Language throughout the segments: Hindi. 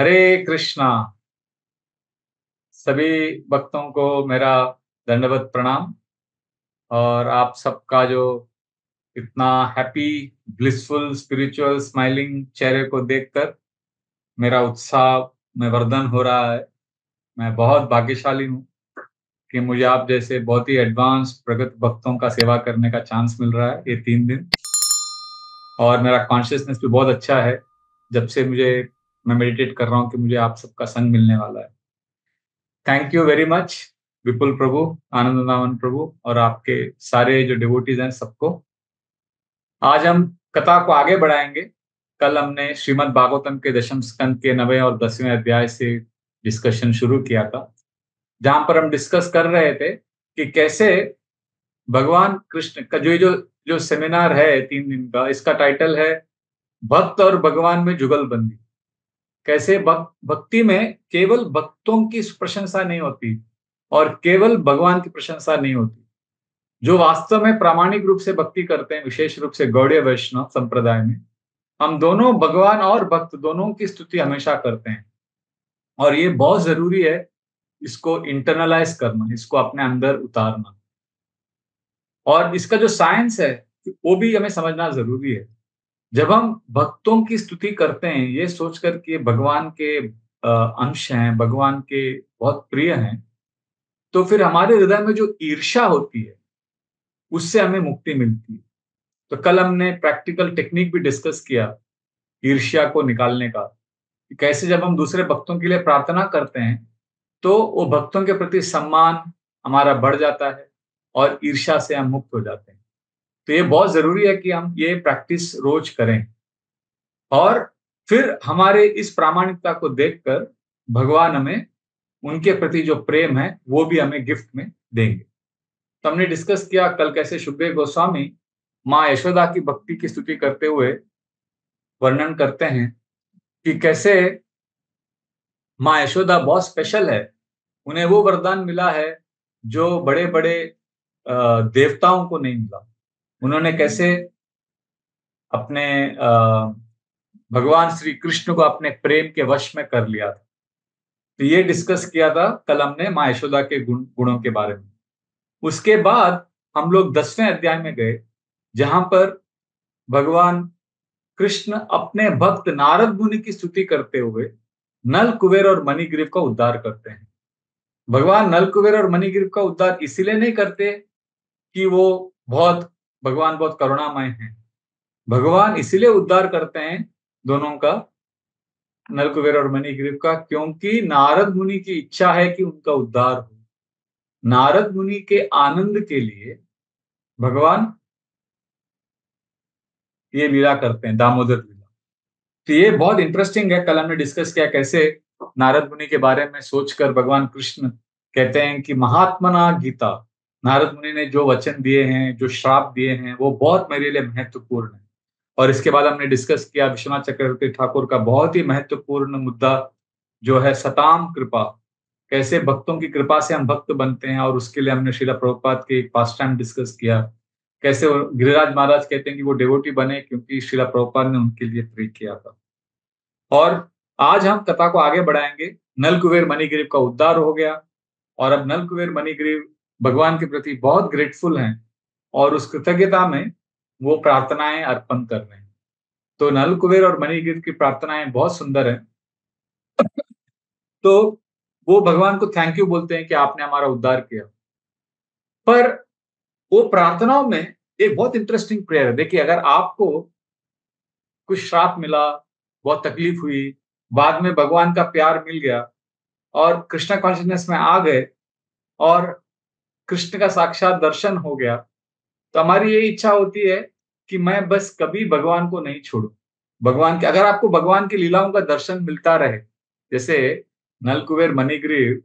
हरे कृष्णा। सभी भक्तों को मेरा दंडवत प्रणाम। और आप सबका जो इतना हैप्पी, ब्लिसफुल, स्पिरिचुअल, स्माइलिंग चेहरे को देखकर मेरा उत्साह में वर्धन हो रहा है। मैं बहुत भाग्यशाली हूँ कि मुझे आप जैसे बहुत ही एडवांस प्रगत भक्तों का सेवा करने का चांस मिल रहा है ये 3 दिन। और मेरा कॉन्शियसनेस भी बहुत अच्छा है जब से मैं मेडिटेट कर रहा हूँ कि मुझे आप सबका संग मिलने वाला है। थैंक यू वेरी मच विपुल प्रभु, आनंदनावन प्रभु और आपके सारे जो डिवोटीज हैं सबको। आज हम कथा को आगे बढ़ाएंगे। कल हमने श्रीमद् भागवतम के दशम स्कंद के 9वें और 10वें अध्याय से डिस्कशन शुरू किया था, जहां पर हम डिस्कस कर रहे थे कि कैसे भगवान कृष्ण का जो जो सेमिनार है 3 दिन का, इसका टाइटल है भक्त और भगवान में जुगलबंदी। कैसे भक्ति में केवल भक्तों की प्रशंसा नहीं होती और केवल भगवान की प्रशंसा नहीं होती। जो वास्तव में प्रामाणिक रूप से भक्ति करते हैं, विशेष रूप से गौड़ीय वैष्णव संप्रदाय में, हम दोनों भगवान और भक्त दोनों की स्तुति हमेशा करते हैं। और ये बहुत जरूरी है इसको इंटरनलाइज करना, इसको अपने अंदर उतारना। और इसका जो साइंस है वो भी हमें समझना जरूरी है। जब हम भक्तों की स्तुति करते हैं ये सोचकर कि भगवान के अंश हैं, भगवान के बहुत प्रिय हैं, तो फिर हमारे हृदय में जो ईर्ष्या होती है उससे हमें मुक्ति मिलती है। तो कल हमने प्रैक्टिकल टेक्निक भी डिस्कस किया ईर्ष्या को निकालने का, कि कैसे जब हम दूसरे भक्तों के लिए प्रार्थना करते हैं तो वो भक्तों के प्रति सम्मान हमारा बढ़ जाता है और ईर्ष्या से हम मुक्त हो जाते हैं। तो ये बहुत जरूरी है कि हम ये प्रैक्टिस रोज करें। और फिर हमारे इस प्रामाणिकता को देखकर भगवान हमें उनके प्रति जो प्रेम है वो भी हमें गिफ्ट में देंगे। तो हमने डिस्कस किया कल कैसे सुखदेव गोस्वामी माँ यशोदा की भक्ति की स्तुति करते हुए वर्णन करते हैं कि कैसे माँ यशोदा बहुत स्पेशल है। उन्हें वो वरदान मिला है जो बड़े बड़े देवताओं को नहीं मिला। उन्होंने कैसे अपने भगवान श्री कृष्ण को अपने प्रेम के वश में कर लिया था। तो ये डिस्कस किया था कल हमने माँ यशोदा के गुणों के बारे में। उसके बाद हम लोग 10वें अध्याय में गए, जहां पर भगवान कृष्ण अपने भक्त नारद मुनि की स्तुति करते हुए नल कुबेर और मणिग्रीव का उद्धार करते हैं। भगवान नल कुबेर और मणिग्रीव का उद्धार इसीलिए नहीं करते कि वो भगवान बहुत करुणामय हैं। भगवान इसीलिए उद्धार करते हैं दोनों का, नल कुबेर और मणिग्रीव का, क्योंकि नारद मुनि की इच्छा है कि उनका उद्धार हो। नारद मुनि के आनंद के लिए भगवान ये लीला करते हैं, दामोदर लीला। तो ये बहुत इंटरेस्टिंग है। कल हमने डिस्कस किया कैसे नारद मुनि के बारे में सोचकर भगवान कृष्ण कहते हैं कि महात्मना गीता, नारद मुनि ने जो वचन दिए हैं, जो श्राप दिए हैं, वो बहुत मेरे लिए महत्वपूर्ण है। और इसके बाद हमने डिस्कस किया विश्वनाथ चक्रवर्ती ठाकुर का बहुत ही महत्वपूर्ण मुद्दा जो है सताम कृपा। कैसे भक्तों की कृपा से हम भक्त बनते हैं, और उसके लिए हमने श्रीला प्रभुपाद के एक पास्ट टाइम डिस्कस किया। कैसे गिरिराज महाराज कहते हैं कि वो डेवोटी बने क्योंकि श्रीला प्रभुपाद ने उनके लिए प्रे किया था। और आज हम कथा को आगे बढ़ाएंगे। नल कुबेर मणिग्रीव का उद्धार हो गया और अब नल कुबेर मणिग्रीव भगवान के प्रति बहुत ग्रेटफुल हैं और उस कृतज्ञता में वो प्रार्थनाएं अर्पण कर रहे हैं। तो नल कुबेर और मणिग्रीव की प्रार्थनाएं बहुत सुंदर है। तो वो भगवान को थैंक यू बोलते हैं कि आपने हमारा उद्धार किया। पर वो प्रार्थनाओं में एक बहुत इंटरेस्टिंग प्रेयर है। देखिए, अगर आपको कुछ श्राप मिला, बहुत तकलीफ हुई, बाद में भगवान का प्यार मिल गया और कृष्णा कॉन्शियसनेस में आ गए और कृष्ण का साक्षात दर्शन हो गया, तो हमारी ये इच्छा होती है कि मैं बस कभी भगवान को नहीं छोड़ू। भगवान के अगर आपको भगवान की लीलाओं का दर्शन मिलता रहे, जैसे नल कुबेर मणिग्रीव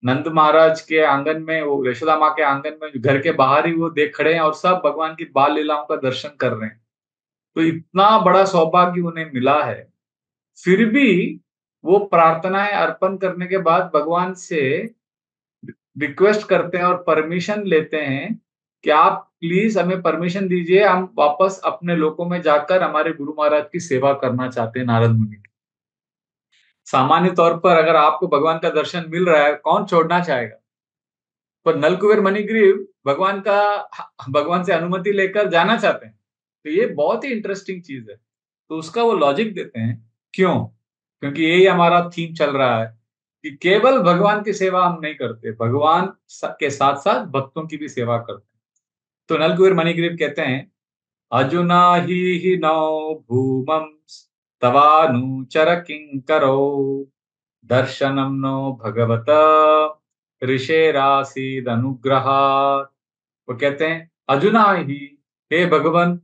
नंद महाराज के आंगन में, वो यशोदा माँ के आंगन में घर के बाहर ही वो देख खड़े हैं और सब भगवान की बाल लीलाओं का दर्शन कर रहे हैं। तो इतना बड़ा सौभाग्य उन्हें मिला है, फिर भी वो प्रार्थनाएं अर्पण करने के बाद भगवान से रिक्वेस्ट करते हैं और परमिशन लेते हैं कि आप प्लीज हमें परमिशन दीजिए, हम वापस अपने लोकों में जाकर हमारे गुरु महाराज की सेवा करना चाहते हैं, नारद मुनि की। सामान्य तौर पर अगर आपको भगवान का दर्शन मिल रहा है, कौन छोड़ना चाहेगा? पर नलकुबेर मणिग्रीव भगवान से अनुमति लेकर जाना चाहते हैं। तो ये बहुत ही इंटरेस्टिंग चीज़ है। तो उसका वो लॉजिक देते हैं, क्यों? क्योंकि यही हमारा थीम चल रहा है कि केवल भगवान की सेवा हम नहीं करते, भगवान के साथ-साथ भक्तों की भी सेवा करते हैं। तो नलकुबेर मणिग्रीव कहते हैं, "अजुना हि नौ भूमं तवानुचर किंकरो दर्शनम नो भगवत ऋषेरासीदनुग्रहात्।" वो कहते हैं, "अजुना ही, हे भगवान,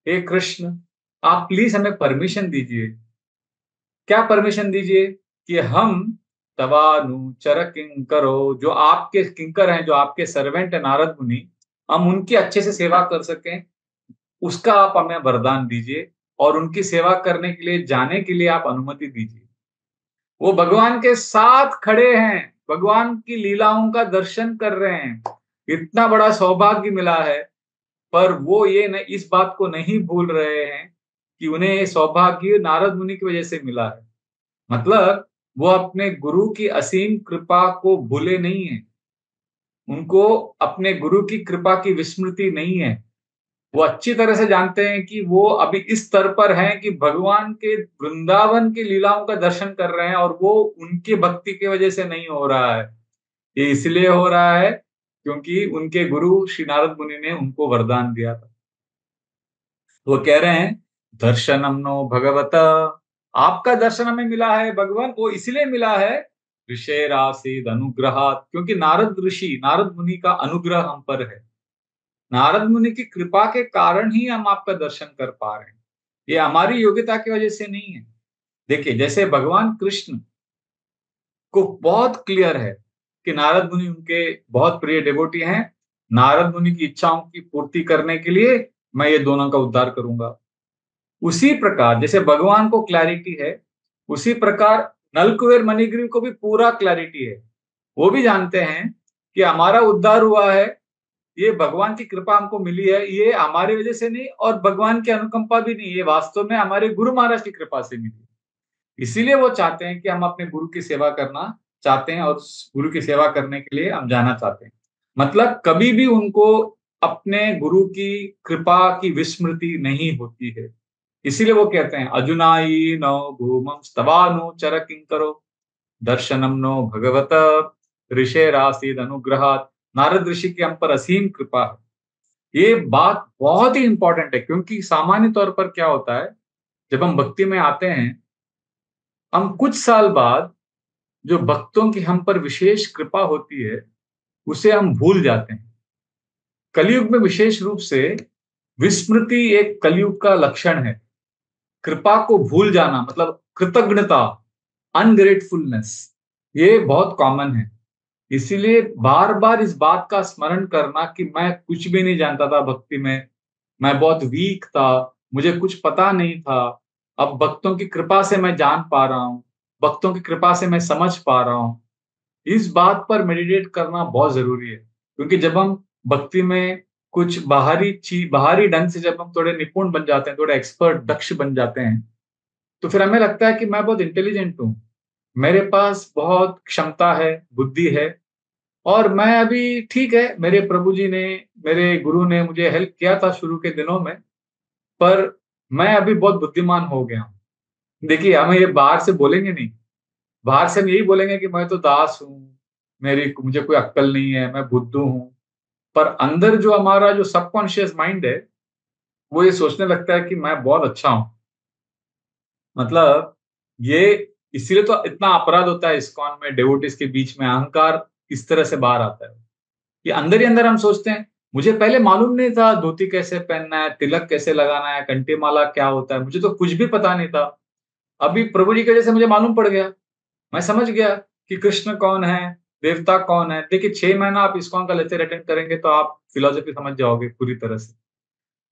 हे कृष्ण, आप प्लीज हमें परमिशन दीजिए। क्या परमिशन दीजिए? कि हम तवानुचर किंकरो, जो आपके किंकर हैं, जो आपके सर्वेंट है नारद मुनि, हम उनकी अच्छे से सेवा कर सकें, उसका आप हमें वरदान दीजिए और उनकी सेवा करने के लिए, जाने के लिए आप अनुमति दीजिए।" वो भगवान के साथ खड़े हैं, भगवान की लीलाओं का दर्शन कर रहे हैं। इतना बड़ा सौभाग्य मिला है, पर वो ये न इस बात को नहीं भूल रहे हैं कि उन्हें ये सौभाग्य नारद मुनि की वजह से मिला है। मतलब वो अपने गुरु की असीम कृपा को भूले नहीं हैं। उनको अपने गुरु की कृपा की विस्मृति नहीं है। वो अच्छी तरह से जानते हैं कि वो अभी इस स्तर पर हैं कि भगवान के वृंदावन की लीलाओं का दर्शन कर रहे हैं और वो उनकी भक्ति की वजह से नहीं हो रहा है। ये इसलिए हो रहा है क्योंकि उनके गुरु श्री नारद मुनि ने उनको वरदान दिया था। वो कह रहे हैं, दर्शनम नो भगवत, आपका दर्शन हमें मिला है भगवान, वो इसलिए मिला है ऋषेरासीद अनुग्रहात, क्योंकि नारद मुनि का अनुग्रह हम पर है। नारद मुनि की कृपा के कारण ही हम आपका दर्शन कर पा रहे हैं। ये हमारी योग्यता की वजह से नहीं है। देखिए, जैसे भगवान कृष्ण को बहुत क्लियर है कि नारद मुनि उनके बहुत प्रिय डिवोटी हैं। नारद मुनि की इच्छाओं की पूर्ति करने के लिए मैं ये दोनों का उद्धार करूंगा। उसी प्रकार जैसे भगवान को क्लैरिटी है, उसी प्रकार नलकुबेर मणिग्रीव को भी पूरा क्लैरिटी है। वो भी जानते हैं कि हमारा उद्धार हुआ है, ये भगवान की कृपा हमको मिली है, ये हमारी वजह से नहीं और भगवान की अनुकंपा भी नहीं, ये वास्तव में हमारे गुरु महाराज की कृपा से मिली। इसीलिए वो चाहते हैं कि हम अपने गुरु की सेवा करना चाहते हैं और उस गुरु की सेवा करने के लिए हम जाना चाहते हैं। मतलब कभी भी उनको अपने गुरु की कृपा की विस्मृति नहीं होती है। इसीलिए वो कहते हैं, "अजुनाई नो भूमं स्तवानुचर किंकरो दर्शनम नो भगवत ऋषेरासीद अनुग्रहात्।" नारद ऋषि की हम पर असीम कृपा है। ये बात बहुत ही इंपॉर्टेंट है क्योंकि सामान्य तौर पर क्या होता है, जब हम भक्ति में आते हैं, हम कुछ साल बाद जो भक्तों की हम पर विशेष कृपा होती है, उसे हम भूल जाते हैं। कलयुग में विशेष रूप से विस्मृति एक कलयुग का लक्षण है। कृपा को भूल जाना मतलब कृतज्ञता, अनग्रेटफुलनेस, ये बहुत कॉमन है। इसीलिए बार-बार इस बात का स्मरण करना कि मैं कुछ भी नहीं जानता था भक्ति में, मैं बहुत वीक था, मुझे कुछ पता नहीं था। अब भक्तों की कृपा से मैं जान पा रहा हूँ, भक्तों की कृपा से मैं समझ पा रहा हूँ। इस बात पर मेडिटेट करना बहुत ज़रूरी है, क्योंकि जब हम भक्ति में कुछ बाहरी ढंग से जब हम थोड़े निपुण बन जाते हैं, थोड़े एक्सपर्ट दक्ष बन जाते हैं, तो फिर हमें लगता है कि मैं बहुत इंटेलिजेंट हूँ, मेरे पास बहुत क्षमता है, बुद्धि है और मैं अभी ठीक है, मेरे प्रभु जी ने, मेरे गुरु ने मुझे हेल्प किया था शुरू के दिनों में, पर मैं अभी बहुत बुद्धिमान हो गया हूँ। देखिए, हमें ये बाहर से बोलेंगे नहीं, बाहर से हम यही बोलेंगे कि मैं तो दास हूँ, मेरी मुझे कोई अक्ल नहीं है, मैं बुद्धू हूँ। पर अंदर जो हमारा जो सबकॉन्शियस माइंड है, वो ये सोचने लगता है कि मैं बहुत अच्छा हूँ। मतलब ये इसीलिए तो इतना अपराध होता है इस्कॉन में, डिवोटीज़ के बीच में अहंकार इस तरह से बाहर आता है। कि अंदर ही अंदर हम सोचते हैं, मुझे पहले मालूम नहीं था धोती कैसे पहनना है, तिलक कैसे लगाना है, कंठी माला क्या होता है, मुझे तो कुछ भी पता नहीं था। अभी प्रभु जी की वजह से मुझे मालूम पड़ गया। मैं समझ गया कि कृष्ण कौन है, देवता कौन है। देखिए 6 महीना आप इस्कॉन का लेक्चर अटेंड करेंगे तो आप फिलॉसफी समझ जाओगे पूरी तरह से।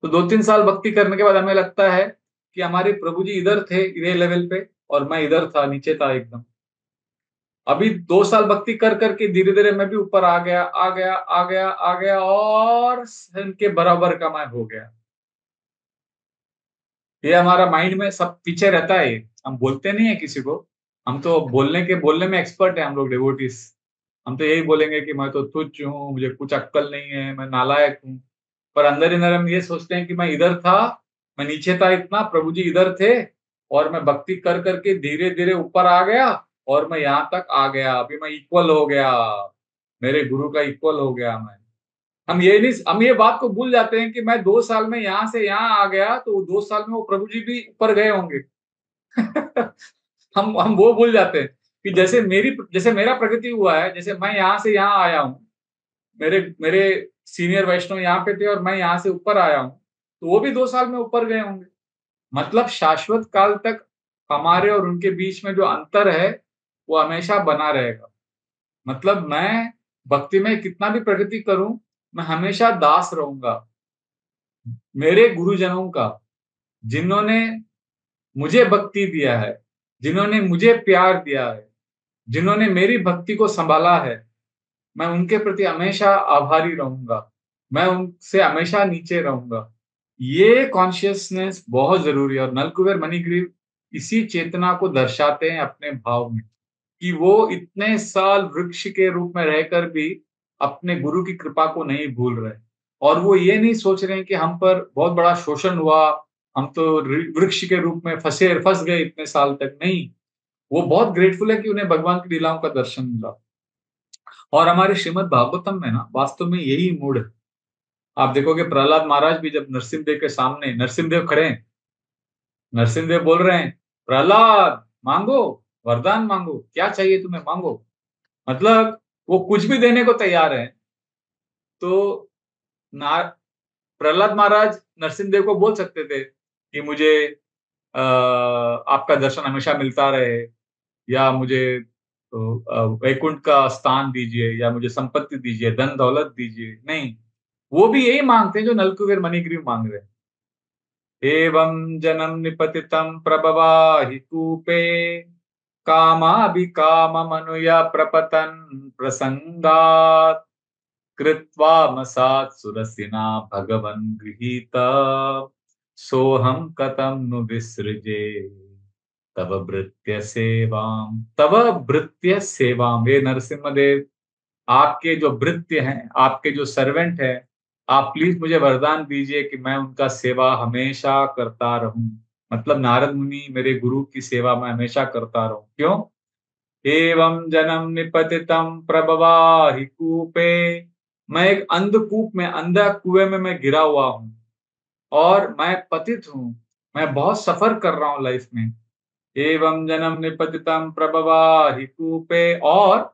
तो 2-3 साल भक्ति करने के बाद हमें लगता है कि हमारे प्रभु जी इधर थे, ये लेवल पे और मैं इधर था, नीचे था एकदम। अभी 2 साल भक्ति कर के धीरे-धीरे मैं भी ऊपर आ गया, आ गया, आ गया, आ गया और इनके बराबर का मैं हो गया। ये हमारा माइंड में सब पीछे रहता है ये, हम बोलते नहीं है किसी को, हम तो बोलने में एक्सपर्ट है हम लोग डिवोटीज। हम तो यही बोलेंगे कि मैं तो तुच्छ हूँ, मुझे कुछ अक्कल नहीं है, मैं नालायक हूँ। पर अंदर ही अंदर हम ये सोचते हैं कि मैं इधर था, मैं नीचे था इतना, प्रभु जी इधर थे और मैं भक्ति कर करके धीरे-धीरे ऊपर आ गया और मैं यहाँ तक आ गया। अभी मैं इक्वल हो गया, मेरे गुरु का इक्वल हो गया मैं। हम ये बात को भूल जाते हैं कि मैं 2 साल में यहाँ से यहाँ आ गया, तो 2 साल में वो प्रभु जी भी ऊपर गए होंगे। हम वो भूल जाते हैं कि जैसे मेरा प्रगति हुआ है, जैसे मैं यहाँ से यहाँ आया हूँ, मेरे मेरे सीनियर वैष्णव यहाँ पे थे और मैं यहाँ से ऊपर आया हूँ, तो वो भी 2 साल में ऊपर गए होंगे। मतलब शाश्वत काल तक हमारे और उनके बीच में जो अंतर है, वो हमेशा बना रहेगा। मतलब मैं भक्ति में कितना भी प्रगति करूँ, मैं हमेशा दास रहूँगा, मेरे गुरुजनों का, जिन्होंने मुझे भक्ति दिया है, जिन्होंने मुझे प्यार दिया है, जिन्होंने मेरी भक्ति को सँभाला है, मैं उनके प्रति हमेशा आभारी रहूँगा। मैं उनसे हमेशा नीचे रहूँगा। ये कॉन्शियसनेस बहुत ज़रूरी है और नलकुबेर मणिग्रीव इसी चेतना को दर्शाते हैं अपने भाव में, कि वो इतने साल वृक्ष के रूप में रहकर भी अपने गुरु की कृपा को नहीं भूल रहे। और वो ये नहीं सोच रहे हैं कि हम पर बहुत बड़ा शोषण हुआ, हम तो वृक्ष के रूप में फँस गए इतने साल तक, नहीं। वो बहुत ग्रेटफुल है कि उन्हें भगवान की लीलाओं का दर्शन मिला। और हमारे श्रीमद् भागवतम में ना वास्तव में यही मूड है। आप देखोगे प्रहलाद महाराज भी जब नरसिम्हदेव के सामने नरसिम्हदेव खड़े हैं, नरसिम्हदेव बोल रहे हैं, "प्रहलाद माँगो, वरदान माँगो, क्या चाहिए तुम्हें माँगो।" मतलब वो कुछ भी देने को तैयार हैं। तो ना प्रहलाद महाराज नरसिम्हदेव को बोल सकते थे कि मुझे आपका दर्शन हमेशा मिलता रहे या मुझे वैकुंठ का स्थान दीजिए या मुझे संपत्ति दीजिए, धन-दौलत दीजिए। नहीं, वो भी यही माँगते हैं जो नलकुबेर मणिग्रीव माँग रहे हैं। एवं जनं निपतितं प्रभवाहि कूपे कामाभिकाममनुया प्रपतन् प्रसंगात् कृत्वामसात् सुरसिना भगवन् गृहीत सोऽहं कथं नु विसृजे तव भृत्य सेवाम। हे नरसिम्हदेव, आपके जो भृत्य हैं, आपके जो सर्वेंट हैं, आप प्लीज मुझे वरदान दीजिए कि मैं उनका सेवा हमेशा करता रहूं। मतलब नारद मुनि मेरे गुरु की सेवा मैं हमेशा करता रहूं। क्यों? एवं जन्म निपतितम प्रभवाहि कूपे। मैं एक अंधकूप में, अंधा कुएं में मैं गिरा हुआ हूँ और मैं पतित हूँ। मैं बहुत सफर कर रहा हूँ लाइफ में। एवं जन्म निपतितम प्रभवाहि कूपे, और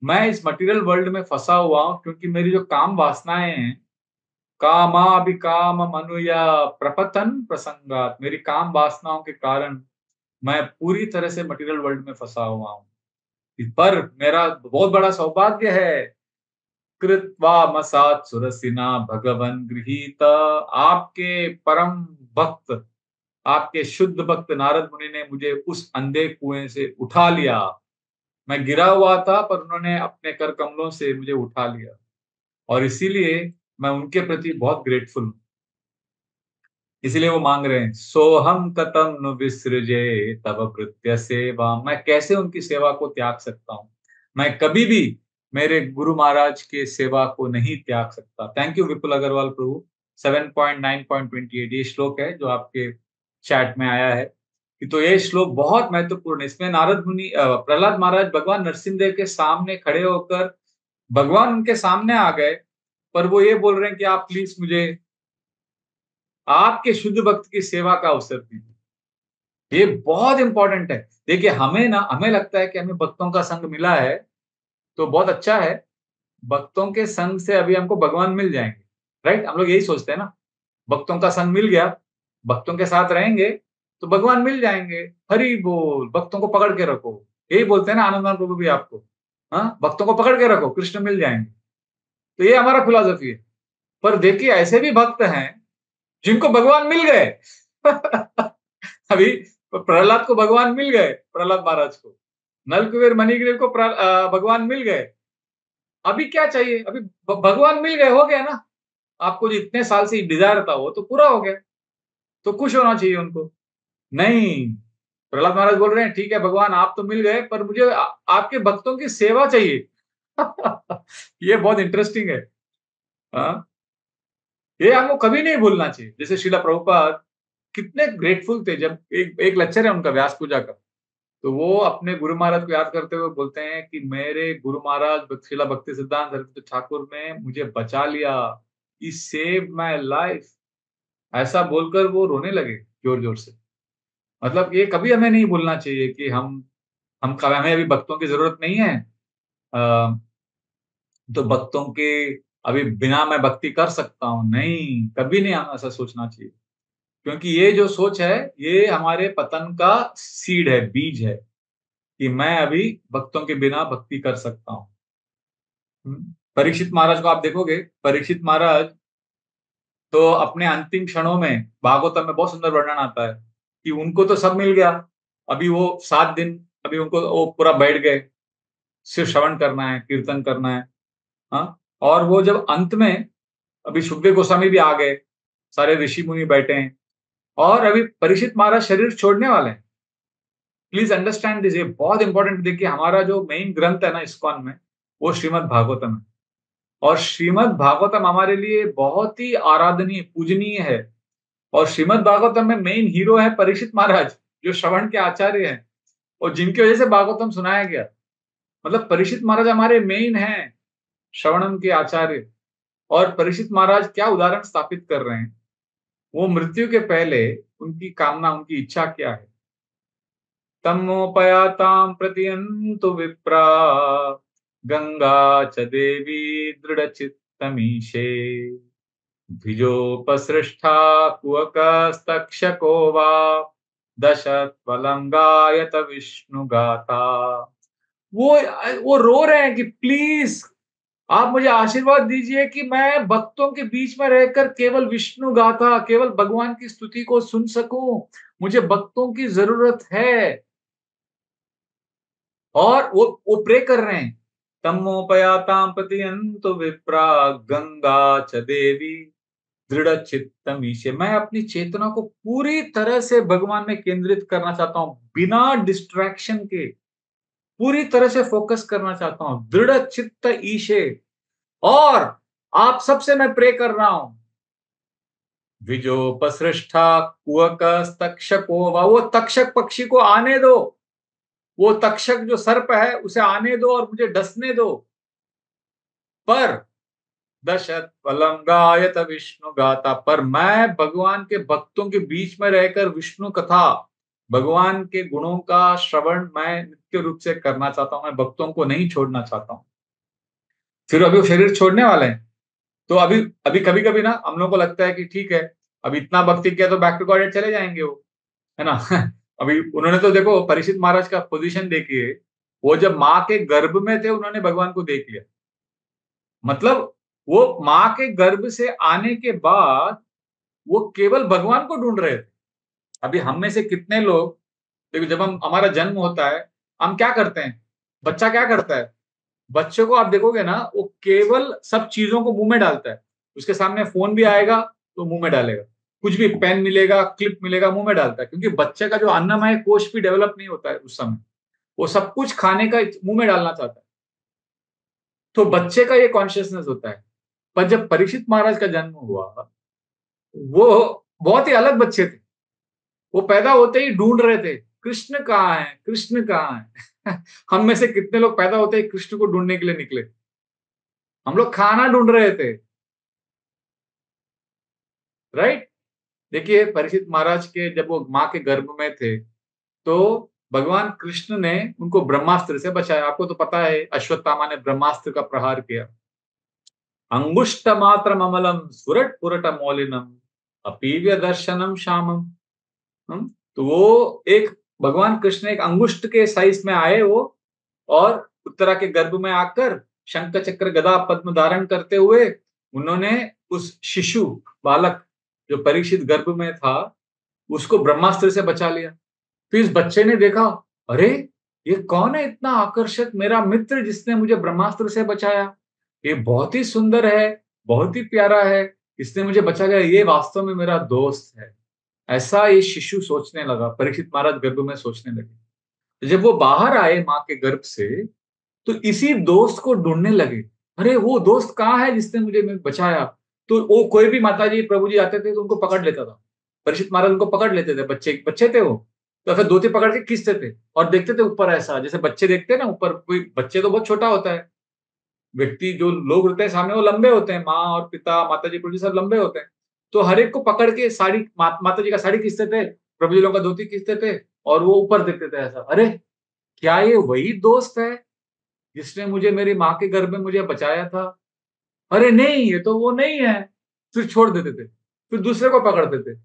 मैं इस मटेरियल वर्ल्ड में फँसा हुआ हूँ क्योंकि मेरी जो काम वासनाएँ हैं, कामाभिकाममनुया प्रपतन् प्रसंगात्, मेरी काम वासनाओं के कारण मैं पूरी तरह से मटेरियल वर्ल्ड में फँसा हुआ हूँ। पर मेरा बहुत बड़ा सौभाग्य है, कृत्वामसात् सुरसिना भगवन् गृहीत, आपके परम भक्त, आपके शुद्ध भक्त नारद मुनि ने मुझे उस अंधे कुएँ से उठा लिया। मैं गिरा हुआ था पर उन्होंने अपने कर कमलों से मुझे उठा लिया और इसीलिए मैं उनके प्रति बहुत ग्रेटफुल हूँ। इसीलिए वो माँग रहे हैं, सोऽहं कथं नु विसृजे तव भृत्य सेवाम्। मैं कैसे उनकी सेवा को त्याग सकता हूँ? मैं कभी भी मेरे गुरु महाराज के सेवा को नहीं त्याग सकता। थैंक यू विपुल अग्रवाल प्रभु। 7.9.28 ये श्लोक है जो आपके चैट में आया है। कि तो ये श्लोक बहुत महत्वपूर्ण है। इसमें नारद मुनि प्रहलाद महाराज भगवान नरसिम्हदेव के सामने खड़े होकर, भगवान उनके सामने आ गए, पर वो ये बोल रहे हैं कि आप प्लीज़ मुझे आपके शुद्ध भक्त की सेवा का अवसर दीजिए। ये बहुत इम्पोर्टेंट है। देखिए हमें लगता है कि हमें भक्तों का संग मिला है, तो बहुत अच्छा है। भक्तों के संग से अभी हमको भगवान मिल जाएँगे, राइट? हम लोग यही सोचते हैं ना, भक्तों का संग मिल गया, भक्तों के साथ रहेंगे, तो भगवान मिल जाएँगे। हरि बोल! भक्तों को पकड़ के रखो। यही बोलते हैं ना आनंदमार्ग प्रभु भी आपको, हाँ? भक्तों को पकड़ के रखो, कृष्ण मिल जाएँगे। तो ये हमारा फिलॉसफी है। पर देखिए ऐसे भी भक्त हैं जिनको भगवान मिल गए। अभी प्रहलाद को भगवान मिल गए, प्रहलाद महाराज को। नलकुबेर मणिग्रीव को भगवान मिल गए। अभी क्या चाहिए? अभी भगवान मिल गए, हो गया ना। आपको जो इतने साल से डिज़ायर था वो तो पूरा हो गया। तो खुश होना चाहिए उनको। नहीं, प्रहलाद महाराज बोल रहे हैं, ठीक है भगवान आप तो मिल गए, पर मुझे आपके भक्तों की सेवा चाहिए। ये बहुत इंटरेस्टिंग है। हाँ, ये हमको कभी नहीं भूलना चाहिए। जैसे श्रीला प्रभुपाद कितने ग्रेटफुल थे, जब एक एक लेक्चर है उनका व्यास पूजा का, तो वो अपने गुरु महाराज को याद करते हुए बोलते हैं कि मेरे गुरु महाराज श्रीला भक्ति सिद्धांत सरस्वती ठाकुर ने मुझे बचा लिया, ही सेव माय लाइफ। ऐसा बोलकर वो रोने लगे जोर जोर से। मतलब ये कभी हमें नहीं भूलना चाहिए कि हम हमें अभी भक्तों की जरूरत नहीं है। अ, तो भक्तों के अभी बिना मैं भक्ति कर सकता हूँ, नहीं, कभी नहीं हमें ऐसा सोचना चाहिए। क्योंकि ये जो सोच है, ये हमारे पतन का सीड है, बीज है, कि मैं अभी भक्तों के बिना भक्ति कर सकता हूँ। परीक्षित महाराज को आप देखोगे, परीक्षित महाराज तो अपने अंतिम क्षणों में भागवतम में बहुत सुंदर वर्णन आता है कि उनको तो सब मिल गया। अभी वो 7 दिन, अभी उनको वो पूरा बैठ गए, सिर्फ श्रवण करना है, कीर्तन करना है। हाँ, और वो जब अंत में, अभी सुखदेव गोस्वामी भी आ गए, सारे ऋषि मुनि बैठे हैं, और अभी परीक्षित महाराज शरीर छोड़ने वाले हैं। प्लीज अंडरस्टैंड दिस, ये बहुत इंपॉर्टेंट। देखिए, हमारा जो मेन ग्रंथ है ना इस्कॉन में, वो श्रीमद् भागवतम है। और श्रीमद् भागवतम हमारे लिए बहुत ही आराधनीय, पूजनीय है। और श्रीमद् भागवतम में मेन हीरो है परीक्षित महाराज, जो श्रवण के आचार्य हैं, और जिनकी वजह से भागवतम सुनाया गया। मतलब परीक्षित महाराज हमारे मेन हैं, श्रवणम के आचार्य। और परीक्षित महाराज क्या उदाहरण स्थापित कर रहे हैं। वो मृत्यु के पहले उनकी कामना, उनकी इच्छा क्या है। तमोपयातां प्रतियन्तु विप्रा, गंगा च देवी दृढ़चित्तमीशे, द्विजोपसृष्टा कुहकस्तक्षको वा, दशत्वलंगायत विष्णुगाथा। वो वो रो रहे हैं कि प्लीज आप मुझे आशीर्वाद दीजिए कि मैं भक्तों के बीच में रहकर केवल विष्णु गाथा, केवल भगवान की स्तुति को सुन सकूं। मुझे भक्तों की जरूरत है। और वो प्रे कर रहे हैं, तमोपयाताम प्रतियंतु विप्रा, गंगा च देवी दृढ़ चित्तमीशे। मैं अपनी चेतना को पूरी तरह से भगवान में केंद्रित करना चाहता हूं, बिना डिस्ट्रैक्शन के पूरी तरह से फोकस करना चाहता हूं, दृढ़ चित्त ईशे। और आप सबसे मैं प्रे कर रहा हूं, द्विजोपसृष्टा कुहकस्तक्षको वा, वो तक्षक पक्षी को आने दो, वो तक्षक जो सर्प है उसे आने दो और मुझे डसने दो। पर दशत पलंगायत विष्णु गाथा, पर मैं भगवान के भक्तों के बीच में रहकर विष्णु कथा, भगवान के गुणों का श्रवण मैं नित्य रूप से करना चाहता हूं। मैं भक्तों को नहीं छोड़ना चाहता हूं। फिर अभी वो शरीर छोड़ने वाले हैं, तो अभी अभी कभी कभी ना हम लोग को लगता है कि ठीक है, अब इतना भक्ति किया तो बैक टू गॉड चले जाएंगे वो, है ना। अभी उन्होंने तो देखो, परीक्षित महाराज का पोजीशन देखिए, वो जब माँ के गर्भ में थे उन्होंने भगवान को देख लिया। मतलब वो माँ के गर्भ से आने के बाद वो केवल भगवान को ढूंढ रहे थे। अभी हम में से कितने लोग, देखो जब हम हमारा जन्म होता है, हम क्या करते हैं, बच्चा क्या करता है, बच्चे को आप देखोगे ना, वो केवल सब चीजों को मुंह में डालता है। उसके सामने फोन भी आएगा तो मुंह में डालेगा, कुछ भी पेन मिलेगा, क्लिप मिलेगा, मुंह में डालता है, क्योंकि बच्चे का जो अन्नमय कोश भी डेवलप नहीं होता है उस समय। वो सब कुछ खाने का मुंह में डालना चाहता है। तो बच्चे का ये कॉन्शियसनेस होता है। पर जब परीक्षित महाराज का जन्म हुआ, वो बहुत ही अलग बच्चे थे। वो पैदा होते ही ढूंढ रहे थे, कृष्ण कहाँ है, कृष्ण कहाँ है। हम में से कितने लोग पैदा होते ही कृष्ण को ढूंढने के लिए निकले। हम लोग खाना ढूंढ रहे थे, राइट। देखिए परीक्षित महाराज के जब वो माँ के गर्भ में थे, तो भगवान कृष्ण ने उनको ब्रह्मास्त्र से बचाया। आपको तो पता है, अश्वत्थामा ने ब्रह्मास्त्र का प्रहार किया। अंगुष्ट मात्र अमलम सुरट पुरट मौलिनम अपीव्य दर्शनम श्यामम। तो वो एक, भगवान कृष्ण एक अंगुष्ट के साइज में आए वो, और उत्तरा के गर्भ में आकर शंख चक्र गदा पद्म धारण करते हुए उन्होंने उस शिशु बालक जो परीक्षित गर्भ में था, उसको ब्रह्मास्त्र से बचा लिया। तो इस बच्चे ने देखा, अरे ये कौन है इतना आकर्षक, मेरा मित्र जिसने मुझे ब्रह्मास्त्र से बचाया। ये बहुत ही सुंदर है, बहुत ही प्यारा है, इसने मुझे बचा लिया, ये वास्तव में मेरा दोस्त है। ऐसा ये शिशु सोचने लगा, परीक्षित महाराज गर्भ में सोचने लगे। तो जब वो बाहर आए माँ के गर्भ से, तो इसी दोस्त को ढूँढने लगे। अरे! वो दोस्त कहाँ है जिसने मुझे बचाया? तो वो कोई भी माताजी, प्रभु जी आते थे तो उनको पकड़ लेता था। परीक्षित महाराज उनको पकड़ लेते थे, बच्चे बच्चे थे वो। तो फिर धोती पकड़ के खींचते थे और देखते थे ऊपर ऐसा, जैसे बच्चे देखते हैं ना ऊपर, कोई बच्चे तो बहुत छोटा होता है। व्यक्ति जो लोग होते हैं सामने वो लंबे होते हैं, माँ और पिता, माताजी, प्रभु जी सब लंबे होते हैं। तो हर एक को पकड़ के साड़ी, माताजी का साड़ी खींचते थे, प्रभु जी लोगों का धोती खींचते थे और वो ऊपर देखते थे ऐसा। अरे! क्या ये वही दोस्त है जिसने मुझे मेरी माँ के गर्भ में मुझे बचाया था? अरे नहीं, ये तो वो नहीं है। फिर छोड़ देते थे, फिर दूसरे को पकड़ते थे।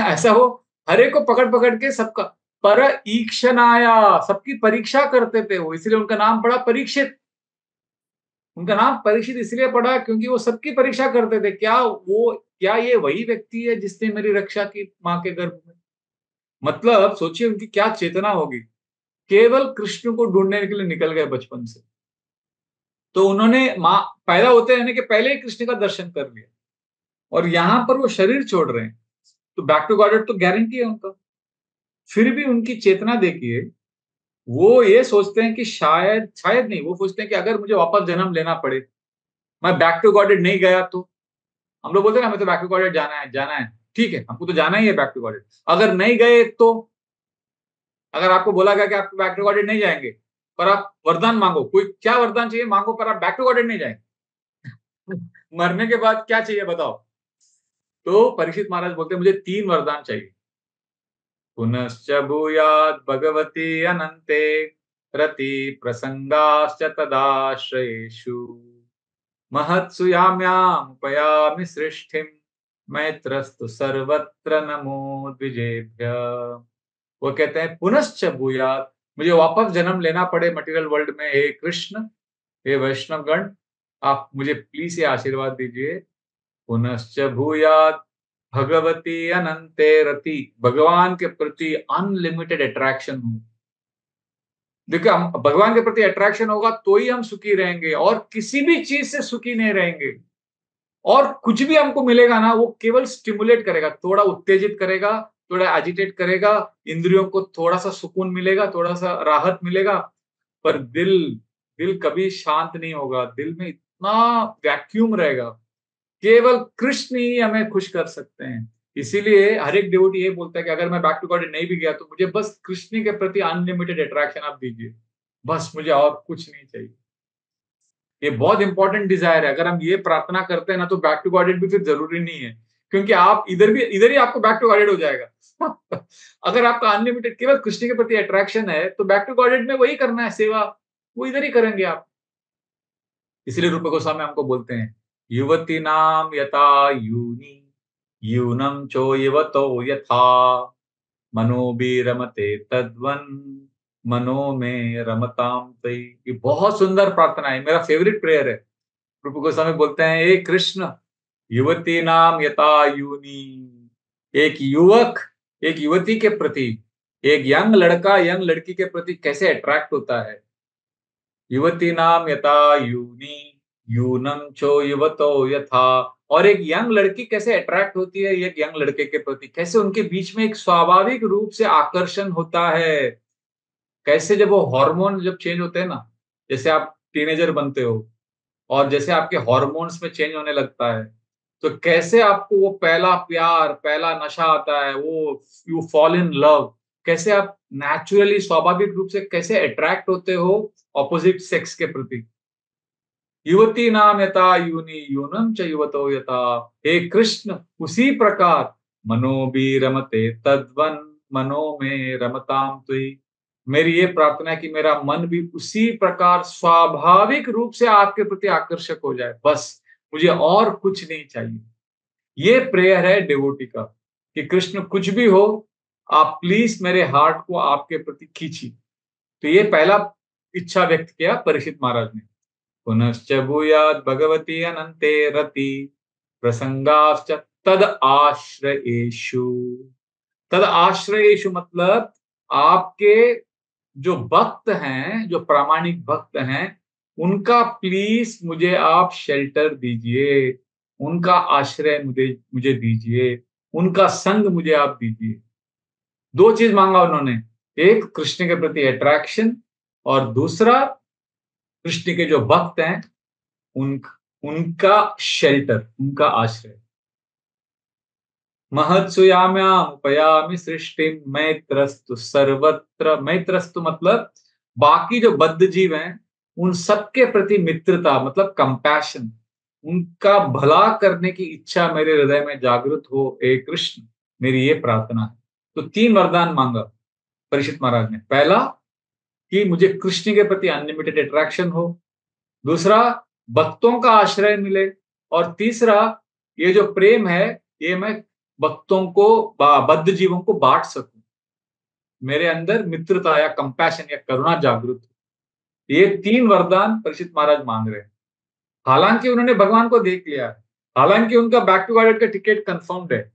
ऐसा वो हर एक को पकड़-पकड़ के सबका ईक्षणाया, सबकी परीक्षा करते थे वो, इसीलिए उनका नाम पड़ा परीक्षित। उनका नाम परीक्षित इसलिए पड़ा क्योंकि वो सबकी परीक्षा करते थे। क्या ये वही व्यक्ति है जिसने मेरी रक्षा की माँ के गर्भ में? मतलब सोचिए उनकी क्या चेतना होगी। केवल कृष्ण को ढूँढने के लिए निकल गए बचपन से। तो उन्होंने माँ पैदा होते रहने के पहले ही कृष्ण का दर्शन कर लिया और यहाँ पर वो शरीर छोड़ रहे हैं, तो बैक टू गॉडहेड तो गारंटी है उनका। फिर भी उनकी चेतना देखिए, वो ये सोचते हैं कि शायद शायद नहीं, वो सोचते हैं कि अगर मुझे वापस जन्म लेना पड़े, मैं बैक टू गॉडहेड नहीं गया तो? हम लोग बोलते हैं ना हमें तो बैक टू गॉडहेड जाना है, जाना है। ठीक है, हमको तो जाना ही है बैक टू गॉडहेड। अगर नहीं गए तो? अगर आपको बोला गया कि आप बैक टू गॉडहेड नहीं जाएँगे, पर आप वरदान माँगो, कोई क्या वरदान चाहिए माँगो, पर आप बैक टू गॉडहेड नहीं जाएँगे। मरने के बाद क्या चाहिए बताओ? तो परीक्षित महाराज बोलते हैं मुझे 3 वरदान चाहिए। पुनश्च भूयात् भगवति अनन्ते रति प्रसंगाश्च तदाश्रयेषु महत्सु याम्यामुपयामि सृष्टिम् मैत्रस्तु सर्वत्र नमो द्विजेभ्यः। वो कहते हैं पुनश्च भूयात्, मुझे वापस जन्म लेना पड़े मटेरियल वर्ल्ड में, हे कृष्ण, हे वैष्णवगण, आप मुझे प्लीज ये आशीर्वाद दीजिए। पुनश्च भूयात् भगवती अनंते रति, भगवान के प्रति अनलिमिटेड अट्रैक्शन हो। देखिए हम भगवान के प्रति अट्रैक्शन होगा तो ही हम सुखी रहेंगे और किसी भी चीज से सुखी नहीं रहेंगे। और कुछ भी हमको मिलेगा ना वो केवल स्टिमुलेट करेगा, थोड़ा उत्तेजित करेगा, थोड़ा एजिटेट करेगा, इंद्रियों को थोड़ा-सा सुकून मिलेगा, थोड़ा-सा राहत मिलेगा, पर दिल दिल कभी शांत नहीं होगा, दिल में इतना वैक्यूम रहेगा। केवल कृष्ण ही हमें खुश कर सकते हैं। इसीलिए हर एक डिवोटी ये बोलता है कि अगर मैं बैक टू गॉड नहीं भी गया तो मुझे बस कृष्ण के प्रति अनलिमिटेड अट्रैक्शन आप दीजिए। बस मुझे और कुछ नहीं चाहिए। ये बहुत इंपॉर्टेंट डिजायर है। अगर हम ये प्रार्थना करते हैं ना तो बैक टू गॉडेड भी फिर जरूरी नहीं है। क्योंकि आप इधर ही आपको बैक टू गॉडेड हो जाएगा। अगर आपका अनलिमिटेड केवल कृष्ण के प्रति अट्रैक्शन है तो बैक टू गॉडेड में वही करना है सेवा, वो इधर ही करेंगे आप। इसलिए रूप गोस्वामी हमको बोलते हैं युवतीनाम यथा यूनी यूनम चो युवतो यथा मनोभिरमते तद्वन मनो में रमताम तई। ये बहुत सुंदर प्रार्थना है, मेरा फेवरेट प्रेयर है। रूप गोस्वामी बोलते हैं हे कृष्ण, युवती नाम यथा यूनी, एक युवक एक युवती के प्रति, एक यंग लड़का यंग लड़की के प्रति कैसे अट्रैक्ट होता है। युवती नाम यथा यूनी यूनम चो युवतो यथा, और एक यंग लड़की कैसे अट्रैक्ट होती है एक यंग लड़के के प्रति, कैसे उनके बीच में एक स्वाभाविक रूप से आकर्षण होता है। कैसे जब वो हार्मोन जब चेंज होते हैं ना, जैसे आप टीनेजर बनते हो और जैसे आपके हार्मोन्स में चेंज होने लगता है, तो कैसे आपको वो पहला प्यार, पहला नशा आता है, वो यू फॉल इन लव, कैसे आप नेचुरली स्वाभाविक रूप से कैसे अट्रैक्ट होते हो ऑपोजिट सेक्स के प्रति। युवती नाम यथा यूनी यूनम च युवतो यथा, हे कृष्ण उसी प्रकार मनो भी रमते तद्वन मनो में रमताम तुई। मेरी ये प्रार्थना है कि मेरा मन भी उसी प्रकार स्वाभाविक रूप से आपके प्रति आकर्षक हो जाए, बस मुझे और कुछ नहीं चाहिए। ये प्रेयर है डिवोटी का कि कृष्ण कुछ भी हो, आप प्लीज मेरे हार्ट को आपके प्रति खींचिए। तो ये पहला इच्छा व्यक्त किया परीक्षित महाराज ने। पुनश्च भूयात् भगवती अनन्ते रति प्रसंगाश्च तद आश्रयेषु। तद आश्रयेषु मतलब आपके जो भक्त हैं, जो प्रामाणिक भक्त हैं, उनका प्लीज मुझे आप शेल्टर दीजिए, उनका आश्रय मुझे मुझे दीजिए। उनका संग मुझे आप दीजिए। 2 चीज मांगा उन्होंने, एक कृष्ण के प्रति अट्रैक्शन और दूसरा कृष्ण के जो भक्त हैं उन उनका शेल्टर, उनका आश्रय। महत्सुयाम्यामुपयामि सृष्टिम मैत्रस्तु सर्वत्र। मैत्रस्तु मतलब बाकी जो बद्ध जीव हैं उन सबके प्रति मित्रता मतलब कंपैशन, उनका भला करने की इच्छा मेरे हृदय में जागृत हो हे कृष्ण, मेरी ये प्रार्थना है। तो 3 वरदान मांगा परीक्षित महाराज ने। पहला कि मुझे कृष्ण के प्रति अनलिमिटेड अट्रैक्शन हो, दूसरा भक्तों का आश्रय मिले, और तीसरा ये जो प्रेम है ये मैं भक्तों को बद्ध जीवों को बांट सकूं, मेरे अंदर मित्रता या कंपैशन या करुणा जागृत हो। ये 3 वरदान परीक्षित महाराज मांग रहे हैं। हालांकि उन्होंने भगवान को देख लिया है, हालांकि उनका बैक टू गॉडेड का टिकट कंफर्म्ड है,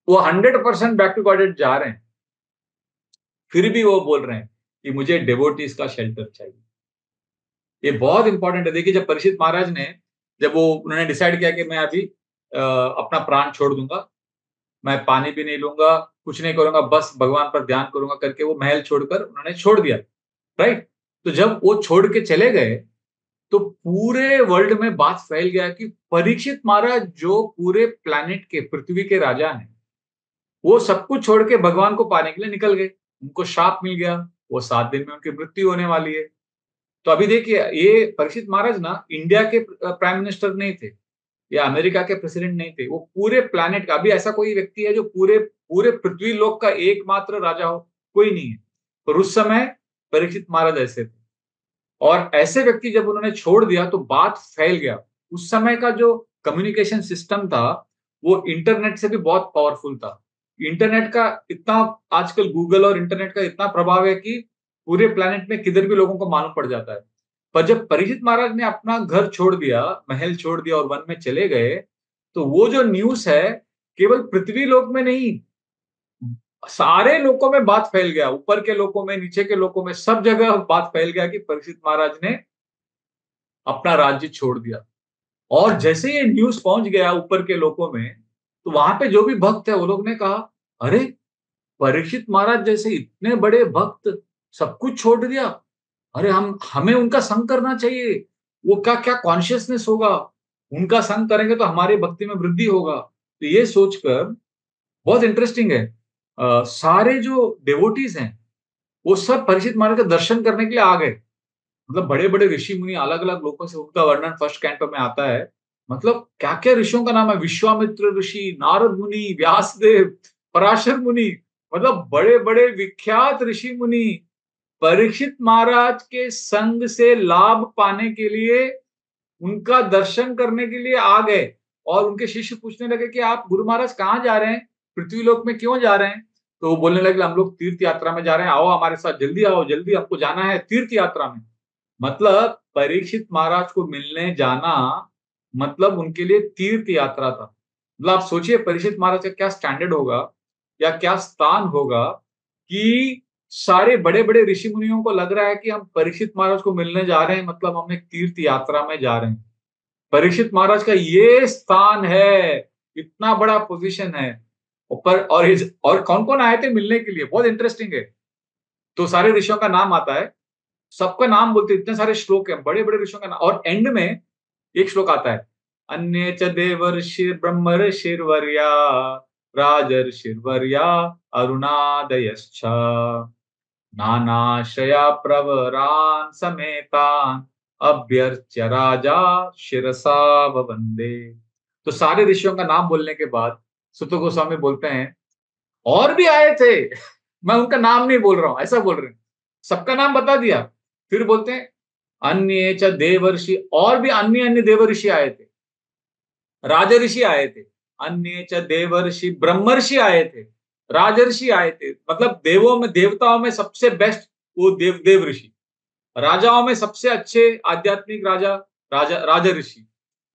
वो 100% बैक टू गॉडेड जा रहे हैं, फिर भी वो बोल रहे हैं कि मुझे डिवोटीज का शेल्टर चाहिए। ये बहुत इंपॉर्टेंट है। देखिए, जब परीक्षित महाराज ने जब वो उन्होंने डिसाइड किया कि मैं अभी अपना प्राण छोड़ दूंगा, मैं पानी भी नहीं लूंगा, कुछ नहीं करूंगा, बस भगवान पर ध्यान करूंगा करके वो महल छोड़कर उन्होंने छोड़ दिया, राइट। तो जब वो छोड़ के चले गए तो पूरे वर्ल्ड में बात फैल गया कि परीक्षित महाराज जो पूरे प्लैनेट के, पृथ्वी के राजा हैं, वो सब कुछ छोड़ के भगवान को पाने के लिए निकल गए। उनको शाप मिल गया, वो 7 दिन में उनकी मृत्यु होने वाली है। तो अभी देखिए, ये परीक्षित महाराज ना इंडिया के प्राइम मिनिस्टर नहीं थे या अमेरिका के प्रेसिडेंट नहीं थे, वो पूरे प्लैनेट का, अभी ऐसा कोई व्यक्ति है जो पूरे पूरे पृथ्वी लोक का एकमात्र राजा हो, कोई नहीं है। पर उस समय परीक्षित महाराज ऐसे थे, और ऐसे व्यक्ति जब उन्होंने छोड़ दिया तो बात फैल गया। उस समय का जो कम्युनिकेशन सिस्टम था वो इंटरनेट से भी बहुत पावरफुल था। इंटरनेट का इतना, आजकल गूगल और इंटरनेट का इतना प्रभाव है कि पूरे प्लैनेट में किधर भी लोगों को मालूम पड़ जाता है। पर जब परीक्षित महाराज ने अपना घर छोड़ दिया, महल छोड़ दिया और वन में चले गए, तो वो जो न्यूज़ है केवल पृथ्वी लोक में नहीं, सारे लोकों में बात फैल गया, ऊपर के लोकों में, नीचे के लोकों में, सब जगह बात फैल गया कि परीक्षित महाराज ने अपना राज्य छोड़ दिया। और जैसे ये न्यूज़ पहुंच गया ऊपर के लोकों में, तो वहां पे जो भी भक्त है वो लोग ने कहा, अरे परीक्षित महाराज जैसे इतने बड़े भक्त सब कुछ छोड़ दिया, अरे हम हमें उनका संग करना चाहिए। वो क्या क्या कॉन्शियसनेस होगा, उनका संग करेंगे तो हमारी भक्ति में वृद्धि होगा। तो ये सोचकर बहुत इंटरेस्टिंग है, सारे जो डिवोटीज हैं वो सब परीक्षित महाराज का दर्शन करने के लिए आ गए। मतलब बड़े बड़े ऋषि मुनि अलग अलग लोगों से, उनका वर्णन फर्स्ट कैंटो में आता है। मतलब क्या क्या ऋषियों का नाम है, विश्वामित्र ऋषि, नारद मुनि, व्यासदेव, पराशर मुनि, मतलब बड़े बड़े विख्यात ऋषि मुनि परीक्षित महाराज के संग से लाभ पाने के लिए, उनका दर्शन करने के लिए आ गए। और उनके शिष्य पूछने लगे कि आप गुरु महाराज कहाँ जा रहे हैं, पृथ्वीलोक में क्यों जा रहे हैं? तो वो बोलने लगे, हम लोग तीर्थ यात्रा में जा रहे हैं, आओ हमारे साथ, जल्दी आओ, जल्दी, हमको जाना है तीर्थ यात्रा में। मतलब परीक्षित महाराज को मिलने जाना मतलब उनके लिए तीर्थ यात्रा था। मतलब आप सोचिए परीक्षित महाराज का क्या स्टैंडर्ड होगा या क्या स्थान होगा कि सारे बड़े-बड़े ऋषि मुनियों को लग रहा है कि हम परीक्षित महाराज को मिलने जा रहे हैं, मतलब हम एक तीर्थ यात्रा में जा रहे हैं। परीक्षित महाराज का ये स्थान है, इतना बड़ा पोजीशन है। ऊपर और कौन-कौन आए थे मिलने के लिए, बहुत इंटरेस्टिंग है। तो सारे ऋषियों का नाम आता है, सबका नाम बोलते हैं, इतने सारे श्लोक हैं, बड़े-बड़े ऋषियों का नाम, और एंड में एक श्लोक आता है, अन्ये च देवर्षि ब्रह्मर्षिर्वर्या राजर्षिर्वर्या अरुणादयश्च नानाश्रया प्रवरान् समेतान् अभ्यर्च्य राजा शिरसा ववन्दे। तो सारे ऋषियों का नाम बोलने के बाद सुत गोस्वामी बोलते हैं, और भी आए थे, मैं उनका नाम नहीं बोल रहा हूं, ऐसा बोल रहे हैं, सबका नाम बता दिया। फिर बोलते हैं अन्य च देवर्षि, और भी अन्य अन्य देवर्षि आए थे, राजऋषि आए थे, अन्य च देवर्षि ब्रह्मर्षि आए थे, राजर्षि आए थे। मतलब देवों में, देवताओं में सबसे बेस्ट वो देव ऋषि, राजाओं में सबसे अच्छे आध्यात्मिक राजा राजा ऋषि,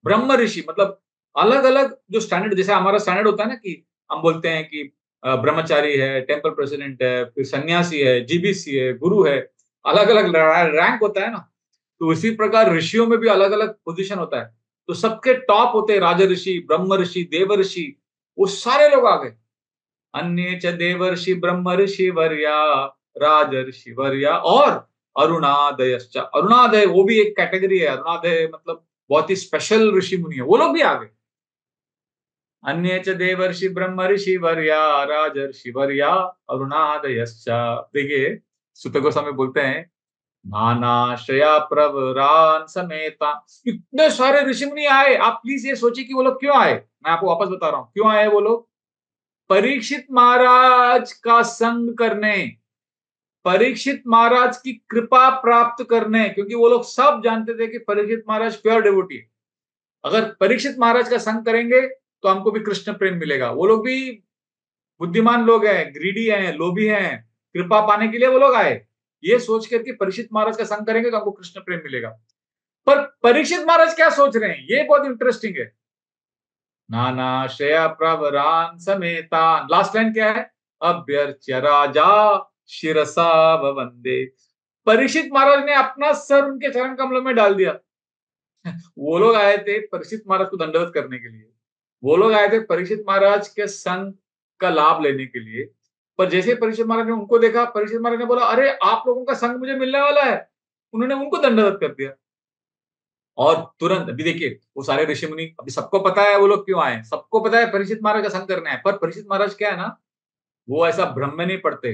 ब्रह्म ऋषि। मतलब अलग अलग जो स्टैंडर्ड, जैसे हमारा स्टैंडर्ड होता है ना कि हम बोलते हैं कि ब्रह्मचारी है, टेम्पल प्रेसिडेंट है, फिर सन्यासी है, जीबीसी है, गुरु है, अलग अलग रैंक होता है ना। तो इसी प्रकार ऋषियों में भी अलग अलग पोजीशन होता है। तो सबके टॉप होते हैं राजा ऋषि, ब्रह्म ऋषि, देव ऋषि, वो सारे लोग आ गए। अन्य च देवर्षि ब्रह्म ऋषि वर्या राजर्षि वर्या और अरुणादयश्च। अरुणादय वो भी एक कैटेगरी है। अरुणादय मतलब बहुत ही स्पेशल ऋषि मुनि है, वो लोग भी आ गए। अन्य च देवर्षि ब्रह्म ऋषि वर्या राजर्षि वर्या अरुणादयश्च। देखिए सुत गोस्वामी बोलते हैं नानाश्रया प्रवरान समेता। इतने सारे ऋषि मुनि आए। आप प्लीज ये सोचिए कि वो लोग क्यों आए। मैं आपको वापस बता रहा हूं क्यों आए वो लोग। परीक्षित महाराज का संग करने, परीक्षित महाराज की कृपा प्राप्त करने, क्योंकि वो लोग सब जानते थे कि परीक्षित महाराज प्योर डिवोटी है। अगर परीक्षित महाराज का संग करेंगे तो हमको भी कृष्ण प्रेम मिलेगा। वो लोग भी बुद्धिमान लोग हैं, ग्रीडी हैं, लोभी हैं, कृपा पाने के लिए वो लोग आए। ये सोच करके परीक्षित महाराज का संग करेंगे तो हमको कृष्ण प्रेम मिलेगा। पर परीक्षित महाराज क्या सोच रहे हैं, ये बहुत इंटरेस्टिंग है। नानाश्रया प्रवरान समेता, लास्ट लाइन क्या है, अभ्यर्च्य राजा शिरसा वंदे। परीक्षित महाराज ने अपना सर उनके चरण कमलों में डाल दिया। वो लोग आए थे परीक्षित महाराज को दंडवत करने के लिए। वो लोग आए थे परीक्षित महाराज के संग का लाभ लेने के लिए। पर जैसे परीक्षित महाराज ने उनको देखा, परीक्षित महाराज ने बोला अरे आप लोगों का संग मुझे मिलने वाला है। उन्होंने उनको दंडवत कर दिया। और तुरंत अभी देखिए वो सारे ऋषि मुनि, अभी सबको पता है वो लोग क्यों आए, सबको पता है परीक्षित महाराज का संग करना है। पर परीक्षित महाराज क्या है ना, वो ऐसा भ्रम में नहीं पड़ते।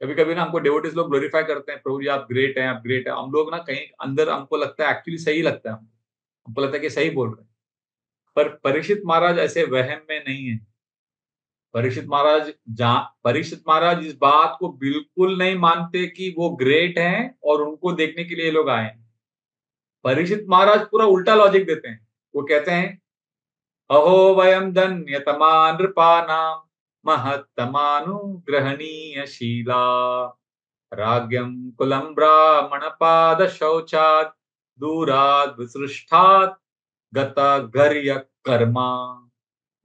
कभी कभी ना हमको डिवोटीज लोग ग्लोरीफाई करते हैं, प्रभु जी आप ग्रेट हैं, आप ग्रेट है। हम लोग ना कहीं अंदर हमको लगता है एक्चुअली सही लगता है, हमको लगता है कि सही बोल रहे हैं। पर परीक्षित महाराज ऐसे वहम में नहीं है। परीक्षित महाराज इस बात को बिल्कुल नहीं मानते कि वो ग्रेट हैं और उनको देखने के लिए ये लोग आए हैं। परीक्षित महाराज पूरा उल्टा लॉजिक देते हैं। वो कहते हैं अहो वयम धन्यतमा नृपानां महत्तमानुग्रहणीय शीला राज्ञं कुलं ब्राह्मण पाद शौचात् दूरात् विसृष्टात् गता गर्य कर्मा।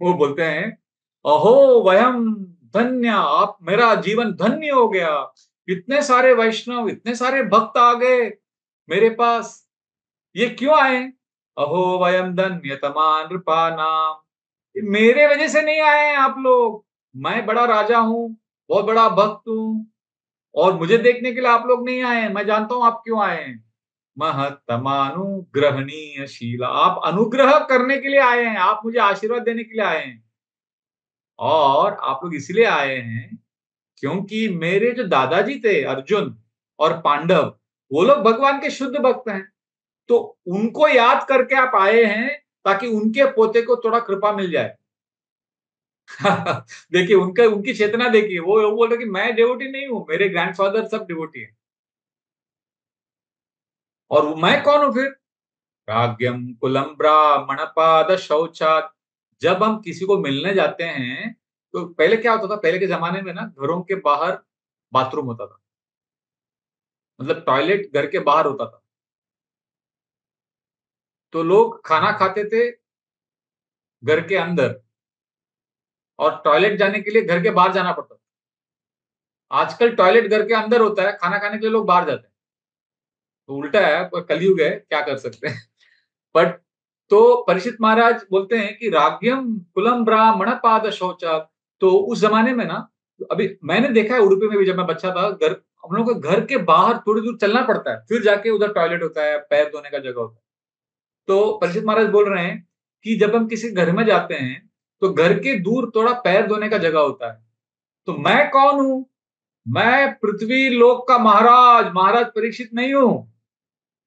वो बोलते हैं अहो वयम धन्य, आप मेरा जीवन धन्य हो गया। इतने सारे वैष्णव, इतने सारे भक्त आ गए मेरे पास। ये क्यों आए, अहो वयम धन्यतमा नृपानाम, मेरे वजह से नहीं आए हैं आप लोग। मैं बड़ा राजा हूं, बहुत बड़ा भक्त हूं, और मुझे देखने के लिए आप लोग नहीं आए हैं। मैं जानता हूं आप क्यों आए हैं। महत्तमानुग्रहणीय शीला, आप अनुग्रह करने के लिए आए हैं, आप मुझे आशीर्वाद देने के लिए आए हैं। और आप लोग इसलिए आए हैं क्योंकि मेरे जो दादाजी थे अर्जुन और पांडव, वो लोग भगवान के शुद्ध भक्त हैं। तो उनको याद करके आप आए हैं ताकि उनके पोते को थोड़ा कृपा मिल जाए। देखिए उनका, उनकी चेतना देखिए, वो बोल रहे कि मैं डिवोटी नहीं हूं, मेरे ग्रैंडफादर सब डिवोटी है। और मैं कौन हूं फिर, राज्ञम कुलम ब्राह्मण पाद शौचात। जब हम किसी को मिलने जाते हैं तो पहले क्या होता था, पहले के जमाने में ना घरों के बाहर बाथरूम होता था, मतलब टॉयलेट घर के बाहर होता था। तो लोग खाना खाते थे घर के अंदर और टॉयलेट जाने के लिए घर के बाहर जाना पड़ता था। आजकल टॉयलेट घर के अंदर होता है, खाना खाने के लिए लोग बाहर जाते हैं। तो उल्टा है, पर कलयुग है, क्या कर सकते हैं। बट तो परीक्षित महाराज बोलते हैं कि राज्ञम कुलम ब्राह्मण पाद शौचा। तो उस जमाने में ना, अभी मैंने देखा है उडुपी में भी, जब मैं बच्चा था, घर हम लोग को घर के बाहर थोड़ी दूर चलना पड़ता है, फिर जाके उधर टॉयलेट होता है, पैर धोने का जगह होता है। तो परीक्षित महाराज बोल रहे हैं कि जब हम किसी घर में जाते हैं तो घर के दूर थोड़ा पैर धोने का जगह होता है। तो मैं कौन हूं, मैं पृथ्वी लोक का महाराज, महाराज परीक्षित नहीं हूं।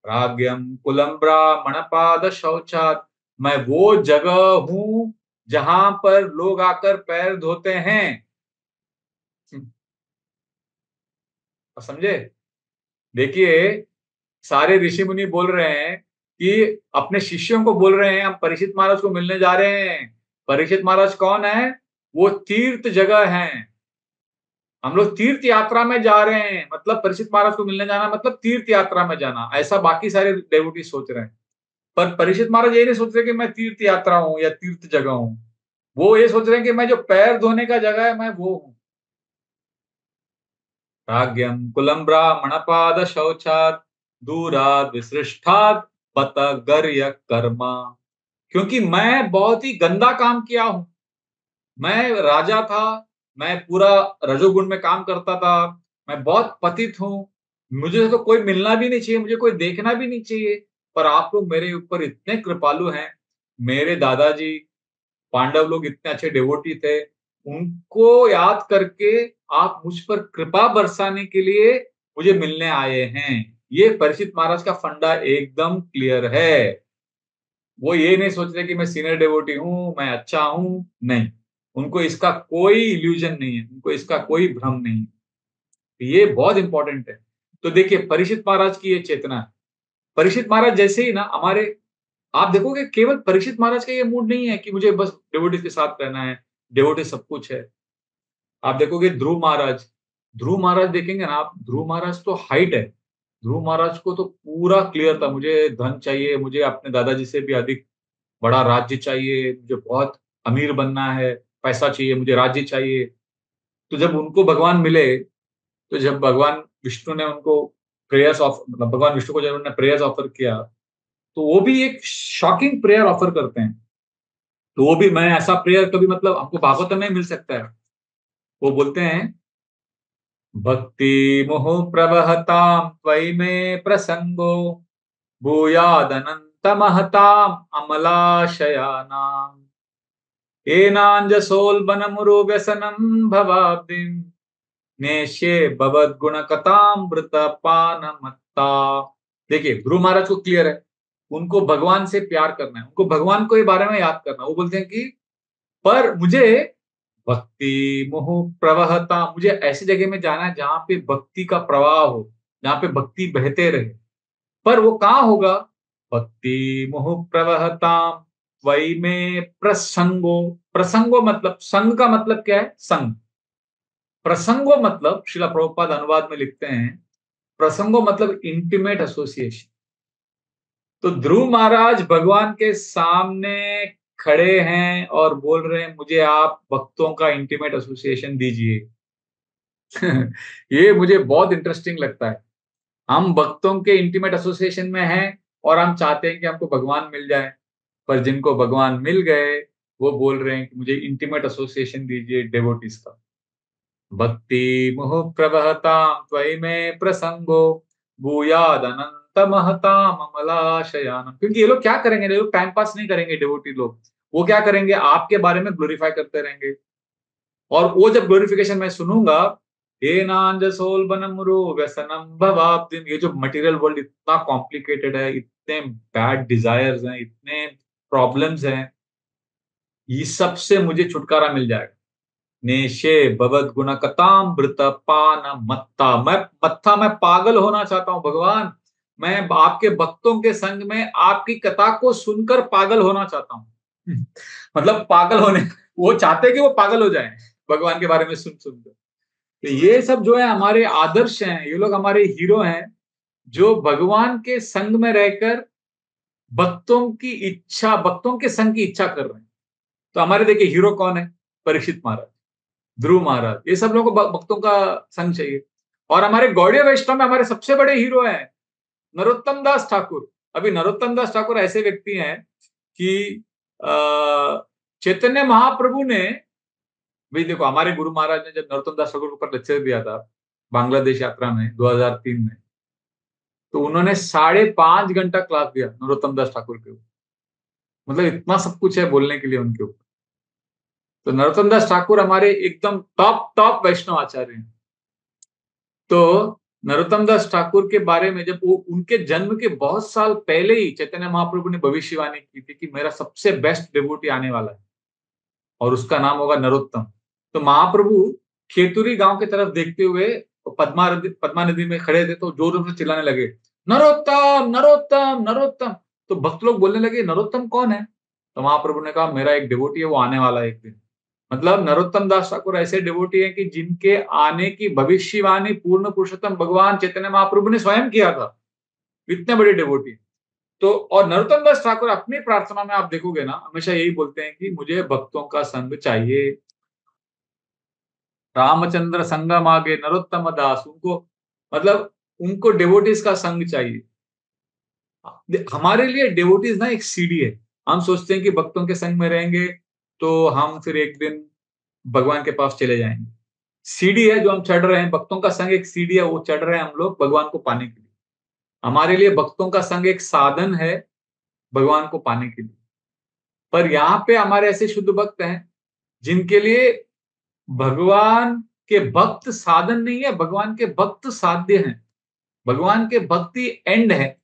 राज्ञम कुलम ब्राह्मण पाद शौचात, मैं वो जगह हूं जहां पर लोग आकर पैर धोते हैं। समझे। देखिए सारे ऋषि मुनि बोल रहे हैं कि अपने शिष्यों को बोल रहे हैं हम परीक्षित महाराज को मिलने जा रहे हैं। परीक्षित महाराज कौन है, वो तीर्थ जगह है। हम लोग तीर्थ यात्रा में जा रहे हैं, मतलब परीक्षित महाराज को मिलने जाना मतलब तीर्थ यात्रा में जाना, ऐसा बाकी सारे डेवोटी सोच रहे हैं। पर परीक्षित महाराज ये नहीं सोच रहे कि मैं तीर्थ यात्रा हूं या तीर्थ जगह हूं। वो ये सोच रहे हैं कि मैं जो पैर धोने का जगह है मैं वो हूं। राज्ञम कुलम ब्राह्मण पाद शौचात दूराद विसृष्टात पत गर्य कर्मा। क्योंकि मैं बहुत ही गंदा काम किया हूं, मैं राजा था, मैं पूरा रजोगुण में काम करता था, मैं बहुत पतित हूँ, मुझे तो कोई मिलना भी नहीं चाहिए, मुझे कोई देखना भी नहीं चाहिए, पर आप लोग मेरे ऊपर इतने कृपालु हैं। मेरे दादाजी, पांडव लोग इतने अच्छे डिवोटी थे, उनको याद करके आप मुझ पर कृपा बरसाने के लिए मुझे मिलने आए हैं। ये परीक्षित महाराज का फंडा एकदम क्लियर है। वो ये नहीं सोच रहे कि मैं सीनियर डिवोटी हूँ, मैं अच्छा हूँ, नहीं। उनको इसका कोई इल्यूजन नहीं है, उनको इसका कोई भ्रम नहीं है। तो ये बहुत इंपॉर्टेंट है। तो देखिए परीक्षित महाराज की ये चेतना है। परीक्षित महाराज जैसे ही ना हमारे आप देखोगे केवल परीक्षित महाराज का ये मूड नहीं है कि मुझे बस डिवोटीज के साथ रहना है, डिवोटी सब कुछ है। आप देखोगे ध्रुव महाराज देखेंगे ना आप, ध्रुव महाराज तो हाइट है। ध्रुव महाराज को तो पूरा क्लियर था, मुझे धन चाहिए, मुझे अपने दादाजी से भी अधिक बड़ा राज्य चाहिए, मुझे बहुत अमीर बनना है, पैसा चाहिए, मुझे राज्य चाहिए। तो जब उनको भगवान मिले, तो जब भगवान विष्णु ने उनको मतलब भगवान विष्णु को जब उन्होंने प्रेयर्स ऑफर किया, तो वो भी एक शॉकिंग प्रेयर ऑफर करते हैं। तो वो भी मैं ऐसा प्रेयर कभी मतलब हमको भागवत में मिल सकता है। वो बोलते हैं, भक्ति मोह प्रवहतां त्वयि मे प्रसंगो भूयादनंत महताम अमलाशयानाम् एनाञ्जसोल्बनमुरो व्यसनं भवाब्धिं नेष्ये भवद्गुणकथामृतपानमत्ता। देखिए ध्रुव महाराज को क्लियर है, उनको भगवान से प्यार करना है, उनको भगवान को ये बारे में याद करना है। वो बोलते हैं कि पर मुझे भक्ति मोह प्रवहता, मुझे ऐसी जगह में जाना है जहाँ पे भक्ति का प्रवाह हो, जहाँ पे भक्ति बहते रहे। पर वो कहाँ होगा? भक्ति मोह प्रवहताम वही में प्रसंगो। प्रसंगो मतलब संग का मतलब क्या है? संग। प्रसंगो मतलब श्रीला प्रभुपाद अनुवाद में लिखते हैं, प्रसंगो मतलब इंटीमेट एसोसिएशन। तो ध्रुव महाराज भगवान के सामने खड़े हैं और बोल रहे हैं मुझे आप भक्तों का इंटीमेट एसोसिएशन दीजिए। ये मुझे बहुत इंटरेस्टिंग लगता है। हम भक्तों के इंटीमेट एसोसिएशन में हैं और हम चाहते हैं कि हमको भगवान मिल जाए, पर जिनको भगवान मिल गए वो बोल रहे हैं कि मुझे इंटीमेट एसोसिएशन दीजिए डिवोटीज का। भक्ति मुह प्रवहतां त्वयि में प्रसंगो भूयाद अनंत महताम अमलाशयानम। क्योंकि ये लोग क्या करेंगे? ये लोग टाइम पास नहीं करेंगे, डिवोटी लोग। वो क्या करेंगे? आपके बारे में ग्लोरीफाई करते रहेंगे। और वो जब ग्लोरिफिकेशन मैं सुनूंगा, ये नांज सोल बनमुरु व्यसनम भवाब्दिम, ये जो मटेरियल वर्ल्ड इतना कॉम्प्लिकेटेड है, इतने बैड डिजायर्स हैं, इतने प्रॉब्लम्स हैं, ये सब से मुझे छुटकारा मिल जाएगा। नेशे भवद गुणकताम वृत पान मत्ता, मैं पागल होना चाहता हूं भगवान। मैं आपके भक्तों के संग में आपकी कथा को सुनकर पागल होना चाहता हूं। मतलब पागल होने, वो चाहते हैं कि वो पागल हो जाएं भगवान के बारे में सुन सुनकर। तो ये सब जो है हमारे आदर्श हैं, ये लोग हमारे हीरो हैं, जो भगवान के संग में रहकर भक्तों के संग की इच्छा कर रहे हैं। तो हमारे देखिए हीरो कौन है? परीक्षित महाराज, ध्रुव महाराज, ये सब लोगों को भक्तों का संग चाहिए। और हमारे गौड़ीय वैष्णव में हमारे सबसे बड़े हीरो हैं नरोत्तम दास ठाकुर। अभी नरोत्तम दास ठाकुर ऐसे व्यक्ति हैं कि चैतन्य महाप्रभु ने, भाई देखो हमारे गुरु महाराज ने जब नरोत्तम दास ठाकुर के ऊपर लेक्चर दिया था बांग्लादेश यात्रा में 2003 में, तो उन्होंने 5.5 घंटा क्लास दिया नरोत्तम दास ठाकुर के ऊपर। मतलब इतना सब कुछ है बोलने के लिए उनके ऊपर। तो नरोत्तम दास ठाकुर हमारे एकदम टॉप टॉप वैष्णव आचार्य हैं। तो नरोत्तम दास ठाकुर के बारे में जब वो उनके जन्म के बहुत साल पहले ही चैतन्य महाप्रभु ने भविष्यवाणी की थी कि मेरा सबसे बेस्ट डिवोटी आने वाला है और उसका नाम होगा नरोत्तम। तो महाप्रभु खेतुरी गांव की तरफ देखते हुए पद्मा नदी में खड़े थे, तो जोर जोर से चिल्लाने लगे, नरोत्तम नरोत्तम नरोत्तम। तो भक्त लोग बोलने लगे नरोत्तम कौन है? तो महाप्रभु ने कहा मेरा एक डिवोटी है, वो आने वाला है एक दिन। मतलब नरोत्तम दास ठाकुर ऐसे डिवोटी है कि जिनके आने की भविष्यवाणी पूर्ण पुरुषोत्तम भगवान चैतन्य महाप्रभु ने स्वयं किया था। इतने बड़े डिवोटी। तो और नरोत्तम दास ठाकुर अपनी प्रार्थना में आप देखोगे ना, हमेशा यही बोलते हैं कि मुझे भक्तों का संग चाहिए। रामचंद्र संगम आगे नरोत्तम दास, उनको मतलब उनको डिवोटीज का संग चाहिए। हमारे लिए डिवोटीज ना एक सीढ़ी है। हम सोचते हैं कि भक्तों के संग में रहेंगे तो हम फिर एक दिन भगवान के पास चले जाएंगे। सीढ़ी है जो हम चढ़ रहे हैं, भक्तों का संग एक सीढ़ी है, वो चढ़ रहे हैं हम लोग भगवान को पाने के लिए। हमारे लिए भक्तों का संग एक साधन है भगवान को पाने के लिए। पर यहाँ पे हमारे ऐसे शुद्ध भक्त हैं जिनके लिए भगवान के भक्त साधन नहीं है, भगवान के भक्त साध्य हैं। भगवान के भक्ति एंड है,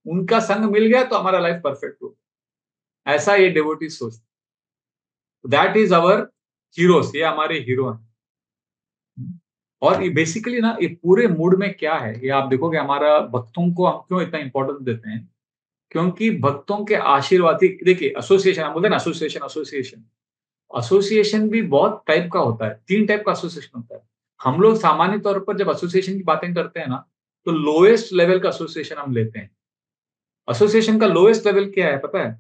उनका संग मिल गया तो हमारा लाइफ परफेक्ट हो। ऐसा ये डिवोटी सोचते। दैट इज अवर हीरोज, ये हमारे हीरो हैं। और ये बेसिकली ना, ये पूरे मूड में क्या है, ये आप देखोगे हमारा भक्तों को हम क्यों इतना इंपॉर्टेंस देते हैं, क्योंकि भक्तों के आशीर्वाद ही, देखिए एसोसिएशन, हम बोलते हैं ना एसोसिएशन, एसोसिएशन एसोसिएशन भी बहुत टाइप का होता है, 3 टाइप का एसोसिएशन होता है। हम लोग सामान्य तौर पर जब एसोसिएशन की बातें करते हैं ना, तो लोएस्ट लेवल का एसोसिएशन हम लेते हैं। एसोसिएशन का लोएस्ट लेवल क्या है पता है?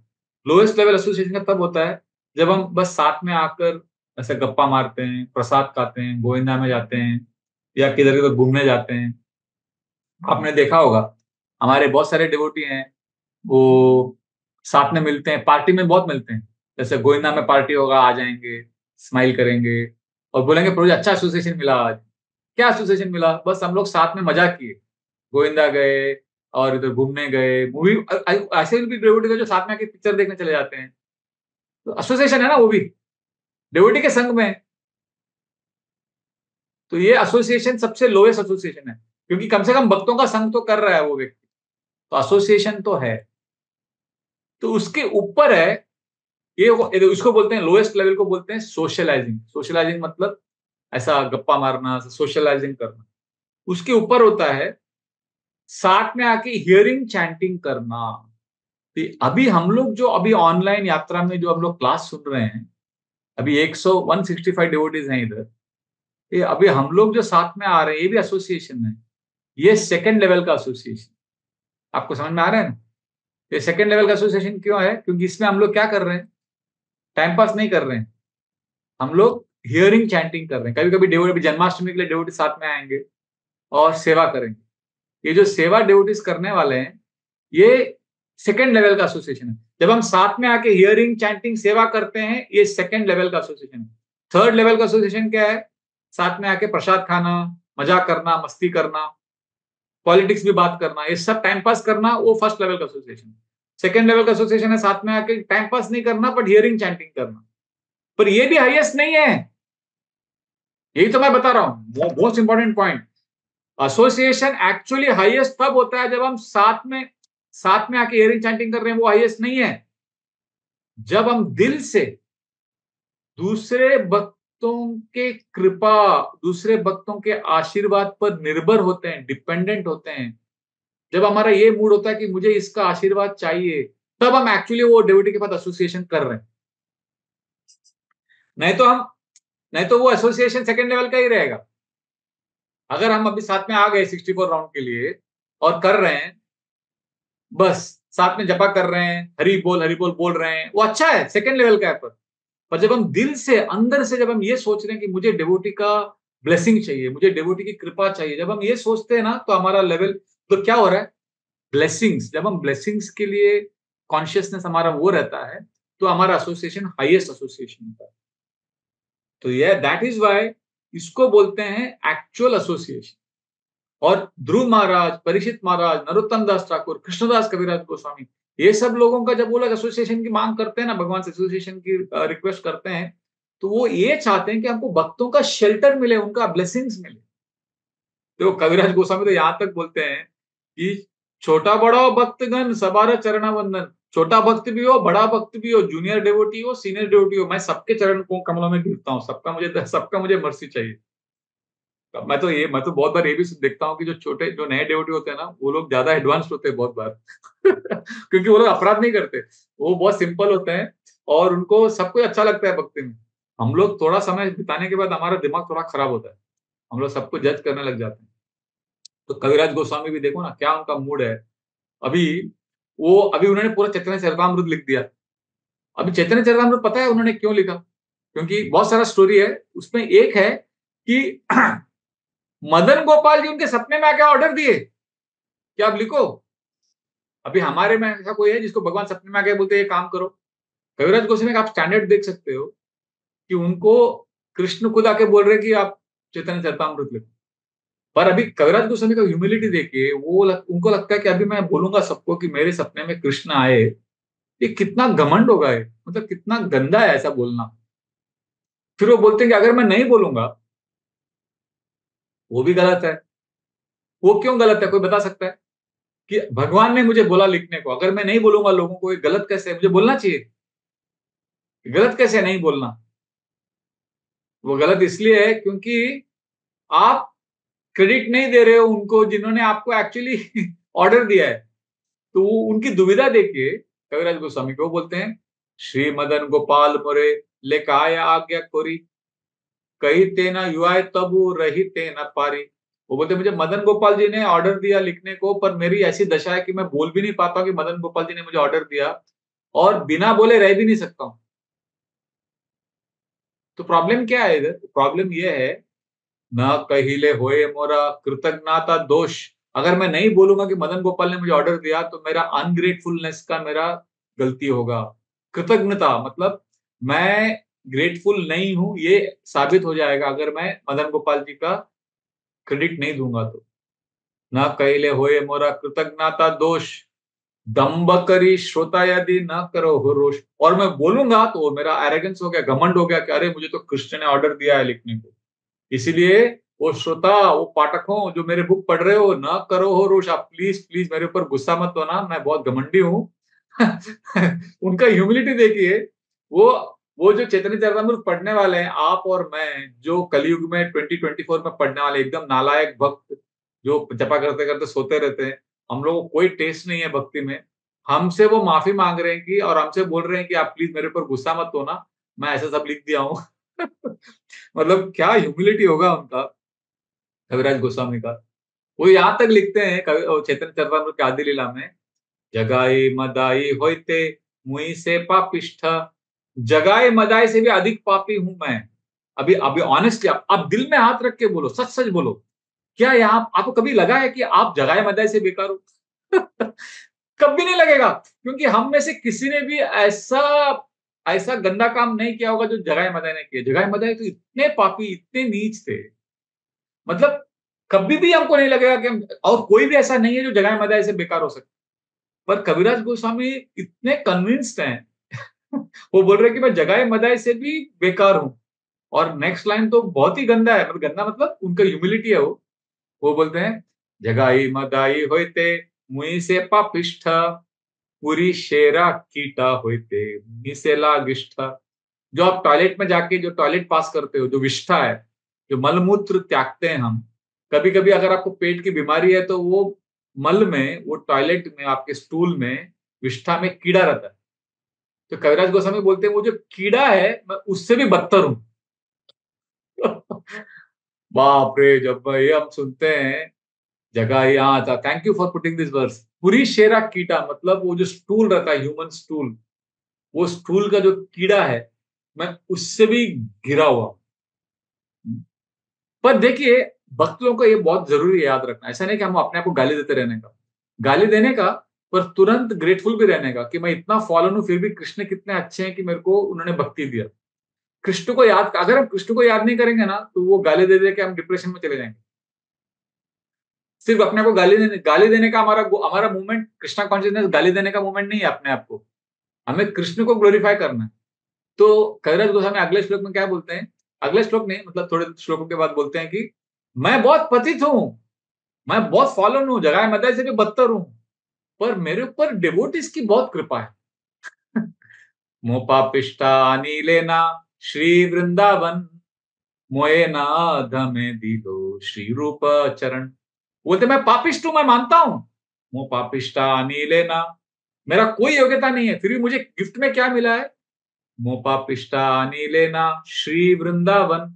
लोएस्ट लेवल एसोसिएशन का तब होता है जब हम बस साथ में आकर ऐसे गप्पा मारते हैं, प्रसाद खाते हैं, गोविंदा में जाते हैं या किधर किधर घूमने जाते हैं। आपने देखा होगा हमारे बहुत सारे डिवोटी हैं, वो साथ में मिलते हैं, पार्टी में बहुत मिलते हैं। जैसे गोविंदा में पार्टी होगा, आ जाएंगे, स्माइल करेंगे और बोलेंगे प्रभु जी अच्छा एसोसिएशन मिला आज। क्या एसोसिएशन मिला? बस हम लोग साथ में मजा किए, गोविंदा गए और इधर घूमने गए, मूवी। ऐसे भी डिवोटी थे जो साथ में आके पिक्चर देखने चले जाते हैं। तो एसोसिएशन है ना वो भी, डिवोटी के संग में। तो ये एसोसिएशन सबसे लोएस्ट एसोसिएशन है, क्योंकि कम से कम भक्तों का संग तो कर रहा है वो व्यक्ति। तो एसोसिएशन तो है। तो उसके ऊपर है ये इसको बोलते हैं, लोएस्ट लेवल को बोलते हैं सोशलाइजिंग। सोशलाइजिंग मतलब ऐसा गप्पा मारना, सोशलाइजिंग करना। उसके ऊपर होता है साथ में आके हियरिंग चैंटिंग करना। तो अभी हम लोग जो अभी ऑनलाइन यात्रा में जो हम लोग क्लास सुन रहे हैं, अभी 165 डिवोटीज हैं इधर। ये अभी हम लोग जो साथ में आ रहे हैं, ये भी एसोसिएशन है। ये सेकंड लेवल का एसोसिएशन। आपको समझ में आ रहा है ना? ये सेकंड लेवल का एसोसिएशन क्यों है? क्योंकि इसमें हम लोग क्या कर रहे हैं? टाइम पास नहीं कर रहे हैं, हम लोग हियरिंग चैंटिंग कर रहे हैं। कभी कभी डिवोटी, जन्माष्टमी के लिए डिवोटी साथ में आएंगे और सेवा करेंगे। ये जो सेवा डिवोटीज करने वाले हैं, ये सेकंड लेवल का एसोसिएशन है। जब हम साथ में आके हियरिंग चैंटिंग सेवा करते हैं, ये सेकंड लेवल का एसोसिएशन है। थर्ड लेवल का एसोसिएशन क्या है? साथ में आके प्रसाद खाना, मजाक करना, मस्ती करना, पॉलिटिक्स भी बात करना, ये सब टाइम पास करना, वो फर्स्ट लेवल का एसोसिएशन। सेकंड लेवल का एसोसिएशन है साथ में आके टाइम पास नहीं करना बट हियरिंग चैंटिंग करना। पर ये भी हाईएस्ट नहीं है, यही तो मैं बता रहा हूं, most important point. Association actually highest तब होता है जब हम साथ में आके हियरिंग चैंटिंग कर रहे हैं, वो हाईएस्ट नहीं है। जब हम दिल से दूसरे भक्तों के कृपा, दूसरे भक्तों के आशीर्वाद पर निर्भर होते हैं, डिपेंडेंट होते हैं, जब हमारा ये मूड होता है कि मुझे इसका आशीर्वाद चाहिए, तब हम एक्चुअली वो डिवोटी के साथ एसोसिएशन कर रहे हैं। नहीं तो हम नहीं तो वो एसोसिएशन सेकंड लेवल का ही रहेगा। अगर हम अभी साथ में आ गए 64 राउंड के लिए और कर रहे हैं, बस साथ में जपा कर रहे हैं, हरि बोल बोल रहे हैं, वो अच्छा है, सेकंड लेवल का है। पर जब हम दिल से अंदर से जब हम ये सोच रहे हैं कि मुझे डिवोटी का ब्लेसिंग चाहिए, मुझे डिवोटी की कृपा चाहिए, जब हम ये सोचते हैं ना, तो हमारा लेवल, तो क्या हो रहा है? ब्लेसिंग्स, जब हम ब्लेसिंग्स के लिए कॉन्शियसनेस हमारा वो रहता है, तो हमारा एसोसिएशन हाईएस्ट एसोसिएशन होता है। तो ये दैट इज वाई इसको बोलते हैं एक्चुअल एसोसिएशन। और ध्रुव महाराज, परीक्षित महाराज, नरोत्तम दास ठाकुर, कृष्णदास कविराज गोस्वामी, ये सब लोगों का जब वो लोग एसोसिएशन की मांग करते हैं ना, भगवान से एसोसिएशन की रिक्वेस्ट करते हैं, तो वो ये चाहते हैं कि हमको भक्तों का शेल्टर मिले, उनका ब्लेसिंग्स मिले। तो कविराज गोस्वामी तो यहां तक बोलते हैं कि छोटा बड़ा हो भक्तगण सबारा चरणा वंदन। छोटा भक्त भी हो, बड़ा भक्त भी हो, जूनियर डिवोटी हो, सीनियर डिवोटी हो, मैं सबके चरण को कमलों में गिरता हूँ, सबका मुझे मर्सी चाहिए। मैं तो बहुत बार ये भी देखता हूँ कि जो नए डिवोटी होते हैं ना, वो लोग ज्यादा एडवांस होते हैं बहुत बार क्योंकि वो लोग अपराध नहीं करते, वो बहुत सिंपल होते हैं और उनको सब कुछ अच्छा लगता है भक्ति में। हम लोग थोड़ा समय बिताने के बाद हमारा दिमाग थोड़ा खराब होता है, हम लोग सबको जज करने लग जाते हैं। तो कविराज गोस्वामी भी देखो ना, क्या उनका मूड है। अभी अभी उन्होंने पूरा चैतन्य चरितामृत लिख दिया। अभी चैतन्य चरितामृत पता है उन्होंने क्यों लिखा? क्योंकि बहुत सारा स्टोरी है उसमें। एक है कि मदन गोपाल जी उनके सपने में आके ऑर्डर दिए कि आप लिखो। अभी हमारे में ऐसा कोई है जिसको भगवान सपने में आके बोलते ये काम करो? कविराज गोस्वामी का आप स्टैंडर्ड देख सकते हो कि उनको कृष्ण खुद आके बोल रहे हैं कि आप चैतन्य चरितामृत लिखो। पर अभी कविराज गोस्वामी का ह्यूमिलिटी देखिए, उनको लगता है कि अभी मैं बोलूंगा सबको कि मेरे सपने में कृष्ण आए। ये कितना घमंड होगा, ये मतलब कितना गंदा है ऐसा बोलना। फिर वो बोलते हैं कि अगर मैं नहीं बोलूंगा, वो भी गलत है। वो क्यों गलत है, कोई बता सकता है? कि भगवान ने मुझे बोला लिखने को, अगर मैं नहीं बोलूंगा लोगों को, ये गलत कैसे है? मुझे बोलना चाहिए। गलत कैसे है नहीं बोलना? वो गलत इसलिए है क्योंकि आप क्रेडिट नहीं दे रहे हो उनको जिन्होंने आपको एक्चुअली ऑर्डर दिया है। तो वो उनकी दुविधा देखिए, कविराज गोस्वामी को बोलते हैं, श्री मदन गोपाल मोरे लेकाय आज्ञा कोरी, कही तेना युआय तबु रही तेना पारी। वो बोलते मुझे मदन गोपाल जी ने ऑर्डर दिया लिखने को, पर मेरी ऐसी दशा है कि मैं बोल भी नहीं पाता हूं कि मदन गोपाल जी ने मुझे ऑर्डर दिया, और बिना बोले रह भी नहीं सकता हूं। तो प्रॉब्लम क्या है इधर? प्रॉब्लम ये है, न कहिले होए मोरा कृतज्ञता दोष। अगर मैं नहीं बोलूंगा कि मदन गोपाल ने मुझे ऑर्डर दिया, तो मेरा अनग्रेटफुलनेस का मेरा गलती होगा। कृतज्ञता मतलब मैं ग्रेटफुल नहीं हूं, ये साबित हो जाएगा अगर मैं मदन गोपाल जी का क्रेडिट नहीं दूंगा तो। न कहिले होए मोरा कृतज्ञता दोष, दम्भ करी श्रोता यदि न करो हो रोष। और मैं बोलूंगा तो वो मेरा एरोगेंस हो गया, घमंड हो गया कि अरे मुझे तो कृष्ण ने ऑर्डर दिया है लिखने को। इसीलिए वो श्रोता, वो पाठकों जो मेरे बुक पढ़ रहे हो, ना करो हो रोष, आप प्लीज प्लीज मेरे ऊपर गुस्सा मत होना, मैं बहुत घमंडी हूँ। उनका ह्यूमिलिटी देखिए। वो वो जो चैतन्य चरितामृत पढ़ने वाले हैं, आप और मैं, जो कलयुग में 2024 में पढ़ने वाले एकदम नालायक भक्त, जो जपा करते करते सोते रहते हैं, हम लोगों को कोई टेस्ट नहीं है भक्ति में, हमसे वो माफी मांग रहे हैं कि, और हमसे बोल रहे हैं कि आप प्लीज मेरे ऊपर गुस्सा मत होना, मैं ऐसा सब लिख दिया हूँ। मतलब क्या ह्यूमिलिटी होगा उनका, कविराज गोस्वामी का। वो यहाँ तक लिखते हैं चैतन्य चरितामृत के आदि लीला में, जगाई मदाई होते मुई से पापिष्ठ। जगाए मदाई से भी अधिक पापी हूं मैं। अभी अभी ऑनेस्टली आप दिल में हाथ रख के बोलो, सच सच बोलो। क्या यहाँ आपको कभी लगा है कि आप जगाए मदाई से बेकार हो? कभी नहीं लगेगा, क्योंकि हम में से किसी ने भी ऐसा ऐसा गंदा काम नहीं किया होगा जो जगाए मदाई ने किया। जगाए मदाई तो इतने पापी, इतने नीच थे, मतलब कभी भी हमको नहीं लगेगा कि और कोई भी ऐसा नहीं है जो जगाए मदाई से बेकार हो सकता। पर कविराज गोस्वामी इतने कन्विंस्ड हैं। वो बोल रहे हैं कि मैं जगाए मदाई से भी बेकार हूं। और नेक्स्ट लाइन तो बहुत ही गंदा है, मतलब गंदा मतलब उनका ह्यूमिलिटी है वो बोलते हैं, जगाई मदाई होते मुई से पापिष्ठ, पूरी शेरा कीटा होते मुई से लागिष्ठ। जो आप टॉयलेट में जाके जो टॉयलेट पास करते हो, जो विष्ठा है, जो मलमूत्र त्यागते हैं हम, कभी कभी अगर आपको पेट की बीमारी है तो वो मल में, वो टॉयलेट में, आपके स्टूल में, विष्ठा में कीड़ा रहता है। तो कविराज गोस्वामी बोलते हैं वो जो कीड़ा है, मैं उससे भी बदतर हूं। बाप रे, जब ये हम सुनते हैं, जगह यहाँ आता, thank you for putting this verse, पूरी शेरा कीटा मतलब वो जो स्टूल रहता है, ह्यूमन स्टूल, वो स्टूल का जो कीड़ा है, मैं उससे भी घिरा हुआ हूं। पर देखिए, भक्त लोगों को ये बहुत जरूरी है याद रखना, ऐसा नहीं कि हम अपने आप को गाली देते रहने का, गाली देने का, पर तुरंत ग्रेटफुल भी रहने का कि मैं इतना फॉलन हूं, फिर भी कृष्ण कितने अच्छे हैं कि मेरे को उन्होंने भक्ति दिया। कृष्ण को याद, अगर हम कृष्ण को याद नहीं करेंगे ना, तो वो गाली दे दे के हम डिप्रेशन में चले जाएंगे। सिर्फ अपने को गाली देने का हमारा हमारा मूवमेंट, कृष्णा कॉन्शियसनेस गाली देने का मूवमेंट नहीं है अपने आप को, हमें कृष्ण को ग्लोरीफाई करना है। तो कविराज गोस्वामी अगले श्लोक में क्या बोलते हैं, अगले श्लोक नहीं मतलब थोड़े श्लोकों के बाद बोलते हैं कि मैं बहुत पतित हूं, मैं बहुत फॉलन हूं, जगह मदाई से भी बदतर हूं, पर मेरे ऊपर डिवोटीज की बहुत कृपा है। मोपापिष्टा नीलेना श्री वृंदावन, मोए नाध में दिलो श्री रूप चरण। बोलते मैं पापिष्ट हूं, मैं मानता हूं, मो पापिष्टा नीलेना, मेरा कोई योग्यता नहीं है, फिर भी मुझे गिफ्ट में क्या मिला है, मो पापिष्टा नीलेना श्री वृंदावन।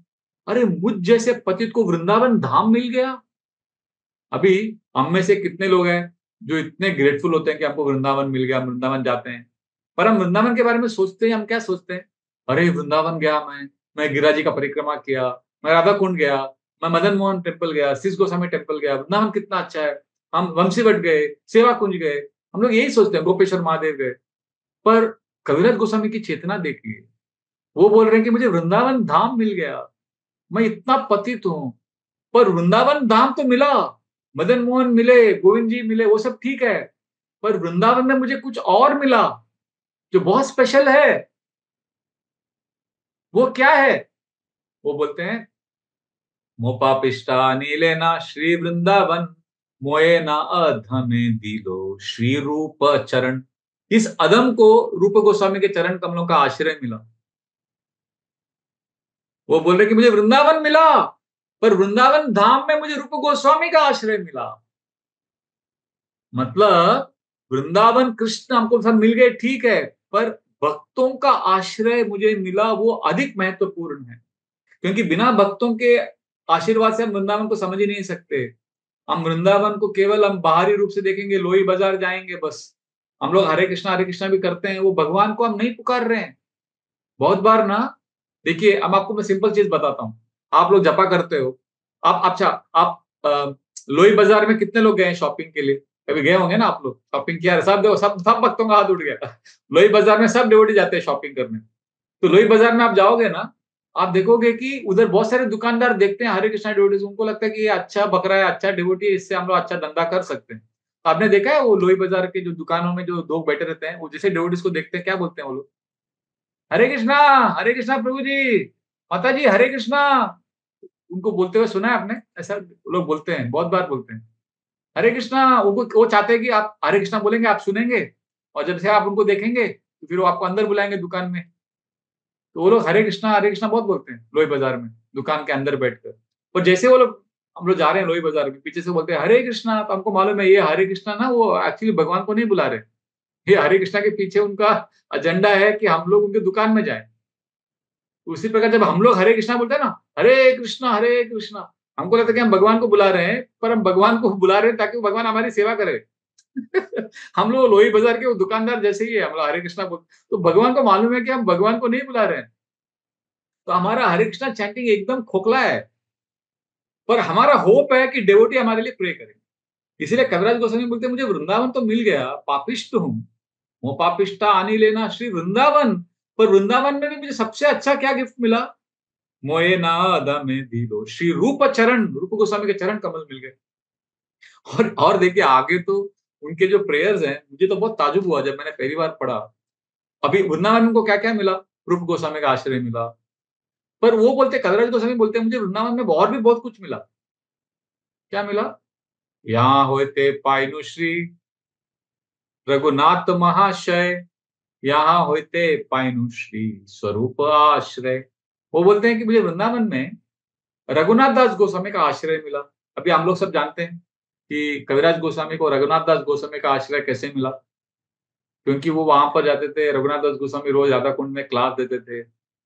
अरे मुझ जैसे पतित को वृंदावन धाम मिल गया। अभी हम में से कितने लोग हैं जो इतने ग्रेटफुल होते हैं कि आपको वृंदावन मिल गया, वृंदावन जाते हैं। पर हम वृंदावन के बारे में सोचते हैं, हम क्या सोचते हैं, अरे वृंदावन गया मैं गिरिराज जी का परिक्रमा किया, मैं राधा कुंड गया, मैं मदन मोहन टेम्पल गया, सिस गोस्वामी टेम्पल गया, वृंदावन कितना अच्छा है, हम वंशीवट गए, सेवा कुंज गए, हम लोग यही सोचते हैं, गोपेश्वर महादेव गए। पर कविराज गोस्वामी की चेतना देखिए, वो बोल रहे हैं कि मुझे वृंदावन धाम मिल गया, मैं इतना पतित हूं, पर वृंदावन धाम तो मिला, मदन मोहन मिले, गोविंद जी मिले, वो सब ठीक है, पर वृंदावन में मुझे कुछ और मिला जो बहुत स्पेशल है। वो क्या है? वो बोलते हैं, मोपापिष्टा नीलेना श्री वृंदावन, मोए ना अधमे दिलो श्री रूप चरण। इस अदम को रूप गोस्वामी के चरण कमलों का आश्रय मिला। वो बोल रहे कि मुझे वृंदावन मिला, पर वृंदावन धाम में मुझे रूप गोस्वामी का आश्रय मिला। मतलब वृंदावन कृष्ण हमको सब मिल गए, ठीक है, पर भक्तों का आश्रय मुझे मिला, वो अधिक महत्वपूर्ण है। क्योंकि बिना भक्तों के आशीर्वाद से हम वृंदावन को समझ ही नहीं सकते। हम वृंदावन को केवल हम बाहरी रूप से देखेंगे, लोई बाजार जाएंगे बस, हम लोग हरे कृष्णा भी करते हैं, वो भगवान को हम नहीं पुकार रहे हैं। बहुत बार ना, देखिए अब आपको मैं सिंपल चीज बताता हूँ। आप लोग जपा करते हो, आप अच्छा, आप लोई बाजार में कितने लोग गए हैं शॉपिंग के लिए? कभी गए होंगे ना आप लोग, शॉपिंग किया है? सब देखो, सब सब भक्तों का हाथ उठ गया। लोई बाजार में सब डिवोटी जाते हैं शॉपिंग करने। तो लोई बाजार में आप जाओगे ना, आप देखोगे कि उधर बहुत सारे दुकानदार देखते हैं हरे कृष्णा डिवोटीज, उनको लगता है कि ये अच्छा बकरा है, अच्छा डिवोटी है, इससे हम लोग अच्छा धंधा कर सकते हैं। तो आपने देखा है वो लोई बाजार के जो दुकानों में जो लोग बैठे रहते हैं, वो जैसे डिवोटीज को देखते हैं, क्या बोलते हैं वो लोग? हरे कृष्णा, हरे कृष्णा प्रभु जी, माता जी हरे कृष्णा। उनको बोलते हुए सुना है आपने? ऐसा लोग बोलते हैं, बहुत बार बोलते हैं हरे कृष्णा। उनको वो चाहते हैं कि आप हरे कृष्णा बोलेंगे, आप सुनेंगे, और जब से आप उनको देखेंगे तो फिर वो आपको अंदर बुलाएंगे दुकान में। तो वो लोग हरे कृष्णा बहुत बोलते हैं लोई बाजार में, दुकान के अंदर बैठकर। और जैसे वो लोग, हम लोग जा रहे हैं लोई बाजार में, पीछे से बोलते हैं हरे कृष्णा, तो हमको मालूम है ये हरे कृष्णा ना, वो एक्चुअली भगवान को नहीं बुला रहे। ये हरे कृष्णा के पीछे उनका एजेंडा है कि हम लोग उनकी दुकान में जाए। उसी प्रकार जब हम लोग हरे कृष्णा बोलते हैं ना, हरे कृष्णा, हमको लगता है कि हम भगवान को बुला रहे हैं, पर हम भगवान को बुला रहे हैं ताकि वो भगवान हमारी सेवा करे। हम लोग लोई बाजार के वो दुकानदार जैसे ही है, हम लोग हरे कृष्णा बोल, तो भगवान को मालूम है कि हम भगवान को नहीं बुला रहे हैं। तो हमारा हरे कृष्णा चैंटिंग एकदम खोखला है, पर हमारा होप है कि डेवोटी हमारे लिए प्रे करेंगे। इसीलिए कविराज गोस्वामी बोलते हैं, मुझे वृंदावन तो मिल गया, पापिष्ट हूँ, वो पापिष्टा आनी लेना श्री वृंदावन, पर वृंदावन में भी मुझे सबसे अच्छा क्या गिफ्ट मिला? मोए नाद में दिलो श्री रूप चरण, रूप गोस्वामी के चरण कमल मिल गए। और देखिए आगे तो उनके जो प्रेयर्स हैं, मुझे तो बहुत ताजुब हुआ जब मैंने पहली बार पढ़ा। अभी वृंदावन को क्या क्या मिला? रूप गोस्वामी का आश्रय मिला, पर वो बोलते, कविराज गोस्वामी बोलते हैं, मुझे वृंदावन में और भी बहुत कुछ मिला। क्या मिला? यहाँ होते पायनु श्री रघुनाथ महाशय, यहाँ होते पायनु श्री स्वरूप आश्रय। वो बोलते हैं कि मुझे वृंदावन में रघुनाथ दास गोस्वामी का आश्रय मिला। अभी हम लोग सब जानते हैं कि कविराज गोस्वामी को रघुनाथ दास गोस्वामी का आश्रय कैसे मिला, क्योंकि वो वहां पर जाते थे, रघुनाथ दास गोस्वामी रोज राधा कुंड में क्लास देते थे,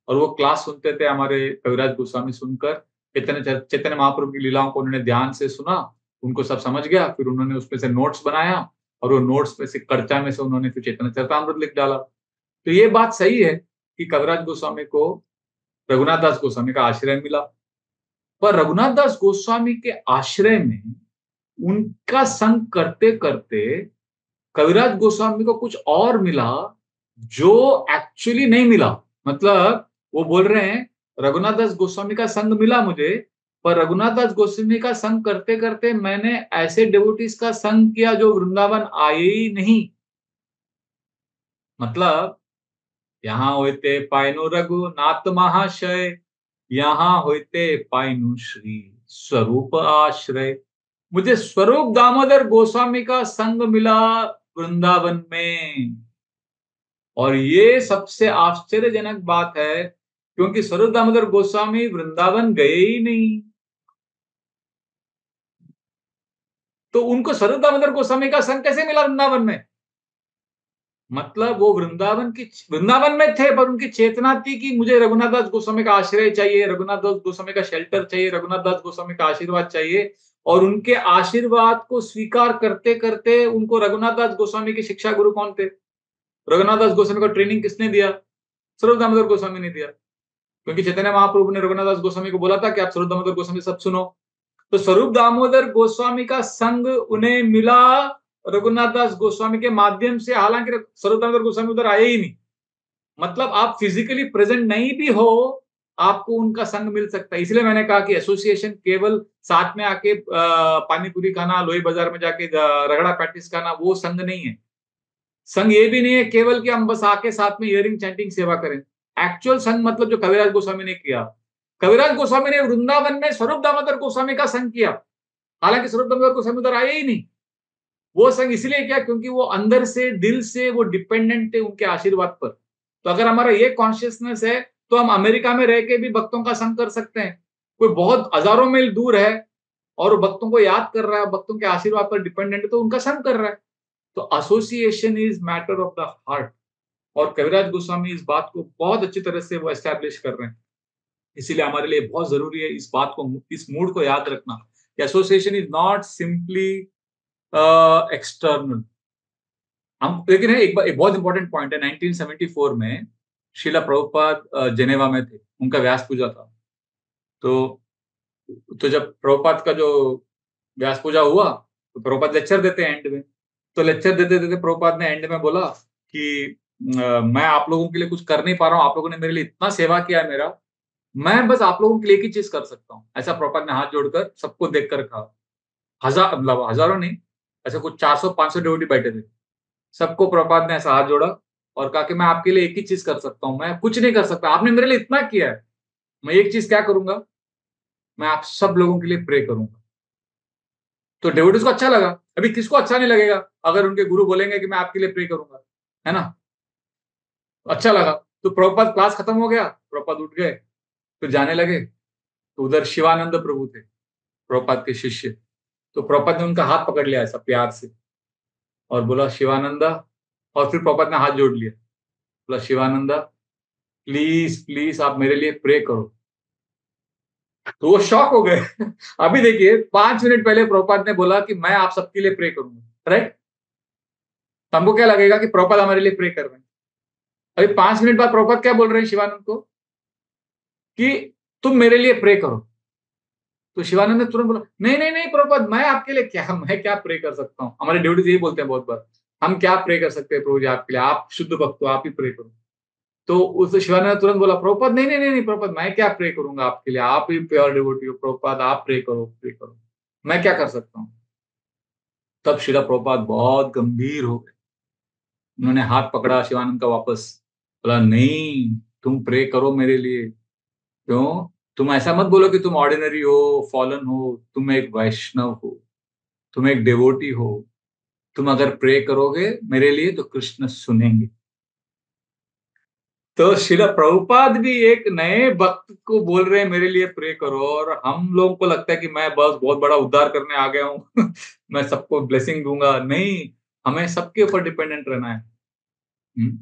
और वो क्लास सुनते थे हमारे कविराज गोस्वामी। सुनकर चैतन्य महाप्रभु की लीलाओं को उन्होंने ध्यान से सुना, उनको सब समझ गया, फिर उन्होंने उसमें से नोट्स बनाया, और वो नोट्स में से कर्चा में से उन्होंने फिर चैतन्य चरितामृत लिख डाला। तो ये बात सही है कि कविराज गोस्वामी को रघुनाथ दास गोस्वामी का आश्रय मिला, पर रघुनाथ दास गोस्वामी के आश्रय में उनका संग करते करते कविराज गोस्वामी को कुछ और मिला जो एक्चुअली नहीं मिला। मतलब वो बोल रहे हैं, रघुनाथ दास गोस्वामी का संग मिला मुझे, पर रघुनाथ दास गोस्वामी का संग करते करते मैंने ऐसे डिवोटीज का संग किया जो वृंदावन आए ही नहीं। मतलब यहाँ होते पायनु रघुनाथ महाशय, यहाँ होते पायनु श्री स्वरूप आश्रय। मुझे स्वरूप दामोदर गोस्वामी का संग मिला वृंदावन में, और ये सबसे आश्चर्यजनक बात है, क्योंकि स्वरूप दामोदर गोस्वामी वृंदावन गए ही नहीं। तो उनको स्वरूप दामोदर गोस्वामी का संग कैसे मिला वृंदावन में? मतलब वो वृंदावन में थे, पर उनकी चेतना थी कि मुझे रघुनाथ दास गोस्वामी का आश्रय चाहिए, रघुनाथ दास गोस्वामी का शेल्टर चाहिए, रघुनाथ दास गोस्वामी का आशीर्वाद चाहिए। और उनके आशीर्वाद को स्वीकार करते करते उनको रघुनाथ दास गोस्वामी की शिक्षा गुरु कौन थे? रघुनाथ दास गोस्वामी को ट्रेनिंग किसने दिया? स्वरूप दामोदर गोस्वामी ने दिया। क्योंकि चैतन्य महाप्रभु ने रघुनाथ दास गोस्वामी को बोला था कि आप स्वरूप दामोदर गोस्वामी सब सुनो। तो स्वरूप दामोदर गोस्वामी का संग उन्हें मिला रघुनाथ दास गोस्वामी के माध्यम से, हालांकि स्वरूप दामोदर गोस्वामी उधर आए ही नहीं। मतलब आप फिजिकली प्रेजेंट नहीं भी हो, आपको उनका संग मिल सकता है। इसलिए मैंने कहा कि एसोसिएशन केवल साथ में आके पानी पूरी खाना, लोही बाजार में जाके रगड़ा पैटिस खाना, वो संग नहीं है। संग ये भी नहीं है केवल कि हम बस आके साथ में हियरिंग चैंटिंग सेवा करें। एक्चुअल संग मतलब जो कविराज गोस्वामी ने किया। कविराज गोस्वामी ने वृंदावन में स्वरूप दामोदर गोस्वामी का संग किया। हालांकि स्वरूप दामोदर गोस्वामी उधर आए ही नहीं। वो संग इसलिए किया क्योंकि वो अंदर से, दिल से वो डिपेंडेंट थे उनके आशीर्वाद पर। तो अगर हमारा ये कॉन्शियसनेस है, तो हम अमेरिका में रह के भी भक्तों का संग कर सकते हैं। कोई बहुत हजारों मील दूर है और वो भक्तों को याद कर रहा है, भक्तों के आशीर्वाद पर डिपेंडेंट है, तो उनका संग कर रहा है। तो association is matter of the heart. और कविराज गोस्वामी इस बात को बहुत अच्छी तरह से वो एस्टैब्लिश कर रहे हैं। इसीलिए हमारे लिए बहुत जरूरी है इस बात को, इस मूड को याद रखना कि association is not simply external. हम लेकिन है एक बहुत इंपॉर्टेंट पॉइंट है। 1974 में शिला प्रभुपाद जेनेवा में थे, उनका व्यास पूजा था। तो जब प्रभुपाद का जो व्यास पूजा हुआ, तो प्रभुपाद लेक्चर देते हैं एंड में। तो लेक्चर देते देते प्रभुपाद ने एंड में बोला कि मैं आप लोगों के लिए कुछ कर नहीं पा रहा हूँ, आप लोगों ने मेरे लिए इतना सेवा किया है मेरा, मैं बस आप लोगों के लिए एक ही चीज कर सकता हूँ। ऐसा प्रभुपाद ने हाथ जोड़कर सबको देखकर कहा। मतलब हजारों नहीं, ऐसे कुछ 400-500 डिवोटी बैठे थे। सबको प्रभुपाद ने ऐसा हाथ जोड़ा और कहा कि मैं आपके लिए एक ही चीज कर सकता हूँ, मैं कुछ नहीं कर सकता, आपने मेरे लिए इतना किया है, मैं एक चीज क्या करूंगा, मैं आप सब लोगों के लिए प्रे करूंगा। तो डेवोटीज को अच्छा लगा। अभी किसको अच्छा नहीं लगेगा अगर उनके गुरु बोलेंगे कि मैं आपके लिए प्रे करूंगा, है ना। अच्छा लगा। तो प्रभुपाद क्लास खत्म हो गया, प्रभुपाद उठ गए, फिर जाने लगे। तो उधर शिवानंद प्रभु थे, प्रभुपाद के शिष्य। तो प्रभुपाद ने उनका हाथ पकड़ लिया ऐसा प्यार से और बोला शिवानंदा, और फिर प्रभुपाद ने हाथ जोड़ लिया, बोला शिवानंदा प्लीज प्लीज आप मेरे लिए प्रे करो। तो वो शॉक हो गए। अभी देखिए 5 मिनट पहले प्रभुपाद ने बोला कि मैं आप सबके लिए प्रे करूंगा, राइट। तो हमको क्या लगेगा कि प्रभुपाद हमारे लिए प्रे कर रहे हैं। अभी 5 मिनट बाद प्रभुपाद क्या बोल रहे हैं शिवानंद को कि तुम मेरे लिए प्रे करो। तो शिवानंद ने तुरंत बोला नहीं नहीं नहीं प्रभुपाद, मैं आपके लिए क्या, मैं क्या प्रे कर सकता हूँ। हमारे ड्यूटी यही बोलते हैं बहुत बार, हम क्या प्रे कर सकते हैं प्रभु जी आपके लिए, आप शुद्ध भक्त हो, आप ही प्रे करो। तो उस शिवानंद ने तुरंत बोला प्रभुपाद नहीं नहीं नहीं नहीं प्रभुपाद, मैं क्या प्रे करूंगा आपके लिए, आप ही प्योर डिवोटी हो, प्रभुपाद आप प्रे करो, मैं क्या कर सकता हूँ। तब शिला प्रभुपाद बहुत गंभीर हो गए। उन्होंने हाथ पकड़ा शिवानंद का वापस, बोला नहीं तुम प्रे करो मेरे लिए। क्यों? तुम ऐसा मत बोलो कि तुम ऑर्डिनरी हो, फॉलन हो, तुम एक वैष्णव हो, तुम एक डिवोटी हो। तुम अगर प्रे करोगे मेरे लिए तो कृष्ण सुनेंगे। तो शिला प्रभुपाद भी एक नए भक्त को बोल रहे हैं मेरे लिए प्रे करो, और हम लोगों को लगता है कि मैं बस बहुत बड़ा उद्धार करने आ गया हूँ। मैं सबको ब्लेसिंग दूंगा। नहीं, हमें सबके ऊपर डिपेंडेंट रहना है। हम्म।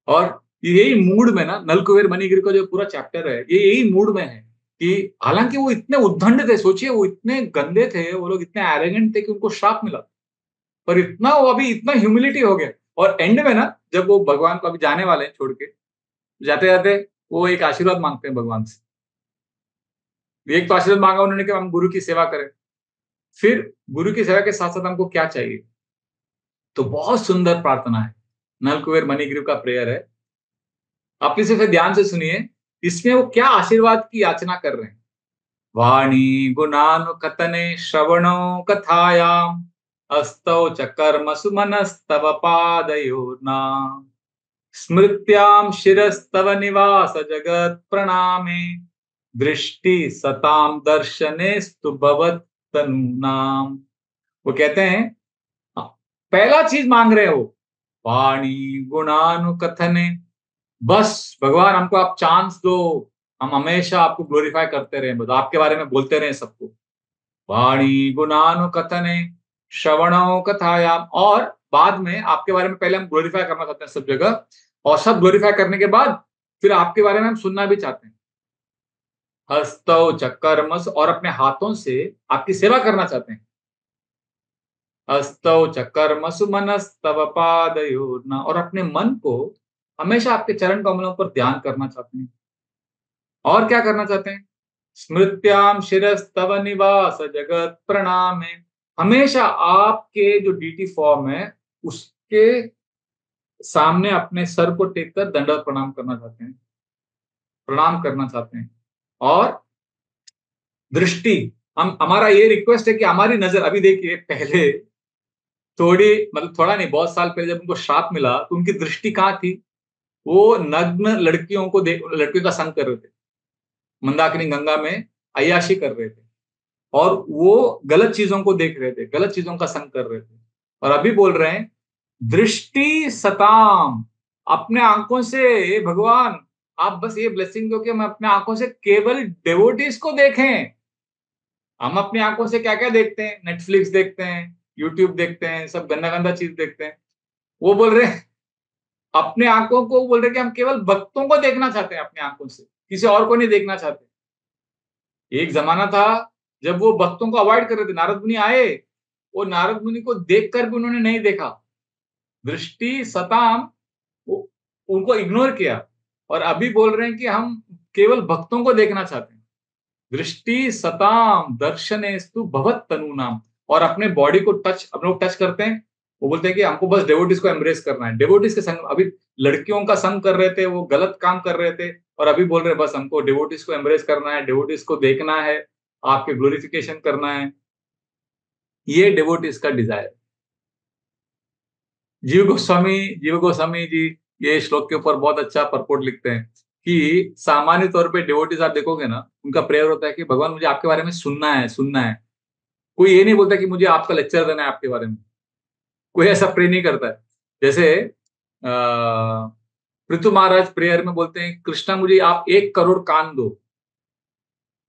और यही मूड में ना नलकुबेर मणिगिरी का जो पूरा चैप्टर है, ये यही मूड में है कि हालांकि वो इतने उद्दंड थे, सोचिए वो इतने गंदे थे, वो लोग इतने एरोगेंट थे कि उनको श्राप मिला, पर इतना वो अभी इतना ह्यूमिलिटी हो गया। और एंड में ना जब वो भगवान को अभी जाने वाले हैं छोड़ के, जाते जाते वो एक आशीर्वाद मांगते हैं भगवान से। एक तो आशीर्वाद मांगा उन्होंने कि हम गुरु की सेवा करें, फिर गुरु की सेवा के साथ साथ हमको क्या चाहिए। तो बहुत सुंदर प्रार्थना है, नलकुबेर मणिगिरी का प्रेयर है। आप इसे फिर ध्यान से सुनिए, इसमें वो क्या आशीर्वाद की याचना कर रहे हैं। वाणी गुणानुकथने श्रवणो कथायाम अस्तौ च कर्मसु मनस्तव पादयोर्नाम स्मृत्याम शिरस्तव निवास जगत प्रणामे दृष्टि सताम दर्शनेस्तु भवत तनूनाम। वो कहते हैं, हाँ, पहला चीज मांग रहे हो वाणी गुणानुकथने, बस भगवान हमको आप चांस दो, हम हमेशा आपको ग्लोरीफाई करते रहे, बस आपके बारे में बोलते रहे सबको। वाणी गुणानुकथने श्रवणो कथायाम, और बाद में आपके बारे में पहले हम ग्लोरीफाई करना चाहते हैं सब जगह, और सब ग्लोरीफाई करने के बाद फिर आपके बारे में हम सुनना भी चाहते हैं। हस्तौ च कर्मसु, और अपने हाथों से आपकी सेवा करना चाहते हैं। हस्तौ च कर्मसु मनस्तव पादयोर्न, और अपने मन को हमेशा आपके चरण कमलों पर ध्यान करना चाहते हैं। और क्या करना चाहते हैं? स्मृत्याम शिरस्तव निवास जगत प्रणामे, हमेशा आपके जो डीटी फॉर्म है उसके सामने अपने सर को टेक कर दंडवत प्रणाम करना चाहते हैं। और दृष्टि, हम हमारा ये रिक्वेस्ट है कि हमारी नजर, अभी देखिए पहले थोड़ी, मतलब थोड़ा नहीं, बहुत साल पहले जब उनको श्राप मिला तो उनकी दृष्टि कहाँ थी? वो नग्न लड़कियों को देख, लड़कियों का संग कर रहे थे, मंदाकिनी गंगा में अय्याशी कर रहे थे, और वो गलत चीजों को देख रहे थे, गलत चीजों का संग कर रहे थे। और अभी बोल रहे हैं दृष्टि सताम, अपने आंखों से, हे भगवान आप बस ये ब्लेसिंग दो कि हम अपने आंखों से केवल डेवोटीज को देखें। हम अपनी आंखों से क्या क्या देखते हैं? नेटफ्लिक्स देखते हैं, यूट्यूब देखते हैं, सब गंदा गंदा चीज देखते हैं। वो बोल रहे हैं अपने आंखों को, बोल रहे हैं कि हम केवल भक्तों को देखना चाहते हैं अपनी आंखों से, किसी और को नहीं देखना चाहते। एक जमाना था जब वो भक्तों को अवॉइड कर रहे थे, नारद मुनि आए, वो नारद मुनि को देखकर भी उन्होंने नहीं देखा, दृष्टि सताम, उनको इग्नोर किया। और अभी बोल रहे हैं कि हम केवल भक्तों को देखना चाहते हैं। दृष्टि सताम दर्शनेस्तु भवत तनु नाम, और अपने बॉडी को टच, हम लोग टच करते हैं, वो बोलते हैं कि हमको बस डेवोटीज को एम्ब्रेस करना है, डेवोटीज के संग। अभी लड़कियों का संग कर रहे थे, वो गलत काम कर रहे थे, और अभी बोल रहे हैं बस हमको डेवोटीज को एम्ब्रेस करना है, डेवोटीज को देखना है, आपके ग्लोरिफिकेशन करना है। ये डेवोटीज का डिजायर। जीव गोस्वामी जी ये श्लोक के ऊपर बहुत अच्छा परपोर्ट लिखते हैं कि सामान्य तौर पे डिवोटीज आप देखोगे ना, उनका प्रेयर होता है कि भगवान मुझे आपके बारे में सुनना है, सुनना है। कोई ये नहीं बोलता कि मुझे आपका लेक्चर देना है आपके बारे में, कोई ऐसा प्रे नहीं करता है। जैसे पृथु महाराज प्रेयर में बोलते हैं कृष्णा मुझे आप 1 करोड़ कान दो।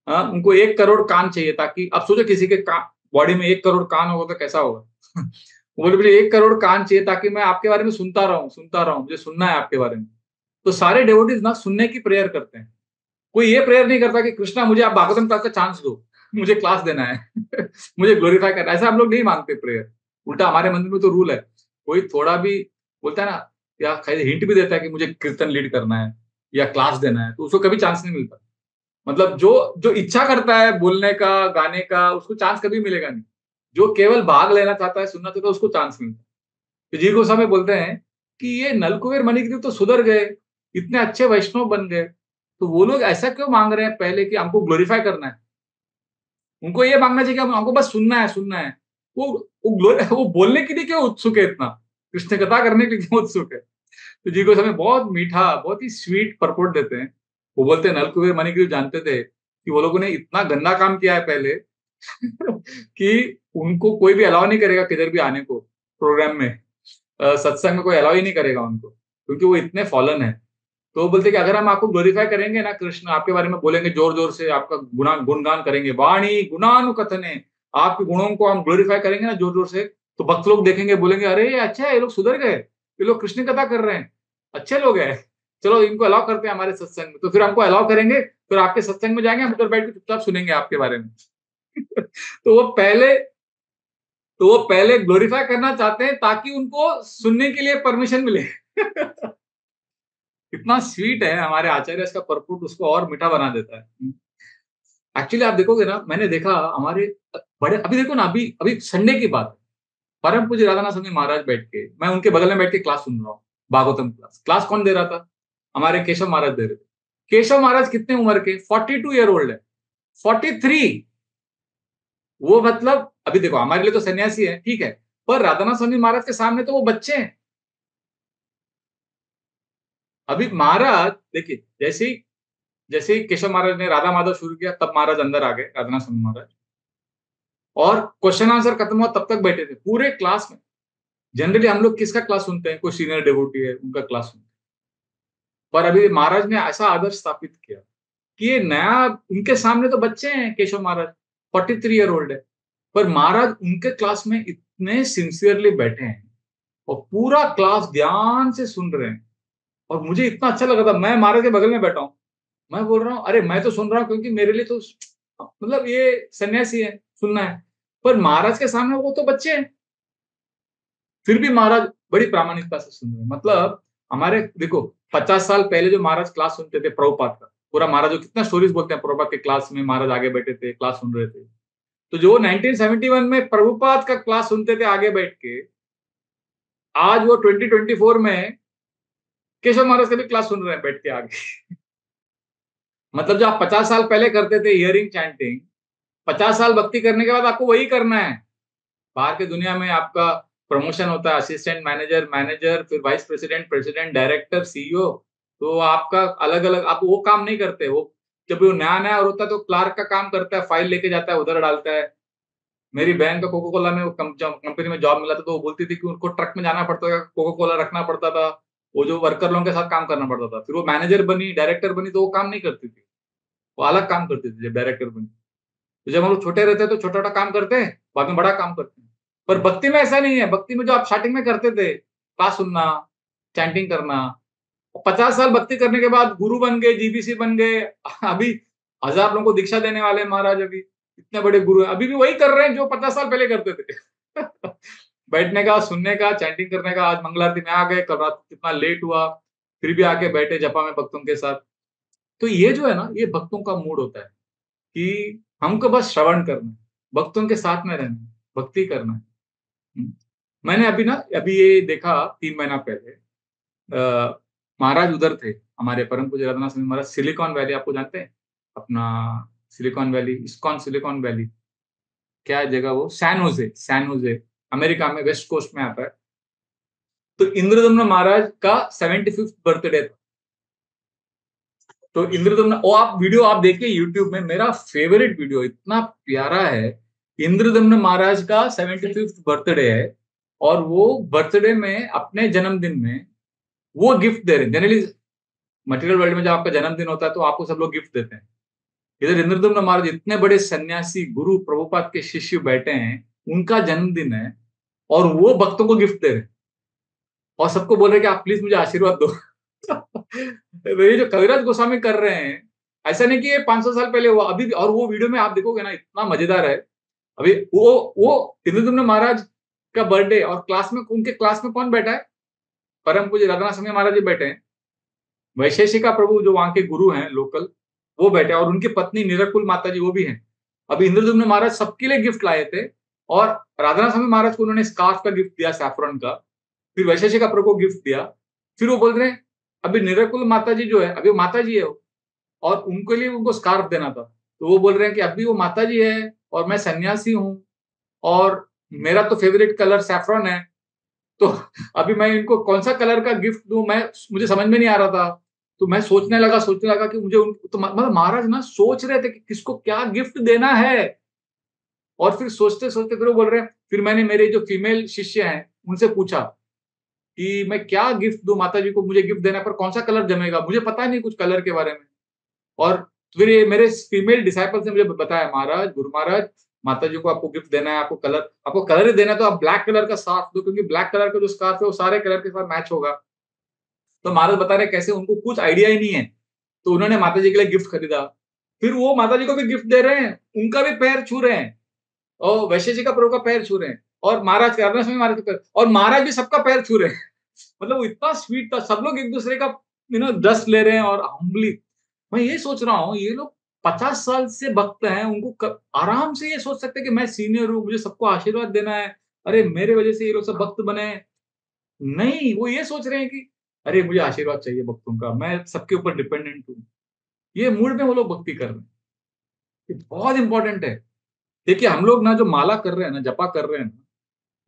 हाँ, उनको 1 करोड़ कान चाहिए, ताकि आप सोचो किसी के बॉडी में 1 करोड़ कान होगा तो कैसा होगा। वो बोले मुझे 1 करोड़ कान चाहिए ताकि मैं आपके बारे में सुनता रहूं, मुझे सुनना है आपके बारे में। तो सारे डेवोटीज ना सुनने की प्रेयर करते हैं। कोई ये प्रेयर नहीं करता कि कृष्णा मुझे आप भागवतम क्लास का चांस दो, मुझे क्लास देना है, मुझे ग्लोरीफाई करना है। ऐसा हम लोग नहीं मांगते प्रेयर। उल्टा हमारे मंदिर में तो रूल है, कोई थोड़ा भी बोलता है ना, या हिंट भी देता है कि मुझे कीर्तन लीड करना है या क्लास देना है, तो उसको कभी चांस नहीं मिलता। मतलब जो जो इच्छा करता है बोलने का, गाने का, उसको चांस कभी मिलेगा नहीं। जो केवल भाग लेना चाहता है, सुनना चाहता है, उसको चांस मिलता है। तो जी गोस्वामी बोलते हैं कि ये नलकुबेर मणिग्रीव तो सुधर गए, इतने अच्छे वैष्णव बन गए, तो वो लोग ऐसा क्यों मांग रहे हैं पहले कि हमको ग्लोरीफाई करना है? उनको ये मांगना चाहिए कि हमको बस सुनना है, सुनना है। वो बोलने के लिए क्यों उत्सुक है इतना? कृष्ण कथा करने के लिए क्यों उत्सुक है? तो जी गोस्वामी बहुत मीठा, बहुत ही स्वीट परपोर्ट देते हैं। वो बोलते हैं नलकुबेर मणिग्रीव जानते थे कि वो लोगों ने इतना गंदा काम किया है पहले कि उनको कोई भी अलाउ नहीं करेगा किधर भी आने को, प्रोग्राम में, सत्संग में कोई अलाउ ही नहीं करेगा उनको, क्योंकि वो इतने फॉलन है। तो वो बोलते कि अगर हम आपको ग्लोरीफाई करेंगे ना, कृष्ण आपके बारे में बोलेंगे जोर जोर से, आपका गुणगान करेंगे, वाणी गुणानुकथने, आपके गुणों को हम ग्लोरीफाई करेंगे ना जोर जोर से, तो भक्त लोग देखेंगे, बोलेंगे अरे अच्छा ये लोग सुधर गए, ये लोग कृष्ण कथा कर रहे हैं, अच्छे लोग हैं, चलो इनको अलाउ करते हैं हमारे सत्संग में। तो फिर हमको अलाउ करेंगे, फिर आपके सत्संग में जाएंगे, हम उधर बैठ के चुपचाप सुनेंगे आपके बारे में। तो वो पहले ग्लोरीफाई करना चाहते हैं ताकि उनको सुनने के लिए परमिशन मिले। कितना स्वीट है हमारे आचार्य, इसका परपुट उसको और मीठा बना देता है। एक्चुअली आप देखोगे ना, मैंने देखा हमारे बड़े, अभी देखो ना, अभी अभी संडे की बात है, परम पूज्य राधानाथ स्वामी महाराज बैठ के, मैं उनके बगल में बैठ के क्लास सुन रहा हूँ, भागवतम क्लास। क्लास कौन दे रहा था? हमारे केशव महाराज दे रहे थे। केशव महाराज कितने उम्र के? 42 ईयर ओल्ड है, 43। वो मतलब अभी देखो हमारे लिए तो सन्यासी है, ठीक है, पर राधानाथ स्वामी महाराज के सामने तो वो बच्चे हैं। अभी महाराज देखिए, जैसे ही केशव महाराज ने राधा माधव शुरू किया, तब महाराज अंदर आ गए, राधानाथ स्वामी महाराज, और क्वेश्चन आंसर खत्म हुआ तब तक बैठे थे पूरे क्लास में। जनरली हम लोग किसका क्लास सुनते हैं? कोई सीनियर डेवोटी है उनका क्लास सुनते हैं, पर अभी महाराज ने ऐसा आदर्श स्थापित किया कि ये नया, उनके सामने तो बच्चे हैं केशव महाराज, 43 ईयर ओल्ड है, पर महाराज उनके क्लास में इतने सिंसियरली बैठे हैं और पूरा क्लास ध्यान से सुन रहे हैं। और मुझे इतना अच्छा लगा था, मैं महाराज के बगल में बैठा हूं, मैं बोल रहा हूँ अरे मैं तो सुन रहा हूँ क्योंकि मेरे लिए तो मतलब ये सन्यासी है, सुनना है, पर महाराज के सामने वो तो बच्चे हैं, फिर भी महाराज बड़ी प्रामाणिकता से सुन रहे हैं। मतलब हमारे देखो 50 साल पहले जो महाराज क्लास सुनते थे प्रभुपाद का, पूरा महाराज जो कितना स्टोरीज बोलते हैं, प्रभुपाद के क्लास में महाराज आगे बैठे थे, क्लास सुन रहे थे। तो जो 1971 में प्रभुपाद का क्लास सुनते थे आगे बैठ के, आज वो 2024 में केशव महाराज का भी क्लास सुन रहे हैं बैठ के आगे। मतलब जो आप 50 साल पहले करते थे हियरिंग चैंटिंग, 50 साल भक्ति करने के बाद आपको वही करना है। बाहर की दुनिया में आपका प्रमोशन होता है, असिस्टेंट मैनेजर, मैनेजर, फिर vice president, president, director, CEO. तो आपका अलग-अलग आप वो काम नहीं करते। वो जब वो नया-नया और होता है तो क्लार्क का काम करता है, फाइल लेके जाता है, उधर डालता है। मेरी बहन को कोका कोला में वो कंपनी में जॉब मिला था, तो वो बोलती थी कि उनको ट्रक में जाना पड़ता था, कोका कोला रखना पड़ता था। वो जो वर्कर लोगों के साथ काम करना पड़ता था। फिर वो मैनेजर बनी, डायरेक्टर बनी, तो वो काम नहीं करती थी। वो अलग काम करती थी जब डायरेक्टर बनी। तो जब हम लोग छोटे रहते हैं तो छोटा-छोटा काम करते हैं, बाद में बड़ा काम करते हैं। पर भक्ति में ऐसा नहीं है, भक्ति में जो आप स्टार्टिंग में करते थे, क्लास सुनना, चैंटिंग करना, 50 साल भक्ति करने के बाद गुरु बन गए, जीबीसी बन गए, अभी 1000 लोगों को दीक्षा देने वाले हैं महाराज अभी, इतने बड़े गुरु हैं, अभी भी वही कर रहे हैं जो 50 साल पहले करते थे। बैठने का, सुनने का, चैंटिंग करने का, आज मंगल आरती में आ गए, कल रात कितना लेट हुआ, फिर भी आके बैठे जपा में भक्तों के साथ। तो ये जो है ना, ये भक्तों का मूड होता है कि हमको बस श्रवण करना है, भक्तों के साथ में रहना है, भक्ति करना है। हुँ। मैंने अभी ये देखा 3 महीना पहले महाराज उधर थे, हमारे परम पूज्य रघुनाथ स्वामी महाराज सिलिकॉन वैली आपको जानते हैं? अपना silicon valley, ISKCON silicon valley, क्या है जगह वो? सैन होजे, अमेरिका में वेस्ट कोस्ट में आता है। तो इंद्रदम्न महाराज का 75th बर्थडे था। तो इंद्रदम्न वो आप वीडियो आप देखिए यूट्यूब में, मेरा फेवरेट वीडियो, इतना प्यारा है। इंद्रदम्न महाराज का 75th बर्थडे है और वो बर्थडे में अपने जन्मदिन में वो गिफ्ट दे रहे हैं। जनरली मटेरियल वर्ल्ड में जब आपका जन्मदिन होता है तो आपको सब लोग गिफ्ट देते हैं। इधर इंद्रदम्न महाराज इतने बड़े सन्यासी गुरु प्रभुपाद के शिष्य बैठे हैं, उनका जन्मदिन है और वो भक्तों को गिफ्ट दे रहे हैं और सबको बोल रहे हैं कि आप प्लीज मुझे आशीर्वाद दो। तो ये जो कविराज गोस्वामी कर रहे हैं, ऐसा नहीं कि ये 500 साल पहले हुआ, अभी भी। और वो वीडियो में आप देखोगे ना, इतना मजेदार है। अभी वो इंद्रदम्न महाराज का बर्थडे और क्लास में, उनके क्लास में कौन बैठा है? परम पूज्य रघुनाथ स्वामी महाराज जी बैठे हैं। वैशेषिका प्रभु जो वहाँ के गुरु हैं लोकल, वो बैठे हैं और उनकी पत्नी निरकुल माता जी वो भी हैं। अभी इंद्रदम्न महाराज सबके लिए गिफ्ट लाए थे और राधानाथ स्वामी महाराज को उन्होंने स्कार्फ का गिफ्ट दिया, सैफरन का। फिर वैशेषिका प्रभु को गिफ्ट दिया। फिर वो बोल रहे हैं अभी निरकुल माता जी जो है, अभी वो माता जी है वो, और उनके लिए उनको स्कार्फ देना था। तो वो बोल रहे हैं कि अभी वो माता जी है और मैं सन्यासी हूँ और मेरा तो फेवरेट कलर सैफरन है। तो अभी मैं इनको कौन-सा कलर का गिफ्ट दूँ, मुझे समझ में नहीं आ रहा था। तो मैं सोचने लगा कि मुझे उन तो मतलब महाराज ना सोच रहे थे कि किसको क्या गिफ्ट देना है। और फिर सोचते-सोचते फिर वो बोल रहे हैं, फिर मैंने मेरे जो फीमेल शिष्य हैं, उनसे पूछा कि मैं क्या गिफ्ट दूँ माताजी को, मुझे गिफ्ट देना है पर कौन-सा कलर जमेगा? मुझे पता नहीं कुछ कलर के बारे में। और फिर ये मेरे फीमेल डिसाइपल्स ने मुझे बताया, महाराज, गुरु महाराज, माताजी को आपको गिफ्ट देना है, आपको कलर ही देना है तो आप ब्लैक कलर का स्कार्फ दो, क्योंकि ब्लैक कलर का जो स्कार्फ है वो सारे कलर के साथ मैच होगा। तो महाराज बता रहे हैं कैसे, उनको कुछ आइडिया ही नहीं है। तो उन्होंने माताजी के लिए गिफ्ट खरीदा। फिर वो माताजी को भी गिफ्ट दे रहे हैं, उनका भी पैर छू रहे हैं और वैशेषिका प्रभु का पैर छू रहे हैं और महाराज के अविनाश स्वामी महाराज के पैर, और महाराज भी सबका पैर छू रहे हैं। मतलब वो इतना स्वीट था, सब लोग एक-दूसरे का दस्त ले रहे हैं और हम्बली। मैं ये सोच रहा हूँ, ये लोग 50 साल से भक्त हैं, उनको आराम से ये सोच सकते हैं कि मैं सीनियर हूँ, मुझे सबको आशीर्वाद देना है। अरे मेरे वजह से ये लोग सब भक्त बने हैं। नहीं, वो ये सोच रहे हैं कि अरे मुझे आशीर्वाद चाहिए भक्तों का, मैं सबके ऊपर डिपेंडेंट हूँ। ये मूड में वो लोग भक्ति कर रहे हैं। ये बहुत इंपॉर्टेंट है। देखिए हम लोग ना जो माला कर रहे हैं ना, जपा कर रहे हैं ना,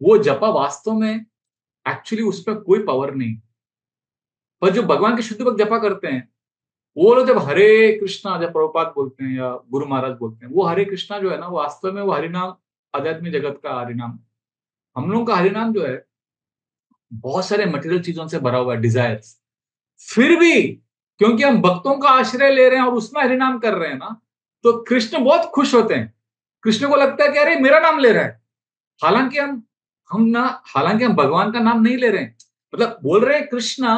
वो जपा वास्तव में एक्चुअली उसपे कोई पावर नहीं। पर जो भगवान के शुद्ध भक्त जपा करते हैं, वो लोग जब हरे कृष्णा, जब प्रभुपाद बोलते हैं या गुरु महाराज बोलते हैं, वो हरे कृष्णा जो है ना, वो वास्तव में वो हरिनाम, आध्यात्मिक जगत का हरिनाम। हम लोगों का हरिनाम जो है, बहुत सारे मटेरियल चीजों से भरा हुआ है, डिजायर्स। फिर भी क्योंकि हम भक्तों का आश्रय ले रहे हैं और उसमें हरिनाम कर रहे हैं ना, तो कृष्ण बहुत खुश होते हैं। कृष्ण को लगता है कि अरे मेरा नाम ले रहा है। हालांकि हालांकि हम भगवान का नाम नहीं ले रहे हैं, मतलब बोल रहे हैं कृष्णा,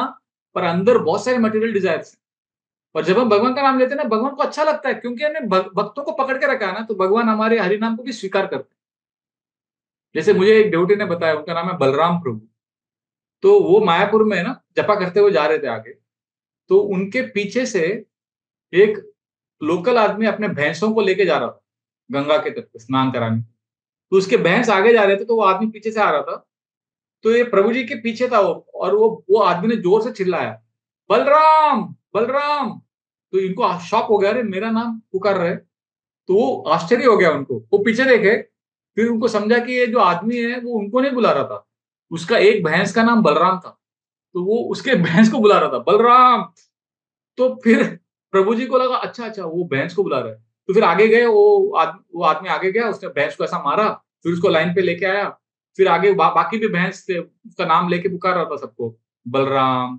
पर अंदर बहुत सारे मटेरियल डिजायर्स हैं। और जब हम भगवान का नाम लेते हैं ना, भगवान को अच्छा लगता है, क्योंकि हमने भक्तों को पकड़ के रखा है ना, तो भगवान हमारे हरि नाम को भी स्वीकार करते हैं। जैसे मुझे एक डिवोटी ने बताया, उनका नाम है बलराम प्रभु। तो वो मायापुर में ना जपा करते हुए जा रहे थे आगे, तो उनके पीछे से एक लोकल आदमी अपने भैंसों को लेके जा रहा था गंगा के तट पे स्नान कराने। तो उसके भैंस आगे जा रहे थे, तो वो आदमी पीछे से आ रहा था। तो ये प्रभु जी के पीछे था वो, और वो आदमी ने जोर से चिल्लाया बलराम बलराम। तो इनको शॉक हो गया, अरे मेरा नाम पुकार रहे। तो वो आश्चर्य हो गया उनको, वो पीछे देखे, फिर उनको समझा कि ये जो आदमी है वो उनको नहीं बुला रहा था, उसका एक भैंस का नाम बलराम था, तो वो उसके भैंस को बुला रहा था, बलराम। तो फिर प्रभु जी को लगा अच्छा अच्छा वो भैंस को बुला रहा है, तो फिर आगे गए, वो आदमी आगे गया, उसने भैंस को ऐसा मारा, फिर उसको लाइन पे लेके आया, फिर आगे बाकी भी भैंस थे, उसका नाम लेके पुकार रहा था सबको, बलराम,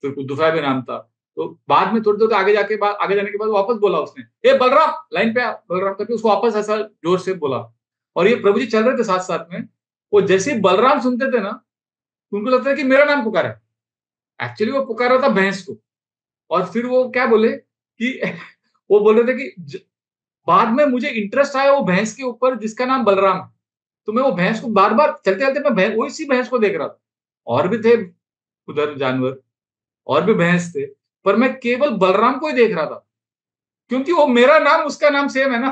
फिर कुछ भी नाम था। तो बाद में थोड़ी देर आगे जाके आगे जाने के बाद वापस बोला उसने, ए बलराम लाइन पे आ, बलराम करके उसको वापस ऐसा जोर से बोला। और ये प्रभु जी चल रहे थे साथ साथ में, वो जैसे ही बलराम सुनते थे ना, तो उनको लगता है कि मेरा नाम पुकारा है, एक्चुअली वो पुकार रहा था भैंस को। और फिर वो क्या बोले कि वो बोल रहे थे कि बाद में मुझे इंटरेस्ट आया वो भैंस के ऊपर जिसका नाम बलराम है, तो मैं वो भैंस को बार बार चलते चलते मैं वही सी भैंस को देख रहा था, और भी थे उधर जानवर, और भी भैंस थे, पर मैं केवल बलराम को ही देख रहा था, क्योंकि वो मेरा नाम उसका नाम सेम है ना।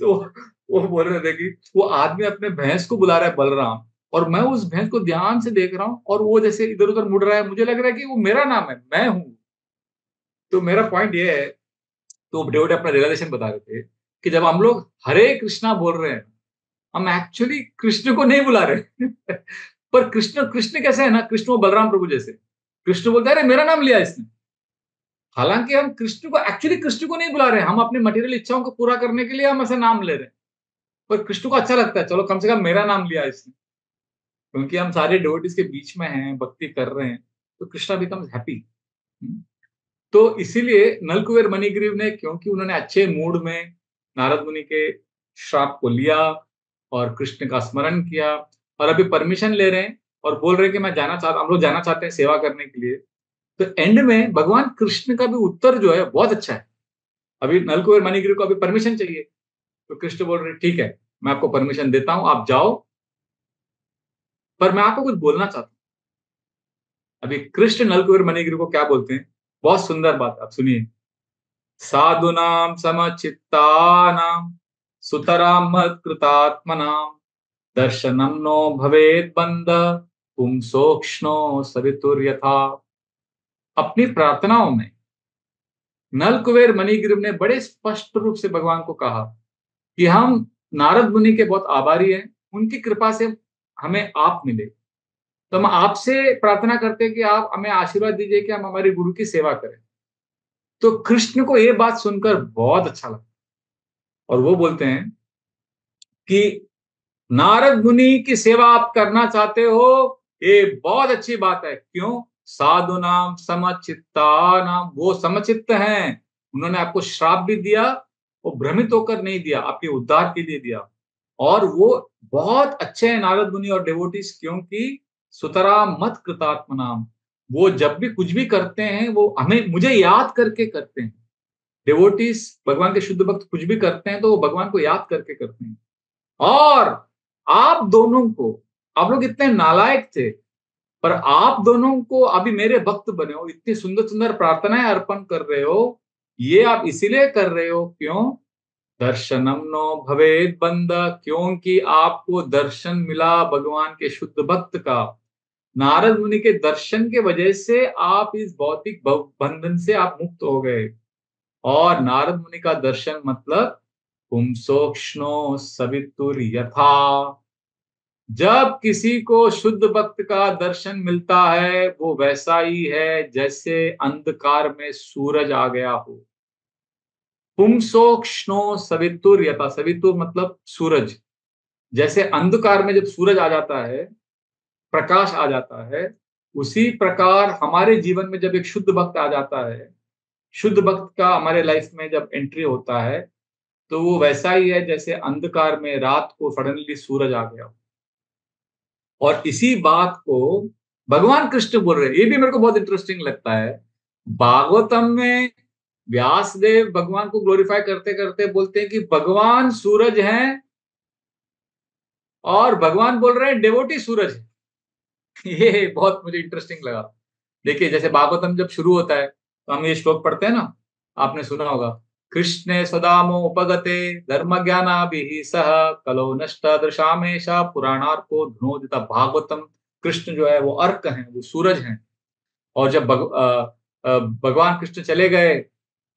तो वो बोल रहे थे कि वो आदमी अपने भैंस को बुला रहा है बलराम, और मैं उस भैंस को ध्यान से देख रहा हूँ, और वो जैसे इधर उधर मुड़ रहा है, मुझे लग रहा है कि वो मेरा नाम है, मैं हूँ। तो मेरा पॉइंट ये है, तो डेविड अपना रियलाइजेशन बता रहे थे कि जब हम लोग हरे कृष्णा बोल रहे हैं, हम एक्चुअली कृष्ण को नहीं बुला रहे। पर कृष्ण कृष्ण कैसे है ना, कृष्ण वो बलराम प्रभु जैसे, कृष्ण बोलता है अरे मेरा नाम लिया इसने, हालांकि हम कृष्ण को एक्चुअली कृष्ण को नहीं बुला रहे हैं, हम अपनी मटेरियल इच्छाओं को पूरा करने के लिए हम ऐसा नाम ले रहे हैं, पर कृष्ण को अच्छा लगता है, चलो कम से कम मेरा नाम लिया इसने, क्योंकि हम सारे डिवोटीज के बीच में हैं, भक्ति कर रहे हैं, तो कृष्णा बिकम्स हैप्पी। तो इसीलिए नलकुबेर मणिग्रीव ने, क्योंकि उन्होंने अच्छे मूड में नारद मुनि के श्राप को लिया और कृष्ण का स्मरण किया, और अभी परमिशन ले रहे हैं और बोल रहे हैं कि मैं जाना चाहता, हम लोग जाना चाहते हैं सेवा करने के लिए। तो एंड में भगवान कृष्ण का भी उत्तर जो है बहुत अच्छा है। अभी नलकुबेर मणिग्रीव को अभी परमिशन चाहिए, तो कृष्ण बोल रहे ठीक है, मैं आपको परमिशन देता हूं, आप जाओ, पर मैं आपको कुछ बोलना चाहता हूँ। अभी कृष्ण नलकुबेर मणिग्रीव को क्या बोलते हैं, बहुत सुंदर बात, आप सुनिए। साधूनां समचित्तानां सुतरां मत्कृतात्मनां दर्शनं नो भवेत् बन्ध पुंसोक्ष्णो सवितुर्यथा। अपनी प्रार्थनाओं में नल कुबेर मणिग्रीव ने बड़े स्पष्ट रूप से भगवान को कहा कि हम नारद मुनि के बहुत आभारी हैं, उनकी कृपा से हमें आप मिले, तो हम आपसे प्रार्थना करते हैं कि आप हमें आशीर्वाद दीजिए कि हम हमारे गुरु की सेवा करें। तो कृष्ण को ये बात सुनकर बहुत अच्छा लगा, और वो बोलते हैं कि नारद मुनि की सेवा आप करना चाहते हो, ये बहुत अच्छी बात है। क्यों? साधु नाम समचित्ता नाम, वो समचित्त हैं, उन्होंने आपको श्राप भी दिया, वो भ्रमित होकर नहीं दिया, आपके उद्धार के लिए दिया। और वो बहुत अच्छे हैं नारद मुनि और डिवोटीज, क्योंकि सुतरा मत कृतात्म नाम, वो जब भी कुछ भी करते हैं वो हमें मुझे याद करके करते हैं। डिवोटीज भगवान के शुद्ध भक्त कुछ भी करते हैं तो वो भगवान को याद करके करते हैं। और आप दोनों को, आप लोग इतने नालायक थे, पर आप दोनों को अभी मेरे भक्त बने हो, इतनी सुंदर सुंदर प्रार्थनाएं अर्पण कर रहे हो, ये आप इसीलिए कर रहे हो, क्यों? दर्शनम नो भवेद बंद, क्योंकि आपको दर्शन मिला भगवान के शुद्ध भक्त का। नारद मुनि के दर्शन के वजह से आप इस भौतिक बंधन से आप मुक्त हो गए। और नारद मुनि का दर्शन मतलब पुंसोक्ष्णो सवितुर यथा, जब किसी को शुद्ध भक्त का दर्शन मिलता है वो वैसा ही है जैसे अंधकार में सूरज आ गया हो। पुंसोक्ष्णो सवितुर यथा, सवितुर मतलब सूरज, जैसे अंधकार में जब सूरज आ जाता है, प्रकाश आ जाता है, उसी प्रकार हमारे जीवन में जब एक शुद्ध भक्त आ जाता है, शुद्ध भक्त का हमारे लाइफ में जब एंट्री होता है, तो वो वैसा ही है जैसे अंधकार में रात को सडनली सूरज आ गया। और इसी बात को भगवान कृष्ण बोल रहे हैं, ये भी मेरे को बहुत इंटरेस्टिंग लगता है। भागवतम में व्यासदेव भगवान को ग्लोरीफाई करते करते बोलते हैं कि भगवान सूरज हैं, और भगवान बोल रहे हैं डेवोटी सूरज है। ये बहुत मुझे इंटरेस्टिंग लगा। देखिए जैसे भागवतम जब शुरू होता है तो हम ये श्लोक पढ़ते हैं ना, आपने सुना होगा, कृष्णे सदामो उपगते धर्म ज्ञानाभिः सह कलो नष्ट दृशामेशा पुराणार्को धनोदिता। भागवतम, कृष्ण जो है वो अर्क हैं, वो सूरज हैं, और जब भगवान कृष्ण चले गए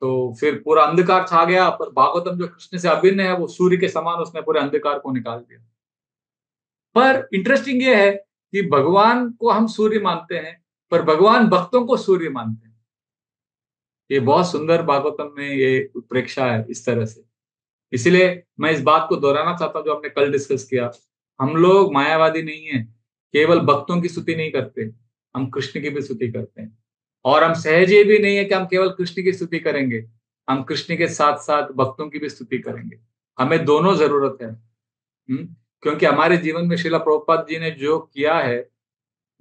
तो फिर पूरा अंधकार छा गया, पर भागवतम जो कृष्ण से अभिन्न है वो सूर्य के समान उसने पूरे अंधकार को निकाल दिया। पर इंटरेस्टिंग ये है कि भगवान को हम सूर्य मानते हैं, पर भगवान भक्तों को सूर्य मानते हैं। ये बहुत सुंदर भागवतम में ये उत्प्रेक्षा है इस तरह से। इसीलिए मैं इस बात को दोहराना चाहता हूँ जो हमने कल डिस्कस किया। हम लोग मायावादी नहीं हैं, केवल भक्तों की स्तुति नहीं करते, हम कृष्ण की भी स्तुति करते हैं। और हम सहज ये भी नहीं है कि हम केवल कृष्ण की स्तुति करेंगे, हम कृष्ण के साथ-साथ भक्तों की भी स्तुति करेंगे। हमें दोनों ज़रूरत है। क्योंकि हमारे जीवन में श्रील प्रभुपाद जी ने जो किया है,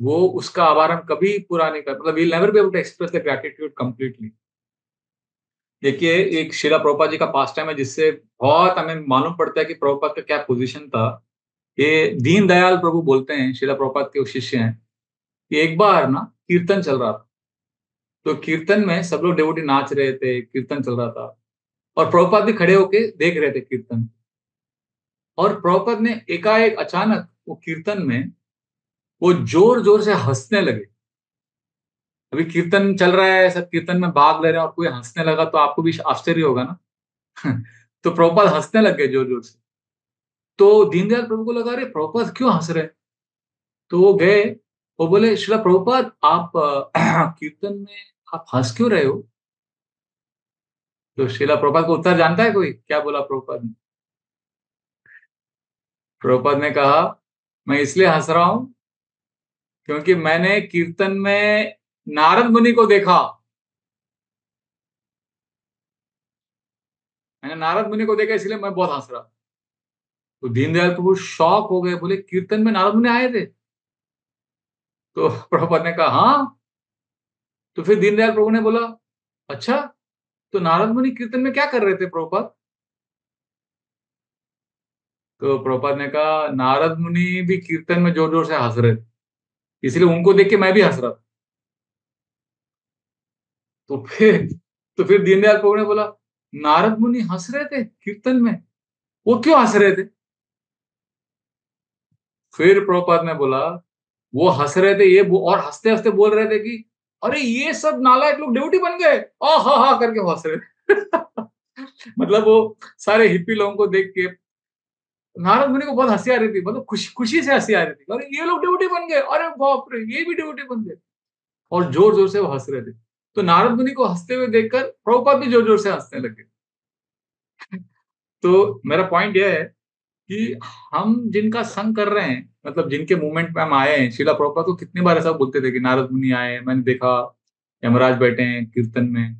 वो उसका आभार हम कभी पूरा नहीं कर, मतलब we will never be able to express the gratitude completely. देखिए, एक श्रील प्रभुपाद जी का पास टाइम है जिससे बहुत हमें मालूम पड़ता है कि प्रभुपाद का क्या पोज़ीशन था। ये दीनदयाल प्रभु बोलते हैं, श्रील प्रभुपाद के वो शिष्य हैं, कि एक बार ना कीर्तन चल रहा था। तो कीर्तन में सब लोग डिवोटी नाच रहे थे, कीर्तन चल रहा था और प्रभुपाद भी खड़े होके देख रहे थे कीर्तन। और प्रभुपाद ने एकाएक अचानक वो कीर्तन में वो जोर-जोर से हँसने लगे। अभी कीर्तन चल रहा है, सब कीर्तन में भाग ले रहे हैं और कोई हँसने लगा तो आपको भी आश्चर्य होगा ना। तो प्रभुपाद हँसने लग गए जोर-जोर से। तो दीनदयाल प्रभु को लगा, अरे प्रभुपाद क्यों हँस रहे हैं? तो वो गए, वो बोले, श्रील प्रभुपाद आप कीर्तन में आप हँस क्यों रहे हो? तो श्रील प्रभुपाद का उत्तर जानता है कोई? क्या बोला प्रभुपाद ने? प्रभुपाद ने कहा, मैं इसलिए हँस रहा हूँ क्योंकि मैंने कीर्तन में नारद मुनि को देखा। मैंने नारद मुनि को देखा इसलिए मैं बहुत हँस रहा। तो दीनदयाल प्रभु शॉक हो गए, बोले कीर्तन में नारद मुनि आए थे? तो प्रभुपाद ने कहा हाँ। तो फिर दीनदयाल प्रभु ने बोला, अच्छा, तो नारद मुनि कीर्तन में क्या कर रहे थे प्रभुपाद? तो प्रभुपाद ने कहा, नारद मुनि भी कीर्तन में जोर-जोर से हँस रहे थे, इसलिए उनको देख के मैं भी हँस रहा था। तो फिर तो फिर दीनदयाल प्रभु ने बोला, नारद मुनि हँस रहे थे कीर्तन में, वो क्यों हँस रहे थे? फिर प्रभुपाद ने बोला, वो हँस रहे थे ये और हँसते-हँसते बोल रहे थे कि अरे ये सब नालायक लोग डिवोटी बन गए, आहाहा करके वो हँस रहे थे। मतलब वो सारे हिप्पी लोगों को देख के नारद मुनि को बहुत हँसी आ रही थी, मतलब खुशी से हँसी आ रही थी। अरे ये लोग डिवोटी बन गए, अरे बाप रे! ये भी डिवोटी बन गए और जोर-जोर से वो हँस रहे थे। तो नारद मुनि को हँसते हुए देखकर प्रभुपाद भी जोर-जोर से हँसने लगे। तो मेरा पॉइंट ये है कि हम जिनका संग कर रहे हैं, मतलब जिनके मूवमेंट में हम आए हैं, श्रील प्रभुपाद तो कितनी बार ऐसा बोलते थे कि नारद मुनि आए, मैंने देखा यमराज बैठे हैं कीर्तन में।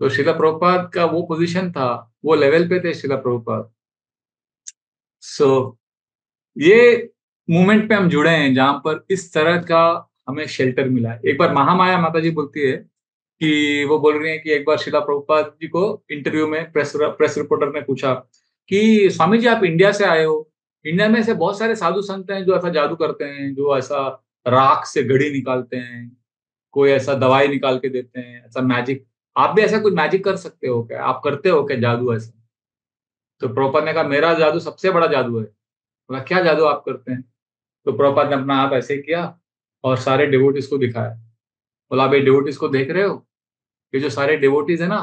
तो श्रील प्रभुपाद का वो पोज़ीशन था, वो लेवल पे थे श्रील प्रभुपाद। सो ये मूवमेंट पे हम जुड़े हैं जहाँ पर इस तरह का हमें शेल्टर मिला है। एक बार महामाया माताजी बोलती है कि वो बोल रही हैं कि एक बार श्रील प्रभुपाद जी को इंटरव्यू में प्रेस रिपोर्टर ने पूछा कि स्वामी जी आप इंडिया से आए हो, इंडिया में ऐसे बहुत सारे साधु संत हैं जो ऐसा जादू करते हैं, जो ऐसा राख से घड़ी निकालते हैं, कोई ऐसा दवाई निकाल के देते हैं, ऐसा मैजिक, आप भी ऐसा कुछ मैजिक कर सकते हो क्या? आप करते हो क्या जादू ऐसा? तो प्रभुपाद ने कहा मेरा जादू सबसे बड़ा जादू है। बोला क्या जादू आप करते हैं? तो प्रभुपाद ने अपना हाथ ऐसे किया और सारे डिवोटीज को दिखाया। बोला आप ये डिवोटीज को देख रहे हो? ये जो सारे डिवोटीज है ना,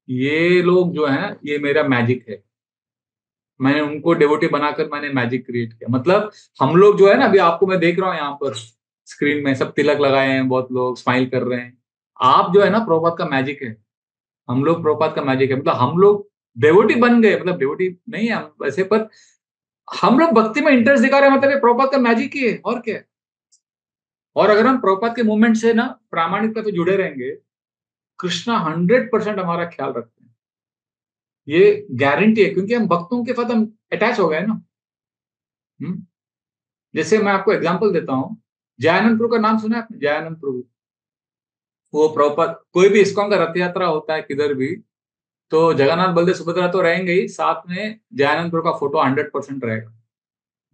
ये लोग जो हैं ये मेरा मैजिक है। मैंने उनको डिवोटी बनाकर मैंने मैजिक क्रिएट किया। मतलब हम लोग जो है ना, अभी आपको मैं देख रहा हूँ यहाँ पर स्क्रीन में सब तिलक लगाए हैं, बहुत लोग स्माइल कर रहे हैं। आप जो है ना प्रभुपाद का मैजिक है। हम लोग प्रभुपाद का मैजिक है। मतलब हम लोग डिवोटी बन गए, मतलब डिवोटी नहीं है हम वैसे, पर हम लोग भक्ति में इंटरेस्ट दिखा रहे हैं, मतलब ये प्रभुपाद का मैजिक ही है और क्या है। और अगर हम प्रभुपाद के मूवमेंट से ना प्रामाणिकता से जुड़े रहेंगे, कृष्णा 100% हमारा ख्याल रखते हैं। ये गारंटी है क्योंकि हम भक्तों के साथ हम अटैच हो गए ना। हुँ? जैसे मैं आपको एग्जांपल देता हूँ, जयानंद प्रभु का नाम सुना है आपने? जयानंद प्रभु। वो प्रभुपाद कोई भी इस्कॉन का रथ यात्रा होता है किधर भी, तो जगन्नाथ, बलदेव, सुभद्रा तो रहेंगे ही, साथ में जयानंद प्रभु का फोटो 100% रहेगा।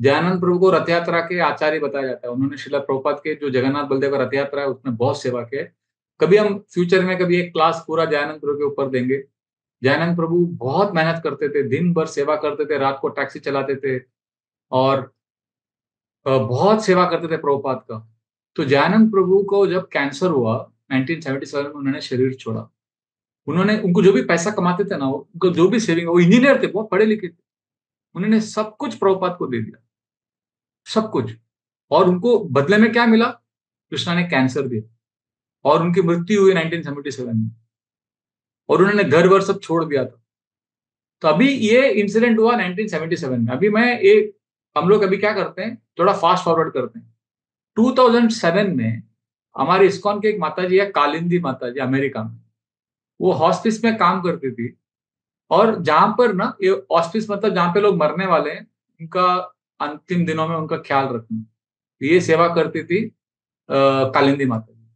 जयानंद प्रभु को रथ यात्रा के आचार्य बताया जाता है। उन्होंने श्रील प्रभुपाद के जो जगन्नाथ बलदेव का रथ यात्रा है उसमें बहुत सेवा की है। कभी हम फ्यूचर में कभी एक क्लास पूरा जयानंद प्रभु के ऊपर देंगे। जयानंद प्रभु बहुत मेहनत करते थे, दिन भर सेवा करते थे, रात को टैक्सी चलाते थे और बहुत सेवा करते थे प्रभुपाद का। तो जयानंद प्रभु को जब कैंसर हुआ 1977 में, उन्होंने शरीर छोड़ा। उन्होंने, उनको जो भी पैसा कमाते थे ना, उनको जो भी सेविंग, वो इंजीनियर थे, बहुत पढ़े लिखे थे, उन्होंने सब कुछ प्रभुपाद को दे दिया, सब कुछ। और उनको बदले में क्या मिला? कृष्णा ने कैंसर दिया और उनकी मृत्यु हुई 1977 में, और उन्होंने घर वर सब छोड़ दिया था। तो अभी ये इंसिडेंट हुआ 1977 में। अभी मैं एक, हम लोग अभी क्या करते हैं, थोड़ा फास्ट फॉरवर्ड करते हैं। 2007 में हमारे इस्कॉन के एक माता जी है, कालिंदी माता जी, अमेरिका में। वो हॉस्पिस में काम करती थी, और जहां पर ना, ये हॉस्पिस मतलब जहां पे लोग मरने वाले हैं, उनका अंतिम दिनों में उनका ख्याल रखना, ये सेवा करती थी कालिंदी माता जी।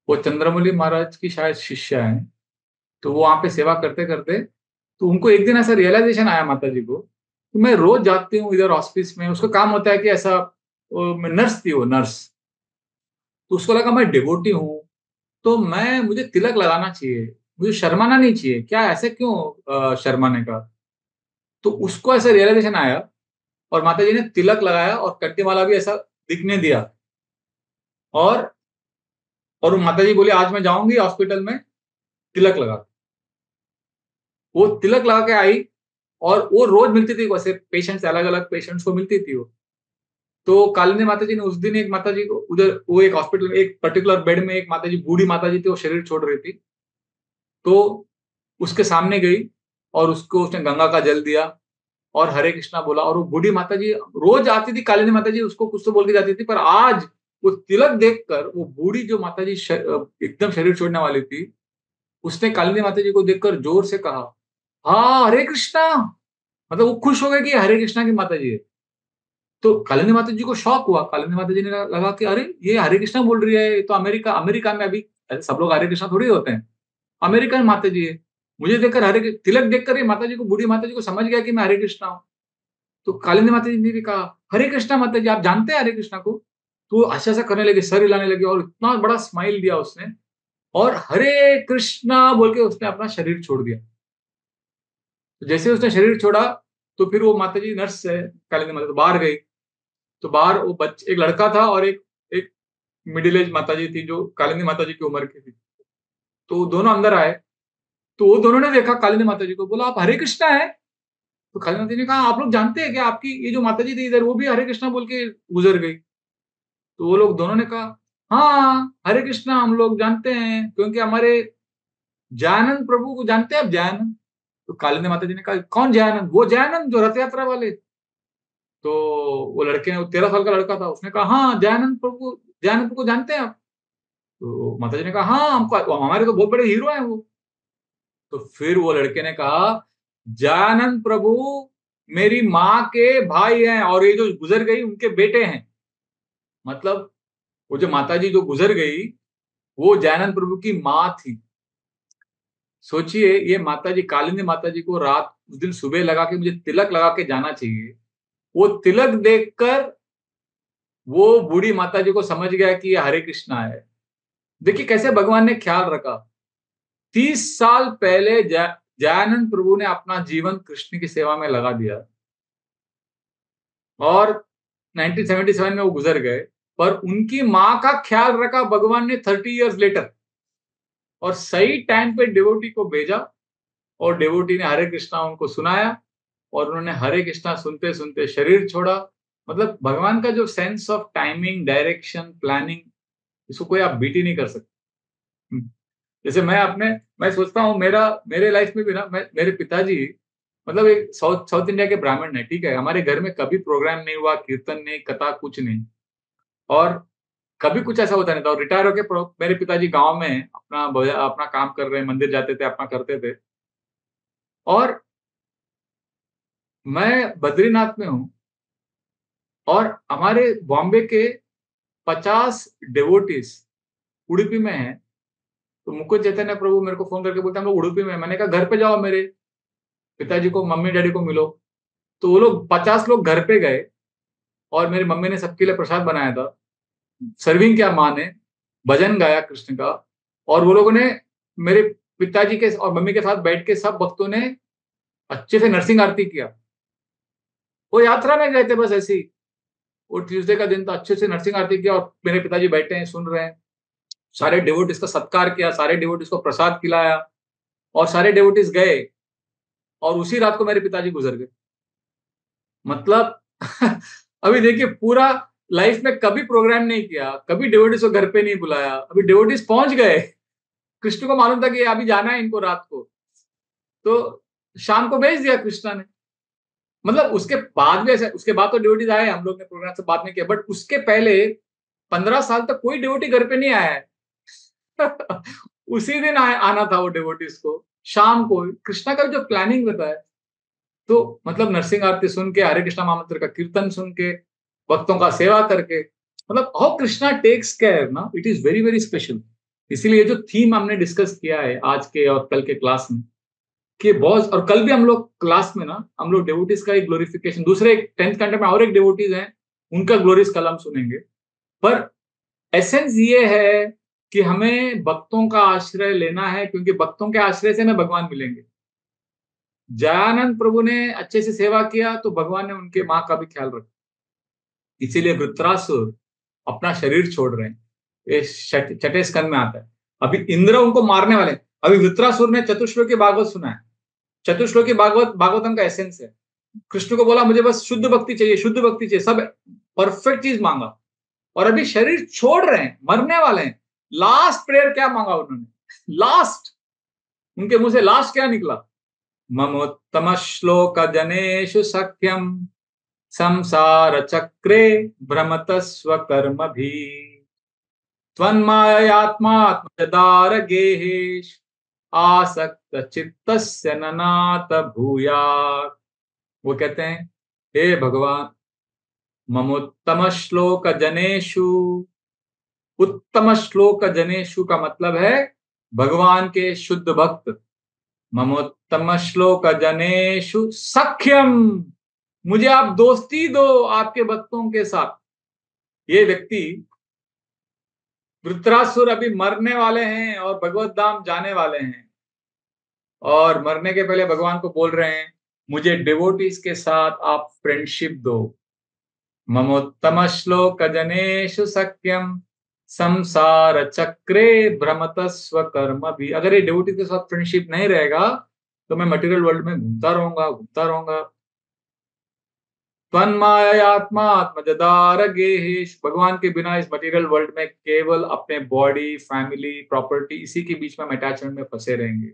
वो चंद्रमौली महाराज की शायद शिष्या है। तो वो वहां पे सेवा करते करते, तो उनको एक दिन ऐसा रियलाइजेशन आया माता जी को कि मैं रोज जाती हूँ इधर हॉस्पिस में, उसका काम होता है कि ऐसा, नर्स थी वो, नर्स। तो उसको लगा मैं डिवोटी हूँ, तो मुझे तिलक लगाना चाहिए, मुझे शर्माना नहीं चाहिए, क्या ऐसे क्यों शर्माने का। तो उसको ऐसा रियलाइजेशन आया, और माता जी ने तिलक लगाया और कट्टीमाला भी ऐसा दिखने दिया। और वो माता जी बोली, आज मैं जाऊंगी हॉस्पिटल में तिलक लगा। वो तिलक लगा के आई, और वो रोज मिलती थी, वैसे पेशेंट्स, अलग अलग पेशेंट्स को मिलती थी वो। तो कालिंदी माता जी ने उस दिन एक माता जी को उधर, वो एक हॉस्पिटल में एक पर्टिकुलर बेड में एक माता जी, बूढ़ी माता जी थी, वो शरीर छोड़ रही थी। तो उसके सामने गई, और उसको उसने गंगा का जल दिया और हरे कृष्णा बोला। और वो बूढ़ी माता जी रोज आती थी, कालिंदी माता जी उसको कुछ तो बोल के जाती थी, पर आज वो तिलक देखकर, वो बूढ़ी जो माता जी एकदम शरीर छोड़ने वाली थी, उसने कालिंदी माता जी को देखकर जोर से कहा, हाँ हरे कृष्णा। मतलब वो खुश हो गए कि हरे कृष्णा की माता जी है। तो कालिंदी माता जी को शॉक हुआ। कालिंदी माता जी ने लगा कि अरे ये हरे कृष्णा बोल रही है, ये तो अमेरिका अमेरिका में अभी सब लोग हरे कृष्णा थोड़ी होते हैं, अमेरिकन माता जी है। मुझे देखकर तिलक देखकर ये माता जी को, बूढ़ी माता जी को समझ गया कि मैं हरे कृष्णा हूँ। तो कालिंदी माता जी ने भी कहा, हरे कृष्णा माता जी, आप जानते हैं हरे कृष्णा को? तो वो ऐसा करने लगे, सर हिलाने लगे, और इतना बड़ा स्माइल दिया उसने, और हरे कृष्णा बोल के उसने अपना शरीर छोड़ दिया। तो जैसे उसने शरीर छोड़ा, तो फिर वो माता जी, नर्स है कालिंदी माता, तो बाहर गई। तो बाहर वो एक लड़का था, और एक एक मिडिल एज माता जी थी, जो कालिंदी माता जी की उम्र की थी। तो वो दोनों अंदर आए। तो वो दोनों ने देखा कालिंदी माता जी को, बोला आप हरे कृष्णा है? तो कालिंदी माता जी ने कहा, आप लोग जानते हैं क्या, आपकी ये जो माता जी थी इधर, वो भी हरे कृष्णा बोल के गुजर गई। तो वो लोग दोनों ने कहा, हाँ हरे कृष्णा हम लोग जानते हैं, क्योंकि हमारे जयानंद प्रभु को जानते हैं आप, जयानंद? तो कालिंदी माता जी ने कहा, कौन जयानंद? वो जयानंद जो रथ यात्रा वाले। तो वो लड़के ने, वो 13 साल का लड़का था, उसने कहा, हाँ जयानंद प्रभु को जानते हैं आप? तो माता जी ने कहा, हाँ हमको, हमारे तो बहुत बड़े हीरो हैं वो। तो फिर वो लड़के ने कहा, जयानंद प्रभु मेरी माँ के भाई हैं, और ये जो गुजर गई उनके बेटे हैं। मतलब वो जो माता जी जो गुजर गई, वो जयानंद प्रभु की माँ थी। सोचिए, ये माता जी, कालिंदी माता जी को रात उस दिन सुबह लगा कि मुझे तिलक लगा के जाना चाहिए। वो तिलक देखकर वो बूढ़ी माता जी को समझ गया कि ये हरे कृष्णा है। देखिए कैसे भगवान ने ख्याल रखा। 30 साल पहले जयानंद प्रभु ने अपना जीवन कृष्ण की सेवा में लगा दिया, और 1977 में वो गुजर गए। पर उनकी माँ का ख्याल रखा भगवान ने 30 इयर्स लेटर, और सही टाइम पे डिवोटी को भेजा, और डिवोटी ने हरे कृष्णा उनको सुनाया, और उन्होंने हरे कृष्णा सुनते सुनते शरीर छोड़ा। मतलब भगवान का जो sense of timing, direction, planning, इसको कोई आप बीट ही नहीं कर सकते। जैसे मैं सोचता हूँ, मेरे लाइफ में भी ना, मेरे पिताजी, मतलब एक साउथ साउथ इंडिया के ब्राह्मण है, ठीक है? हमारे घर में कभी प्रोग्राम नहीं हुआ, कीर्तन नहीं, कथा कुछ नहीं, और कभी कुछ ऐसा होता नहीं था। और रिटायर होके मेरे पिताजी गाँव में अपना काम कर रहे हैं, मंदिर जाते थे, अपना करते थे। और मैं बद्रीनाथ में हूँ, और हमारे बॉम्बे के 50 डिवोटीज उडुपी में हैं। तो मुकुंद चैतन्य प्रभु मेरे को फ़ोन करके बोलते हैं, हम लोग उडुपी में हैं। मैंने कहा, घर पे जाओ, मेरे पिताजी को, मम्मी-डैडी को मिलो। तो वो लोग 50 लोग घर पे गए, और मेरी मम्मी ने सबके लिए प्रसाद बनाया था। सर्विंग किया माँ ने, भजन गाया कृष्ण का, और वो लोगों ने मेरे पिताजी के और मम्मी के साथ बैठ के, सब भक्तों ने अच्छे से नरसिंह आरती किया। वो यात्रा में गए थे बस ऐसे ही। और ट्यूसडे का दिन था, अच्छे से नरसिंह आरती किया और मेरे पिताजी बैठे हैं, सुन रहे हैं। सारे डिवोटीज का सत्कार किया, सारे डिवोटीज को प्रसाद खिलाया और सारे डिवोटीज गए और उसी रात को मेरे पिताजी गुजर गए। मतलब अभी देखिए, पूरा लाइफ में कभी प्रोग्राम नहीं किया, कभी डिवोटीज को घर पे नहीं बुलाया, अभी डिवोटीज पहुंच गए। कृष्ण को मालूम था कि अभी जाना है इनको रात को, तो शाम को भेज दिया कृष्णा ने। मतलब उसके बाद भी ऐसे, उसके बाद तो डिवोटीज आए, हम लोग ने प्रोग्राम से बात नहीं किया, बट उसके पहले 15 साल तक कोई डिवोटी घर पे नहीं आया है। उसी दिन आना था वो डिवोटीज को, शाम को। कृष्णा का जो प्लानिंग रहता है, तो मतलब नरसिंह आरती सुन के, हरे कृष्णा महामंत्र का कीर्तन सुन के, भक्तों का सेवा करके, मतलब हाउ कृष्णा टेक्स केयर ना, it is very very special. इसीलिए जो थीम हमने डिस्कस किया है आज के और कल के क्लास में, कि बहुत, और कल भी हम लोग क्लास में ना, हम लोग डिवोटीज का एक ग्लोरिफिकेशन, दूसरे 10th कैंटो में और एक डिवोटीज हैं, उनका ग्लोरीज कल हम सुनेंगे। पर एसेंस ये है कि हमें भक्तों का आश्रय लेना है, क्योंकि भक्तों के आश्रय से हमें भगवान मिलेंगे। जयानंद प्रभु ने अच्छे से सेवा किया तो भगवान ने उनके माँ का भी ख्याल रखा, इसीलिए वृत्रासुर अपना शरीर छोड़ रहे हैं। ये छठे स्कंद में आता है। अभी इंद्र उनको मारने वाले हैं। अभी वृत्रासुर ने चतुश्लोकी भागवत सुना है। चतुश्लोकी भागवतम का एसेंस है। कृष्ण को बोला मुझे बस शुद्ध भक्ति चाहिए, शुद्ध भक्ति चाहिए, सब परफेक्ट चीज मांगा, और अभी शरीर छोड़ रहे हैं, मरने वाले हैं। लास्ट प्रेयर क्या मांगा उन्होंने? लास्ट, उनके मुंह से लास्ट क्या निकला? ममोत्तम श्लोक जनेषु सख्यम संसार चक्रे भ्रमत स्वकर्म भी त्वन्मायात्मात्मदार गेहेश आसक्त चित्तस्य ननात भूयात्। वो कहते हैं, हे भगवान, ममोत्तम श्लोक जनेषु, उत्तम श्लोक जनेषु का मतलब है भगवान के शुद्ध भक्त। ममोत्तम श्लोक जनेषु सख्यम, मुझे आप दोस्ती दो आपके भक्तों के साथ। ये व्यक्ति वृत्रासुर अभी मरने वाले हैं और भगवत धाम जाने वाले हैं, और मरने के पहले भगवान को बोल रहे हैं मुझे डिवोटीज के साथ आप फ्रेंडशिप दो। ममोत्तम श्लोक जनेषु सख्यम संसार चक्रे भ्रमत स्वकर्म भी। अगर ये डिवोटीज के साथ फ्रेंडशिप नहीं रहेगा तो मैं मटेरियल वर्ल्ड में घूमता रहूंगा। तन्मायात्मा आत्मजदार गेहेश, भगवान के बिना इस मटेरियल वर्ल्ड में केवल अपने बॉडी, फैमिली, प्रॉपर्टी, इसी के बीच में अटैचमेंट में फंसे रहेंगे।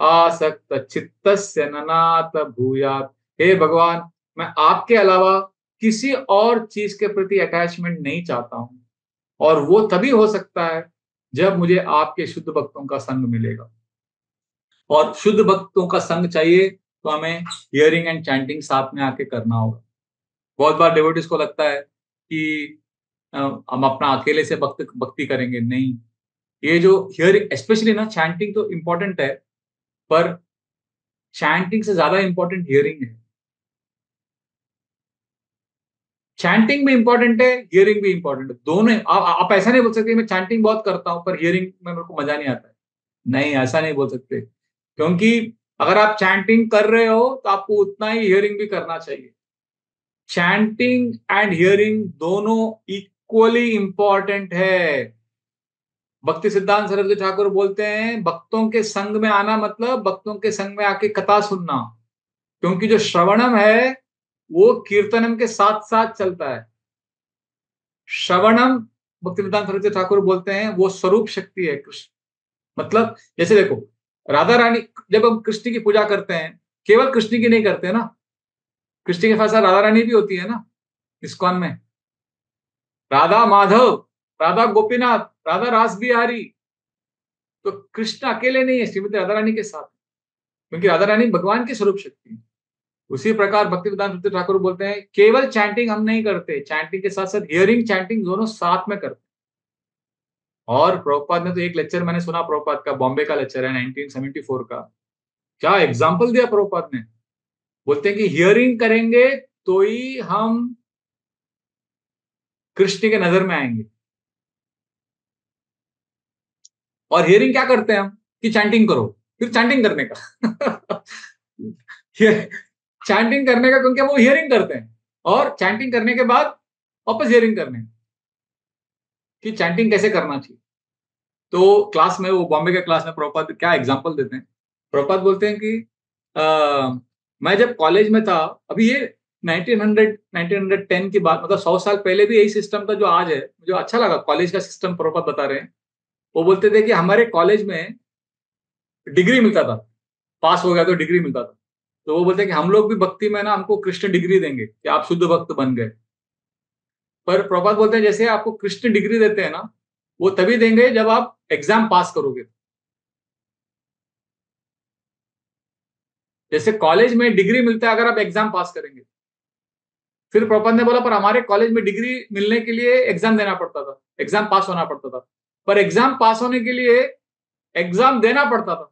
आसक्त चित्तस्य ननात भूयात्, हे भगवान, मैं आपके अलावा किसी और चीज के प्रति अटैचमेंट नहीं चाहता हूं, और वो तभी हो सकता है जब मुझे आपके शुद्ध भक्तों का संग मिलेगा। और शुद्ध भक्तों का संग चाहिए तो हमें हियरिंग एंड चैंटिंग साथ में आके करना होगा। बहुत बार डिवोटीज को लगता है कि हम अपना अकेले से भक्ति करेंगे, नहीं। ये जो हियरिंग, स्पेशली ना चैंटिंग तो इम्पोर्टेंट है, पर चैंटिंग से ज्यादा इंपॉर्टेंट हियरिंग है। चैंटिंग भी इंपॉर्टेंट है, हियरिंग भी इंपॉर्टेंट है, दोनों। आप ऐसा नहीं बोल सकते मैं चैंटिंग बहुत करता हूं पर हियरिंग में मेरे को मजा नहीं आता है। नहीं, ऐसा नहीं बोल सकते, क्योंकि अगर आप चैंटिंग कर रहे हो तो आपको उतना ही हियरिंग भी करना चाहिए। चैंटिंग एंड हियरिंग दोनों इक्वली इंपॉर्टेंट है। भक्ति सिद्धांत सरस्वती ठाकुर बोलते हैं भक्तों के संग में आना मतलब भक्तों के संग में आके कथा सुनना, क्योंकि जो श्रवणम है वो कीर्तनम के साथ साथ चलता है। श्रवणम, भक्ति सिद्धांत सरस्वती ठाकुर बोलते हैं, वो स्वरूप शक्ति है कृष्ण। मतलब जैसे देखो, राधा रानी, जब हम कृष्ण की पूजा करते हैं, केवल कृष्ण की नहीं करते ना, कृष्ण के साथ राधा रानी भी होती है ना इस्कॉन में। राधा माधव, राधा गोपीनाथ, राधा रास बिहारी। तो कृष्ण अकेले नहीं है, श्रीमती राधा रानी के साथ, क्योंकि राधा रानी भगवान की स्वरूप शक्ति है। उसी प्रकार भक्ति वेदांत सूत्र ठाकुर बोलते हैं केवल चैंटिंग हम नहीं करते, चैंटिंग के साथ साथ हियरिंग, चैंटिंग दोनों साथ में करते। और प्रभुपाद ने तो एक लेक्चर मैंने सुना, प्रभुपाद का बॉम्बे का लेक्चर है 1974 का, क्या एग्जाम्पल दिया प्रभुपाद ने। बोलते हैं कि हियरिंग करेंगे तो ही हम कृष्ण के नजर में आएंगे। और हियरिंग क्या करते हैं हम, कि चैंटिंग करो, फिर चैंटिंग करने का। चैंटिंग करने का, क्योंकि वो हियरिंग करते हैं, और चैंटिंग करने के बाद वापस हियरिंग करने कि चैंटिंग कैसे करना चाहिए। तो क्लास में, वो बॉम्बे के क्लास में प्रभुपाद क्या एग्जांपल देते हैं, प्रभुपाद बोलते हैं कि मैं जब कॉलेज में था, अभी ये 1910 की बात, मतलब 100 साल पहले भी यही सिस्टम था जो आज है। मुझे अच्छा लगा कॉलेज का सिस्टम प्रभुपाद बता रहे हैं। वो बोलते थे कि हमारे कॉलेज में डिग्री मिलता था, पास हो गया तो डिग्री मिलता था। तो वो बोलते हैं कि हम लोग भी भक्ति में ना, हमको कृष्ण डिग्री देंगे कि आप शुद्ध भक्त बन गए। पर प्रभुपाद बोलते हैं जैसे आपको कृष्ण डिग्री देते हैं ना, वो तभी देंगे जब आप एग्जाम पास करोगे। जैसे कॉलेज में डिग्री मिलता है अगर आप एग्जाम पास करेंगे। फिर प्रभुपाद ने बोला पर हमारे कॉलेज में डिग्री मिलने के लिए एग्जाम देना पड़ता था, एग्जाम पास होना पड़ता था। पर एग्जाम पास होने के लिए एग्जाम देना पड़ता था,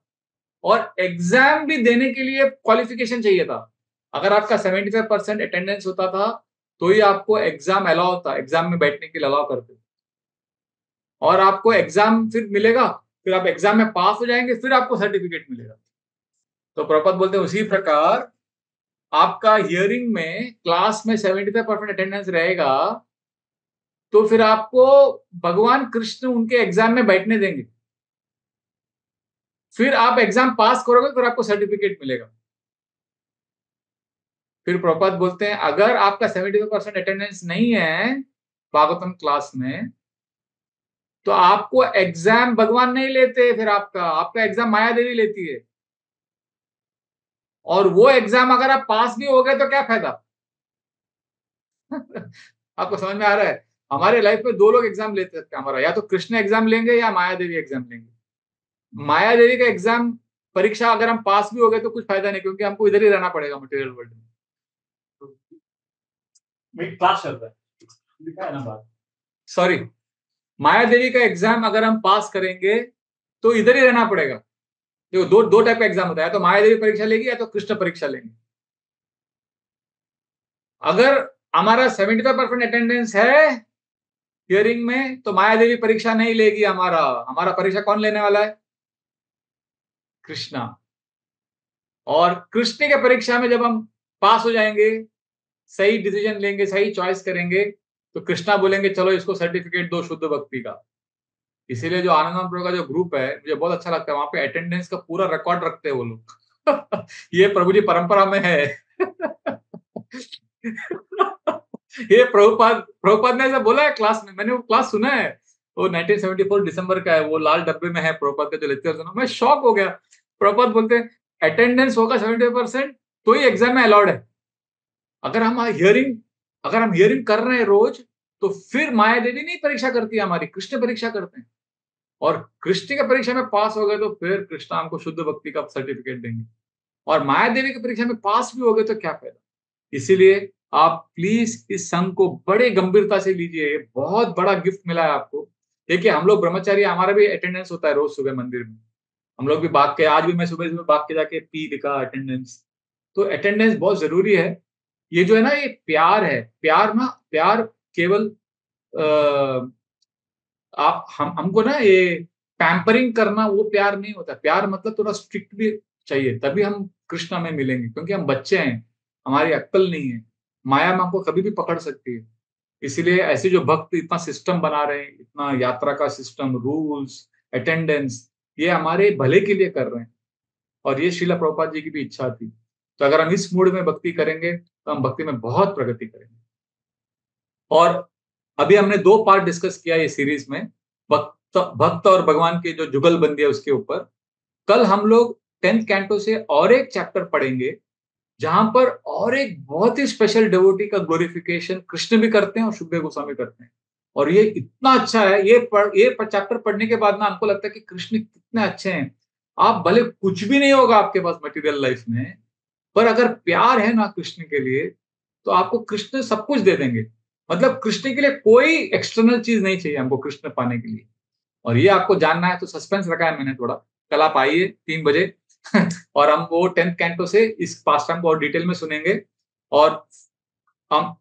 और एग्जाम भी देने के लिए क्वालिफिकेशन चाहिए था। अगर आपका 75% अटेंडेंस होता था तो ही आपको एग्जाम अलाउ था, एग्जाम में बैठने के लिए अलाउ करते। और आपको एग्जाम फिर मिलेगा, फिर आप एग्जाम में पास हो जाएंगे, फिर आपको सर्टिफिकेट मिलेगा। तो प्रभुपाद बोलते हैं उसी प्रकार आपका हियरिंग में क्लास में 75% अटेंडेंस रहेगा तो फिर आपको भगवान कृष्ण उनके एग्जाम में बैठने देंगे। फिर आप एग्जाम पास करोगे, फिर आपको सर्टिफिकेट मिलेगा। फिर प्रभुपाद बोलते हैं अगर आपका 75% अटेंडेंस नहीं है भागवतम क्लास में, तो आपको एग्जाम भगवान नहीं लेते, फिर आपका आपका एग्जाम माया देवी लेती है। और वो एग्जाम अगर आप पास भी हो गए तो क्या फायदा? आपको समझ में आ रहा है? हमारे लाइफ में दो लोग एग्जाम लेते हैं हमारा, या तो कृष्ण एग्जाम लेंगे या माया देवी एग्जाम लेंगे। माया देवी का एग्जाम परीक्षा अगर हम पास भी हो गए तो कुछ फायदा नहीं, क्योंकि हमको इधर ही रहना पड़ेगा मटेरियल वर्ल्ड में। क्लास चल रहा है, लिखा है ना बात। सॉरी, माया देवी का एग्जाम अगर हम पास करेंगे तो इधर ही रहना पड़ेगा। देखो, दो दो टाइप का एग्जाम होता है, तो माया देवी परीक्षा लेगी या तो कृष्ण परीक्षा लेंगे। अगर हमारा 75% अटेंडेंस है हियरिंग में तो माया देवी परीक्षा नहीं लेगी। हमारा हमारा परीक्षा कौन लेने वाला है? कृष्णा। और कृष्ण के परीक्षा में जब हम पास हो जाएंगे, सही डिसीजन लेंगे, सही चॉइस करेंगे, तो कृष्णा बोलेंगे चलो इसको सर्टिफिकेट दो शुद्ध भक्ति का। इसीलिए जो आनंद प्रो का जो ग्रुप है मुझे बहुत अच्छा लगता है, वहां पे अटेंडेंस का पूरा रिकॉर्ड रखते हैं वो लोग। ये प्रभु जी परंपरा में है। ये प्रभुपाद प्रभुपाद ने ऐसा बोला है क्लास में, मैंने वो क्लास सुना है। वो 1974 दिसंबर का है, वो लाल डब्बे में है प्रभुपाद का जो लेक्चर सुना, मैं शॉक हो गया। प्रभुपाद बोलते हैं अटेंडेंस होगा 75% तो ही एग्जाम में अलाउड है। अगर हम हियरिंग अगर हम हियरिंग कर रहे हैं रोज, तो फिर माया देवी नहीं परीक्षा करती है हमारी, कृष्ण परीक्षा करते हैं। और कृष्ण की परीक्षा में पास हो गए तो फिर कृष्ण हमको शुद्ध भक्ति का सर्टिफिकेट देंगे। और माया देवी की परीक्षा में पास भी हो गए तो क्या फायदा? इसीलिए आप प्लीज इस संघ को बड़े गंभीरता से लीजिए, बहुत बड़ा गिफ्ट मिला है आपको। देखिए, हम लोग ब्रह्मचारी, हमारा भी अटेंडेंस होता है रोज सुबह मंदिर में। हम लोग भी भाग के, आज भी मैं सुबह सुबह भाग के जाके पी लिखा अटेंडेंस। तो अटेंडेंस बहुत जरूरी है। ये जो है ना, ये प्यार है। प्यार ना, प्यार केवल आप हमको ना ये पैम्परिंग करना वो प्यार नहीं होता। प्यार मतलब थोड़ा स्ट्रिक्ट भी चाहिए, तभी हम कृष्णा में मिलेंगे, क्योंकि हम बच्चे हैं, हमारी अक्ल नहीं है। माया में हमको कभी भी पकड़ सकती है। इसीलिए ऐसे जो भक्त इतना सिस्टम बना रहे हैं, इतना यात्रा का सिस्टम, रूल्स, अटेंडेंस, ये हमारे भले के लिए कर रहे हैं। और ये श्रीला प्रभुपाद जी की भी इच्छा थी। तो अगर हम इस मूड में भक्ति करेंगे तो हम भक्ति में बहुत प्रगति करेंगे। और अभी हमने दो पार्ट डिस्कस किया ये सीरीज में, भक्त भक्त और भगवान की जो जुगलबंदी है उसके ऊपर। कल हम लोग 10th कैंटो से और एक चैप्टर पढ़ेंगे, जहां पर और एक बहुत ही स्पेशल डिवोटी का ग्लोरिफिकेशन कृष्ण भी करते हैं और सुखदेव गोस्वामी करते हैं। और ये इतना अच्छा है, ये चैप्टर पढ़ने के बाद ना हमको लगता है कि कृष्ण कितने अच्छे हैं। आप भले कुछ भी नहीं होगा आपके पास मटेरियल लाइफ में, पर अगर प्यार है ना कृष्ण के लिए, तो आपको कृष्ण सब कुछ दे देंगे। मतलब कृष्ण के लिए कोई एक्सटर्नल चीज नहीं चाहिए हमको कृष्ण पाने के लिए। और ये आपको जानना है तो सस्पेंस रखा है मैंने थोड़ा। कल आप आइए 3 बजे। और हम वो 10th कैंटो से इस पास्टर्म को और डिटेल में सुनेंगे। और हम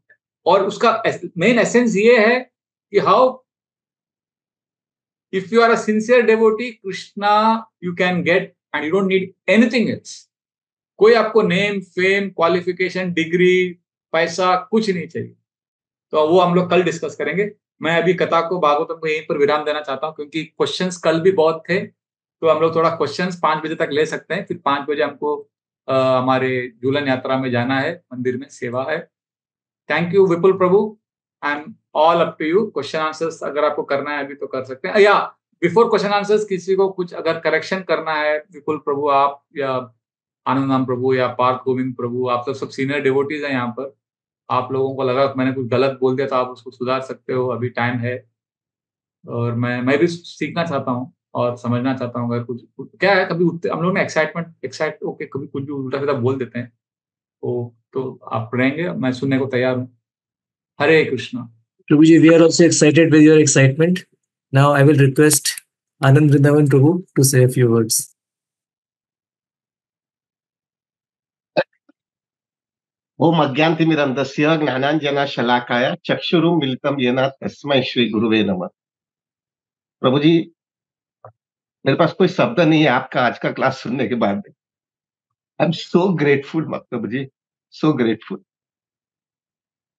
और उसका मेन एसेंस ये है कि how if you are a sincere devotee, Krishna you can get and you don't need anything else. कोई आपको नेम, फेम, क्वालिफिकेशन, डिग्री, पैसा कुछ नहीं चाहिए। तो वो हम लोग कल डिस्कस करेंगे। मैं अभी कथा को भागवतम को यहीं पर विराम देना चाहता हूँ, क्योंकि क्वेश्चंस कल भी बहुत थे, तो हम लोग थोड़ा क्वेश्चंस 5 बजे तक ले सकते हैं। फिर 5 बजे हमको हमारे झूलन यात्रा में जाना है, मंदिर में सेवा है। थैंक यू विपुल प्रभु, I am all up to you. Question answers अगर आपको करना है अभी तो कर सकते हैं, या बिफोर क्वेश्चन आंसर्स किसी को कुछ अगर करेक्शन करना है, विपुल प्रभु आप या आनंदराम प्रभु या पार्थ गोविंद प्रभु, आप तो सब सीनियर डिवोटीज हैं यहाँ पर। आप लोगों को लगा कि मैंने कुछ गलत बोल दिया तो आप उसको सुधार सकते हो, अभी टाइम है। और मैं भी सीखना चाहता हूँ और समझना चाहता हूँ। अगर क्या है, कभी हम लोग में एक्साइट होके कभी कुछ भी उल्टा सीधा बोल देते हैं, तो आप रहेंगे, मैं सुनने को तैयार हूँ। हरे Krishna. Prabhuji, we are also excited with your excitement. Now I will request Anand Vrindavan Prabhu to say a few words. ओम अज्ञानतिमिरन्धस्य ज्ञानाञ्जनशलाकाय चक्षुरुन्मीलितं येन तस्मै श्री गुरुवे नमः। प्रभु जी, मेरे पास कोई शब्द नहीं है आपका आज का क्लास सुनने के बाद। आई एम सो ग्रेटफुल प्रभु जी, सो ग्रेटफुल।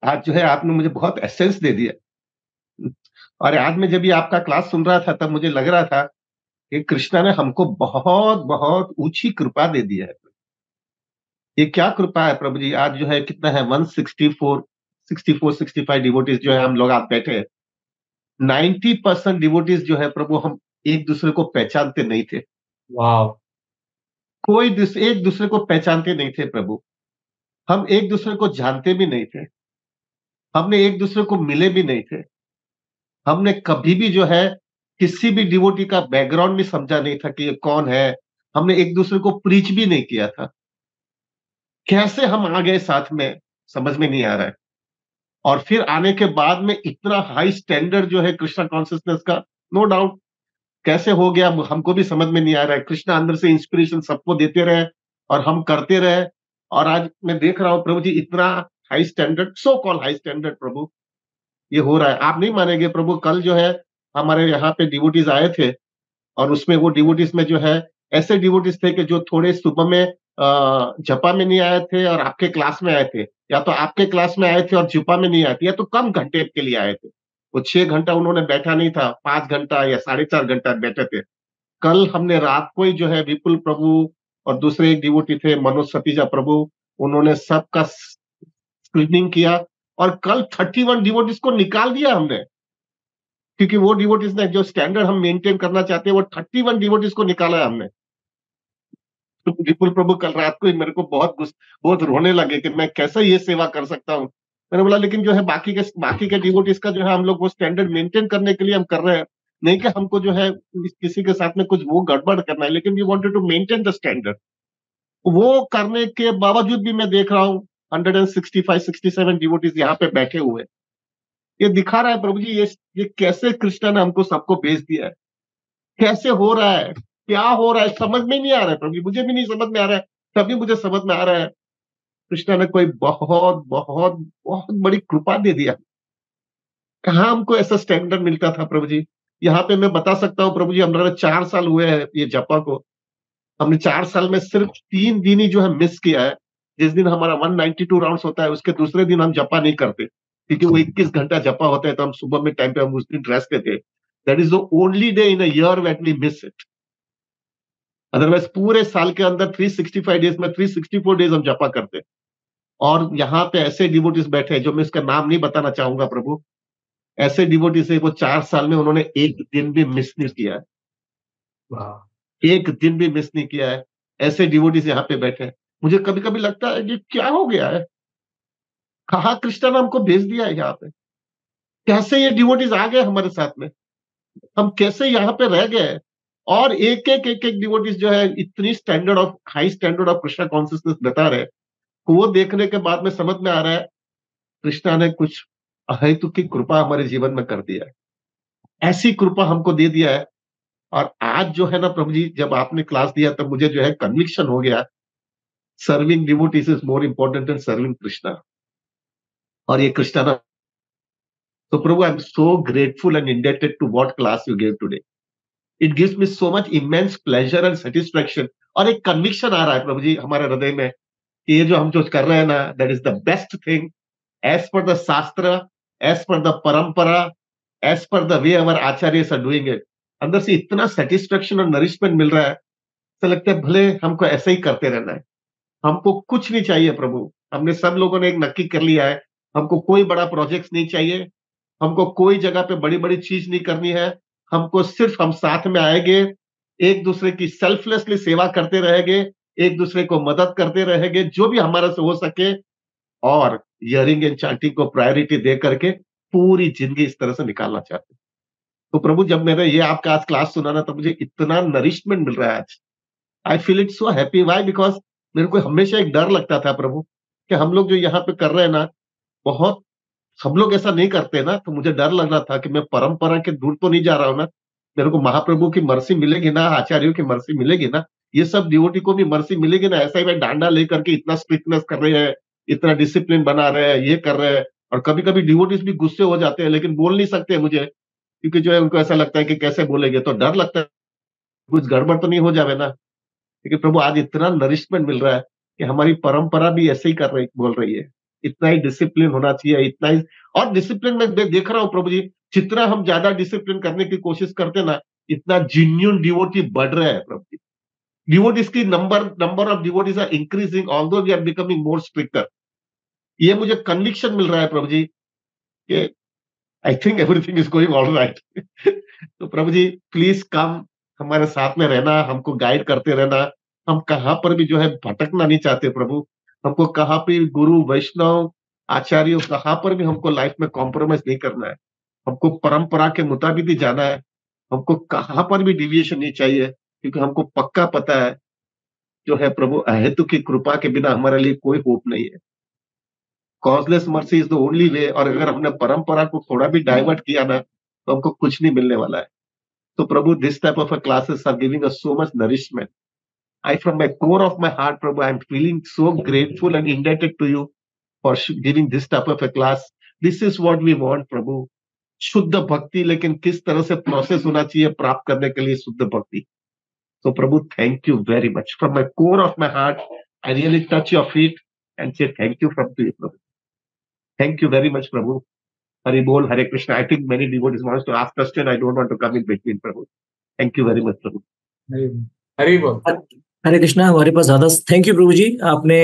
आज जो है आपने मुझे बहुत एसेंस दे दिया। और आज में जब ये आपका क्लास सुन रहा था तब मुझे लग रहा था कि कृष्णा ने हमको बहुत बहुत ऊंची कृपा दे दी है। ये क्या कृपा है प्रभु जी। आज जो है कितना है 164 65 डिवोटीज जो है हम लोग आप बैठे हैं। 90% डिवोटीज जो है प्रभु हम एक दूसरे को पहचानते नहीं थे। वाह। कोई एक दूसरे को पहचानते नहीं थे प्रभु। हम एक दूसरे को जानते भी नहीं थे। हमने एक दूसरे को मिले भी नहीं थे। हमने कभी भी जो है किसी भी डिवोटी का बैकग्राउंड भी समझा नहीं था कि ये कौन है। हमने एक दूसरे को प्रीच भी नहीं किया था। कैसे हम आ गए साथ में समझ में नहीं आ रहा है। और फिर आने के बाद में इतना हाई स्टैंडर्ड जो है कृष्णा कॉन्शियसनेस का, नो डाउट कैसे हो गया हमको भी समझ में नहीं आ रहा है। कृष्णा अंदर से इंस्पिरेशन सबको देते रहे और हम करते रहे। और आज मैं देख रहा हूं प्रभु जी इतना हाई स्टैंडर्ड, सो कॉल हाई स्टैंडर्ड प्रभु ये हो रहा है। आप नहीं मानेंगे प्रभु, कल जो है हमारे यहाँ पे डिवोटीज आए थे और उसमें वो डिवोटीज में जो है ऐसे डिवोटीज थे कि जो थोड़े सुबह में जपा में नहीं आए थे और आपके क्लास में आए थे, या तो आपके क्लास में आए थे और जपा में नहीं आए थे, या तो कम घंटे के लिए आए थे। वो 6 घंटा उन्होंने बैठा नहीं था, 5 घंटा या 4.5 घंटा बैठे थे। कल हमने रात को ही जो है विपुल प्रभु और दूसरे एक डिवोटी थे मनोज सतीजा प्रभु, उन्होंने सबका स्क्रीनिंग किया और कल 31 डिवोटीज को निकाल दिया हमने। क्योंकि वो डिवोटीज ने जो स्टैंडर्ड हम मेंटेन करना चाहते हैं वो 31 डिवोटीज को निकाला है हमने। तो विपुल प्रभु कल रात को ही मेरे को बहुत रोने लगे कि मैं कैसे ये सेवा कर सकता हूँ। मैंने बोला लेकिन जो है बाकी के डिवोटीज का जो है हम लोग वो स्टैंडर्ड मेंटेन करने के लिए हम कर रहे हैं, नहीं कि हमको जो है किसी के साथ में कुछ वो गड़बड़ करना है, लेकिन we wanted to maintain the standard. वो करने के बावजूद भी मैं देख रहा हूँ 165-67 डिवोटीज यहाँ पे बैठे हुए। ये दिखा रहा है प्रभु जी ये कैसे कृष्ण ने हमको सबको भेज दिया है। कैसे हो रहा है, क्या हो रहा है, समझ में नहीं आ रहा है प्रभु जी। मुझे भी नहीं समझ में आ रहा है, तभी मुझे समझ में आ रहा है कृष्ण ने कोई बहुत बहुत बहुत बड़ी कृपा दे दिया। कहाँ हमको ऐसा स्टैंडर्ड मिलता था प्रभु जी। यहाँ पे मैं बता सकता हूँ प्रभु जी, हमारे 4 साल हुए हैं ये जपा को। हमने 4 साल में सिर्फ 3 दिन ही जो है मिस किया है। जिस दिन हमारा 192 राउंड्स होता है उसके दूसरे दिन हम जपा नहीं करते, क्योंकि वो 21 घंटा जपा होता है, तो हम सुबह में टाइम पे हम उस दिन रेस्ट लेते। That is the only day in a year when we miss it. Otherwise पूरे साल के अंदर 365 डेज में 364 डेज हम जपा करते। और यहाँ पे ऐसे डिवोटीज बैठे हैं जो मैं इसका नाम नहीं बताना चाहूंगा प्रभु। ऐसे डिवोटीज है वो 4 साल में उन्होंने एक दिन भी मिस नहीं किया है। एक दिन भी मिस नहीं किया है। ऐसे डिवोटीज यहाँ पे बैठे हैं। मुझे कभी कभी लगता है कि क्या हो गया है, कहा कृष्ण ने हमको भेज दिया है यहाँ पे। कैसे ये डिवोटीज आ गए हमारे साथ में, हम कैसे यहाँ पे रह गए। और एक डिवोटीज जो है इतनी high standard of Krishna consciousness बता रहे, वो देखने के बाद में समझ में आ रहा है कृष्णा ने कुछ अहेतुक की कृपा हमारे जीवन में कर दिया है। ऐसी कृपा हमको दे दिया है। और आज जो है ना प्रभु जी, जब आपने क्लास दिया तब मुझे जो है कन्विक्शन हो गया, serving devotees is more important than serving Krishna. और ये कृष्णा ना, तो प्रभु I am so grateful and indebted to what class you gave today. It gives me so much immense pleasure and satisfaction. और एक कन्विक्शन आ रहा है प्रभु जी हमारे हृदय में कि ये जो हम जो कर रहे हैं ना, that is the best thing as per the shastra, as per the parampara, as per the way our acharya are doing it. अंदर से इतना सेटिस्फेक्शन और नरिशमेंट मिल रहा है, ऐसा लगता है भले हमको ऐसा ही करते रहना है, हमको कुछ नहीं चाहिए प्रभु। हमने सब लोगों ने एक नक्की कर लिया है, हमको कोई बड़ा प्रोजेक्ट नहीं चाहिए, हमको कोई जगह पे बड़ी बड़ी चीज नहीं करनी है, हमको सिर्फ हम साथ में आएंगे, एक दूसरे की सेल्फलेसली सेवा करते रहेंगे, एक दूसरे को मदद करते रहेंगे जो भी हमारे से हो सके, और हियरिंग एंड चैंटिंग को प्रायोरिटी दे करके पूरी जिंदगी इस तरह से निकालना चाहते हैं। तो प्रभु जब मैंने ये आपका आज क्लास सुना ना, तो मुझे इतना नरिशमेंट मिल रहा है आज। I feel it so happy. Why? Because मेरे को हमेशा एक डर लगता था प्रभु, कि हम लोग जो यहाँ पे कर रहे हैं ना, बहुत सब लोग ऐसा नहीं करते ना, तो मुझे डर लग रहा था कि मैं परंपरा के दूर तो नहीं जा रहा हूँ ना। मेरे को महाप्रभु की मर्सी मिलेगी ना, आचार्यों की मर्सी मिलेगी ना, ये सब डिवोटी को भी मर्सी मिलेगी ना। ऐसा ही मैं डांडा लेकर के इतना स्ट्रिक्टनेस कर रहे हैं, इतना डिसिप्लिन बना रहे हैं, ये कर रहे हैं, और कभी-कभी डिवोटीज भी गुस्से हो जाते हैं, लेकिन बोल नहीं सकते मुझे, क्योंकि जो है उनको ऐसा लगता है कि कैसे बोलेंगे, तो डर लगता है कुछ गड़बड़ तो नहीं हो जावे ना। लेकिन प्रभु आज इतना नरिशमेंट मिल रहा है कि हमारी परंपरा भी ऐसे ही कर रही बोल रही है। इतना ही डिसिप्लिन होना चाहिए, इतना ही। और डिसिप्लिन में देख रहा हूँ प्रभु जी, जितना हम ज्यादा डिसिप्लिन करने की कोशिश करते हैं ना, इतना जेन्युइन डिवोटी बढ़ रहा है प्रभु जी। डिवोटीज की number of devotees are increasing although we are becoming more stricter. ये मुझे कन्विक्शन मिल रहा है प्रभु जी, कि I think everything is going all right. तो प्रभु जी प्लीज कम, हमारे साथ में रहना, हमको गाइड करते रहना। हम कहाँ पर भी जो है भटकना नहीं चाहते प्रभु। हमको कहाँ पे गुरु वैष्णव आचार्य कहाँ पर भी हमको लाइफ में कॉम्प्रोमाइज नहीं करना है। हमको परंपरा के मुताबिक ही जाना है। हमको कहाँ पर भी डिविएशन नहीं चाहिए, क्योंकि हमको पक्का पता है जो है प्रभु, अहेतु की कृपा के बिना हमारे लिए कोई होप नहीं है। Causeless mercy is the only way. और अगर हमने परंपरा को थोड़ा भी डाइवर्ट किया ना, तो हमको कुछ नहीं मिलने वाला है। तो प्रभु, this type of classes are giving us so much nourishment. I, from my core of my heart, Prabhu, I'm feeling so grateful and indebted to you for giving this type of a class. This is what we want, Prabhu. शुद्ध भक्ति, लेकिन किस तरह से प्रोसेस होना चाहिए प्राप्त करने के लिए शुद्ध भक्ति। So Prabhu, thank you very much. From my core of my heart, I really touch your feet and say thank you from to you, Prabhu. Thank you very much, Prabhu. Hari Bol, Hare Krishna. I think many devotees want to ask question. I don't want to come in between, Prabhu. Thank you very much, Prabhu. Hari बोल। हरे कृष्णा। हमारे पास ज्यादा थैंक यू प्रभु जी। आपने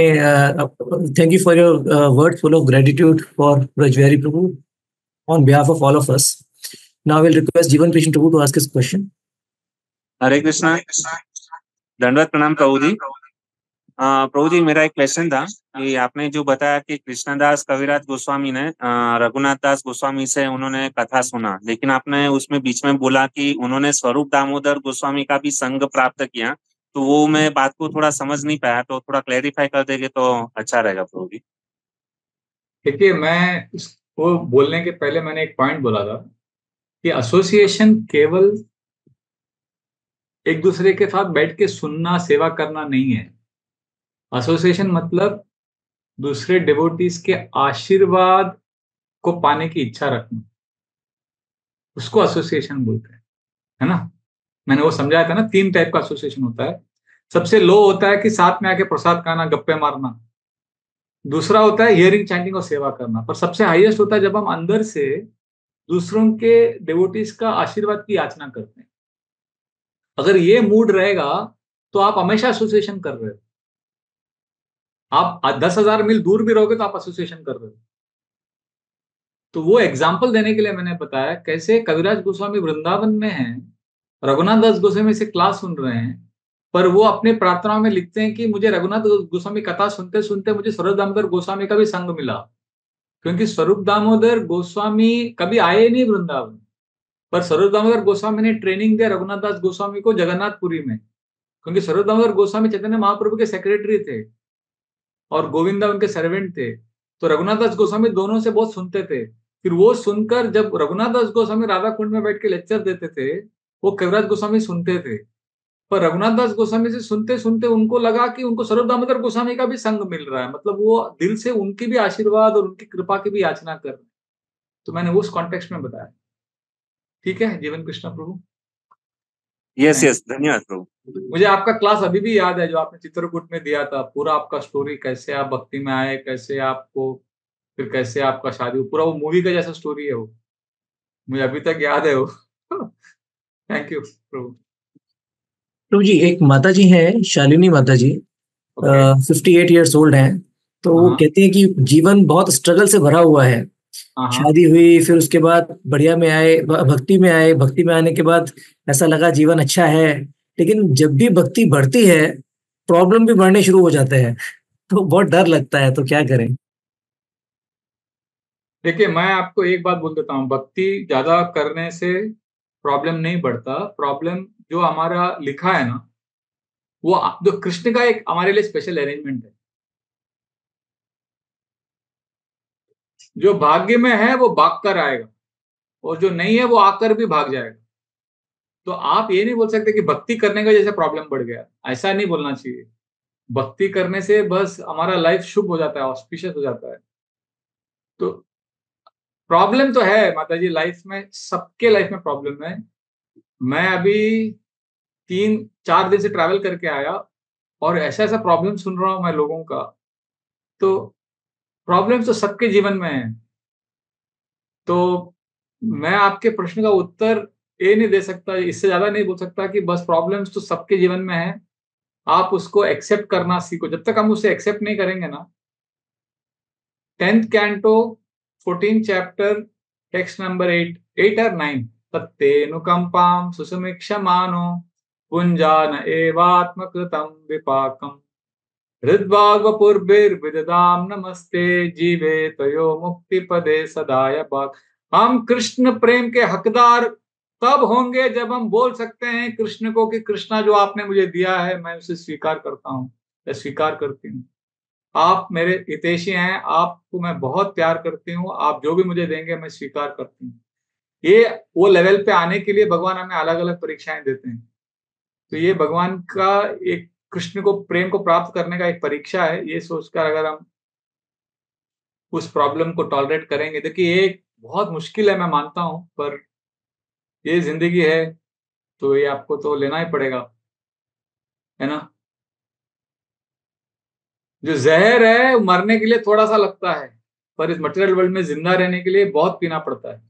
thank you for your word full of gratitude for Brajbihari Prabhu on behalf of all of us. Now will request जीवन कृष्ण प्रभु टू आस्क हिज क्वेश्चन। हरे कृष्णा, दंडवत प्रणाम प्रभु जी। प्रभु जी, मेरा एक क्वेश्चन था कि आपने जो बताया कि कृष्णदास कविराज गोस्वामी ने रघुनाथ दास गोस्वामी से उन्होंने कथा सुना, लेकिन आपने उसमें बीच में बोला कि उन्होंने स्वरूप दामोदर गोस्वामी का भी संग प्राप्त किया, तो वो मैं बात को थोड़ा समझ नहीं पाया, तो थोड़ा क्लैरिफाई कर देंगे तो अच्छा रहेगा प्रभु जी। देखिए, मैं इसको बोलने के पहले मैंने एक पॉइंट बोला था कि एसोसिएशन केवल एक दूसरे के साथ बैठ के सुनना, सेवा करना नहीं है। एसोसिएशन मतलब दूसरे डिवोटीज के आशीर्वाद को पाने की इच्छा रखना, उसको एसोसिएशन बोलते हैं, है ना। मैंने वो समझाया था ना, 3 टाइप का एसोसिएशन होता है। सबसे लो होता है कि साथ में आके प्रसाद खाना, गप्पे मारना। दूसरा होता है हियरिंग, चैंटिंग और सेवा करना। पर सबसे हाईएस्ट होता है जब हम अंदर से दूसरों के डिवोटीज का आशीर्वाद की याचना करते हैं। अगर ये मूड रहेगा तो आप हमेशा एसोसिएशन कर रहे हो। आप 10,000 मील दूर भी रहोगे तो आप एसोसिएशन कर रहे हो। तो वो एग्जाम्पल देने के लिए मैंने बताया कैसे कविराज गोस्वामी वृंदावन में हैं, रघुनाथ दास गोस्वामी से क्लास सुन रहे हैं, पर वो अपने प्रार्थनाओं में लिखते हैं कि मुझे रघुनाथ गोस्वामी कथा सुनते सुनते मुझे स्वरूप दामोदर गोस्वामी का भी संग मिला, क्योंकि स्वरूप दामोदर गोस्वामी कभी आए नहीं वृंदावन, पर स्वरूप दामोदर गोस्वामी ने ट्रेनिंग दिया रघुनाथ दास गोस्वामी को जगन्नाथपुरी में, क्योंकि स्वरूप दामोदर गोस्वामी चैतन्य महाप्रभु के सेक्रेटरी थे और गोविंदा उनके सर्वेंट थे। तो रघुनाथ दास गोस्वामी दोनों से बहुत सुनते थे। फिर वो सुनकर जब रघुनाथ दास गोस्वामी राधा कुंड में बैठ के लेक्चर देते थे, वो कविराज गोस्वामी सुनते थे। पर रघुनाथ दास गोस्वामी से सुनते सुनते उनको लगा कि उनको स्वरूप दामोदर गोस्वामी का भी संग मिल रहा है, मतलब वो दिल से उनकी भी आशीर्वाद और उनकी कृपा की भी याचना कर रहे हैं। तो मैंने उस कॉन्टेक्स्ट में बताया। ठीक है, जीवन कृष्णा प्रभु। यस यस, धन्यवाद प्रभु। मुझे आपका क्लास अभी भी याद है जो आपने चित्रकूट में दिया था, पूरा आपका स्टोरी, कैसे आप भक्ति में आए, कैसे आपको फिर कैसे आपका शादी, पूरा वो मूवी का जैसा स्टोरी है वो, मुझे अभी तक याद है वो। थैंक यू प्रभु। प्रभु जी, एक माता जी हैं, शालिनी माता जी, ओके। 58 ईयर्स ओल्ड हैं। तो वो हाँ कहती है कि जीवन बहुत स्ट्रगल से भरा हुआ है। हाँ हाँ। शादी हुई, फिर उसके बाद बढ़िया में आए, भक्ति में आए, भक्ति में आने के बाद ऐसा लगा जीवन अच्छा है, लेकिन जब भी भक्ति बढ़ती है प्रॉब्लम भी बढ़ने शुरू हो जाते हैं। तो बहुत डर लगता है, तो क्या करें? देखिए, मैं आपको एक बात बोल देता हूँ, भक्ति ज्यादा करने से प्रॉब्लम नहीं बढ़ता। प्रॉब्लम जो हमारा लिखा है ना, वो जो कृष्ण का एक हमारे लिए स्पेशल अरेंजमेंट है। जो भाग्य में है वो भाग कर आएगा, और जो नहीं है वो आकर भी भाग जाएगा। तो आप ये नहीं बोल सकते कि भक्ति करने का जैसे प्रॉब्लम बढ़ गया, ऐसा नहीं बोलना चाहिए। भक्ति करने से बस हमारा लाइफ शुभ हो जाता है, ऑस्पिशियस हो जाता है। तो प्रॉब्लम तो है माता जी, लाइफ में सबके लाइफ में प्रॉब्लम है। मैं अभी 3-4 दिन से ट्रैवल करके आया, और ऐसा ऐसा प्रॉब्लम सुन रहा हूं मैं लोगों का। तो प्रॉब्लम तो सबके जीवन में है। तो मैं आपके प्रश्न का उत्तर ये नहीं दे सकता, इससे ज्यादा नहीं बोल सकता कि बस प्रॉब्लम्स तो सबके जीवन में है। आप उसको एक्सेप्ट करना सीखो। जब तक हम उसे एक्सेप्ट नहीं करेंगे ना, 10th canto 14 chapter text number 8 और 9, तत्तेनुकंपाम सुसमीक्षमानो पुंजान एवात्मकृतं विपाकम हृद्वाग्वपुर्भिर्विदधाम नमस्ते जीवे तयो मुक्ति पदे सदाय बाग। हम कृष्ण प्रेम के हकदार तब होंगे जब हम बोल सकते हैं कृष्ण को कि कृष्णा, जो आपने मुझे दिया है मैं उसे स्वीकार करता हूँ या स्वीकार करती हूँ। आप मेरे हितैषी हैं, आपको मैं बहुत प्यार करती हूँ, आप जो भी मुझे देंगे मैं स्वीकार करती हूँ। ये वो लेवल पे आने के लिए भगवान हमें अलग अलग परीक्षाएं देते हैं। तो ये भगवान का एक, कृष्ण को प्रेम को प्राप्त करने का एक परीक्षा है। ये सोचकर अगर हम उस प्रॉब्लम को टॉलरेट करेंगे, देखिए ये बहुत मुश्किल है मैं मानता हूं, पर ये जिंदगी है, तो ये आपको तो लेना ही पड़ेगा, है ना। जो जहर है मरने के लिए थोड़ा सा लगता है, पर इस मटेरियल वर्ल्ड में जिंदा रहने के लिए बहुत पीना पड़ता है।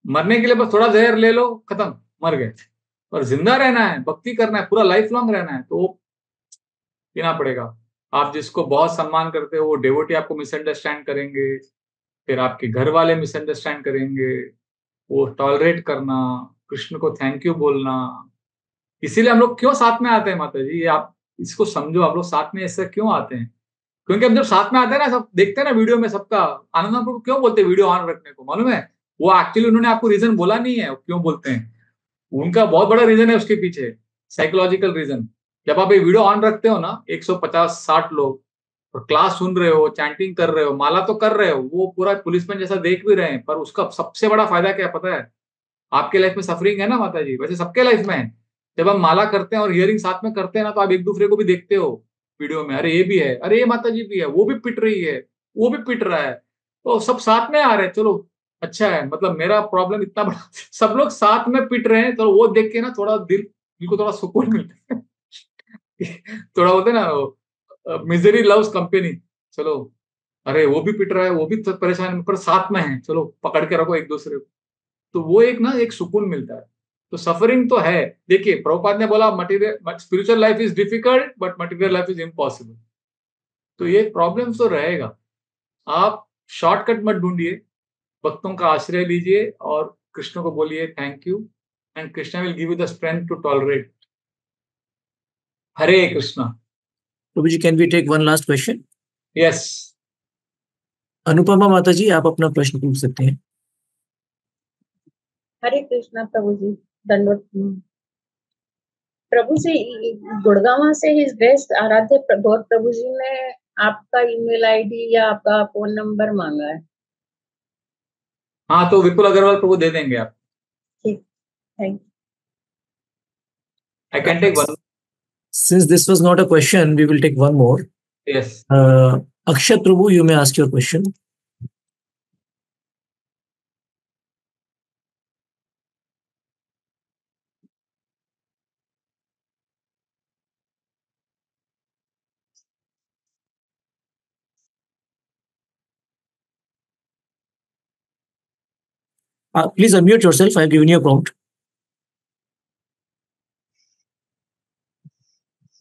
मरने के लिए बस थोड़ा जहर ले लो, खत्म, मर गए। और जिंदा रहना है, भक्ति करना है, पूरा लाइफ लॉन्ग रहना है, तो वो पीना पड़ेगा। आप जिसको बहुत सम्मान करते हो वो डेवोटी आपको मिसअंडरस्टैंड करेंगे, फिर आपके घर वाले मिसअंडरस्टैंड करेंगे। वो टॉलरेट करना, कृष्ण को थैंक यू बोलना, इसीलिए हम लोग क्यों साथ में आते हैं माता जी, ये आप इसको समझो। आप लोग साथ में ऐसे क्यों आते हैं? क्योंकि हम जब साथ में आते हैं ना, सब देखते हैं ना वीडियो में, सबका आनंद प्रभु क्यों बोलते हैं वीडियो ऑन रखने को, मालूम है? वो एक्चुअली उन्होंने आपको रीजन बोला नहीं है क्यों बोलते हैं। उनका बहुत बड़ा रीजन है उसके पीछे, साइकोलॉजिकल रीजन। जब आप ये वीडियो ऑन रखते हो ना, 150-60 लोग, और क्लास सुन रहे हो, चैंटिंग कर रहे हो, माला तो कर रहे हो, वो पूरा पुलिसमैन जैसा देख भी रहे हैं, पर उसका सबसे बड़ा फायदा क्या है पता है? आपके लाइफ में सफरिंग है ना माता जी, वैसे सबके लाइफ में है। जब हम माला करते हैं और हियरिंग साथ में करते हैं ना, तो आप एक दूसरे को भी देखते हो वीडियो में, अरे ये भी है, अरे ये माता जी भी है, वो भी पिट रही है, वो भी पिट रहा है, तो सब साथ में आ रहे हैं, चलो अच्छा है। मतलब मेरा प्रॉब्लम इतना बड़ा, सब लोग साथ में पिट रहे हैं, तो वो देख के ना थोड़ा दिल को थोड़ा सुकून मिलता है। थोड़ा बोलते हैं ना, मिजरी लव्स कंपनी। चलो, अरे वो भी पिट रहा है, वो भी तो परेशान है, पर साथ में है, चलो पकड़ के रखो एक दूसरे को। तो वो एक ना एक सुकून मिलता है। तो सफरिंग तो है। देखिए, प्रभुपाद ने बोला material spiritual life is difficult but material life is impossible. तो ये प्रॉब्लम तो रहेगा। आप शॉर्टकट मत ढूंढिए, भक्तों का आश्रय लीजिए और कृष्ण को बोलिए thank you, and Krishna will give you the strength to tolerate. Hare Krishna. प्रभु जी, can we take one last question? Yes. Anupama माता जी, आप अपना प्रश्न पूछ सकते हैं। हरे कृष्णा प्रभु जी, दंडवत प्रभु जी। गुड़गांव से हिज बेस्ट आराध्य गौर प्रभु जी ने आपका ईमेल आईडी या आपका फोन नंबर मांगा है। हाँ, तो विपुल अग्रवाल प्रभु दे देंगे आप। ठीक, thank I can take one. Since this was not a question, we will take one more. Yes. Akshat Prabhu, you may ask your question. Please unmute yourself. I have given you a prompt.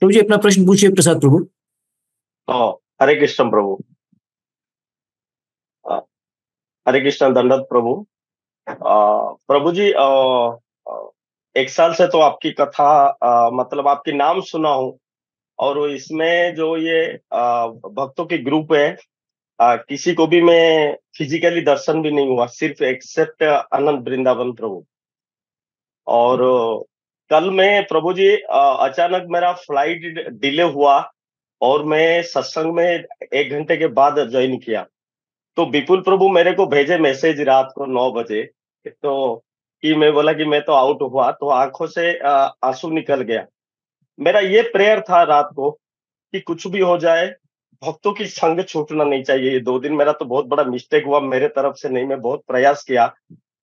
प्रभु जी अपना प्रश्न पूछिए प्रसाद प्रभु। हरे कृष्ण प्रभु। हरे कृष्ण दंडवत प्रभु। प्रभु जी, एक साल से तो आपकी कथा मतलब आपकी नाम सुना हूं, और इसमें जो ये भक्तों की ग्रुप है, किसी को भी मैं फिजिकली दर्शन भी नहीं हुआ, सिर्फ एक्सेप्ट आनंद वृंदावन प्रभु। और कल मैं प्रभु जी अचानक मेरा फ्लाइट डिले हुआ और मैं सत्संग में 1 घंटे के बाद ज्वाइन किया, तो विपुल प्रभु मेरे को भेजे मैसेज रात को 9 बजे, तो कि मैं बोला कि मैं तो आउट हुआ, तो आंखों से आंसू निकल गया। मेरा ये प्रेयर था रात को कि कुछ भी हो जाए, भक्तों की संग छूटना नहीं चाहिए। ये 2 दिन मेरा तो बहुत बड़ा मिस्टेक हुआ मेरे तरफ से, नहीं, मैं बहुत प्रयास किया।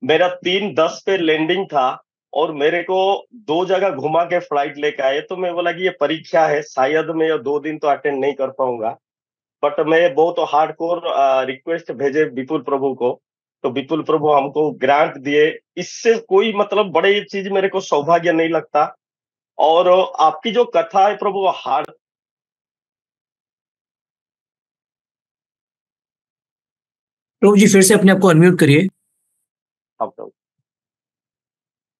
मेरा 3:10 पे लैंडिंग था और मेरे को 2 जगह घुमा के फ्लाइट लेके आए, तो मैं बोला कि ये परीक्षा है, शायद मैं 2 दिन तो अटेंड नहीं कर पाऊंगा। बट मैं बहुत हार्डकोर रिक्वेस्ट भेजे विपुल प्रभु को, तो विपुल प्रभु हमको ग्रांट दिए। इससे कोई मतलब बड़े चीज मेरे को सौभाग्य नहीं लगता। और आपकी जो कथा है प्रभु, हार्ड प्रभु जी फिर से अपने आप को अनम्यूट करिए।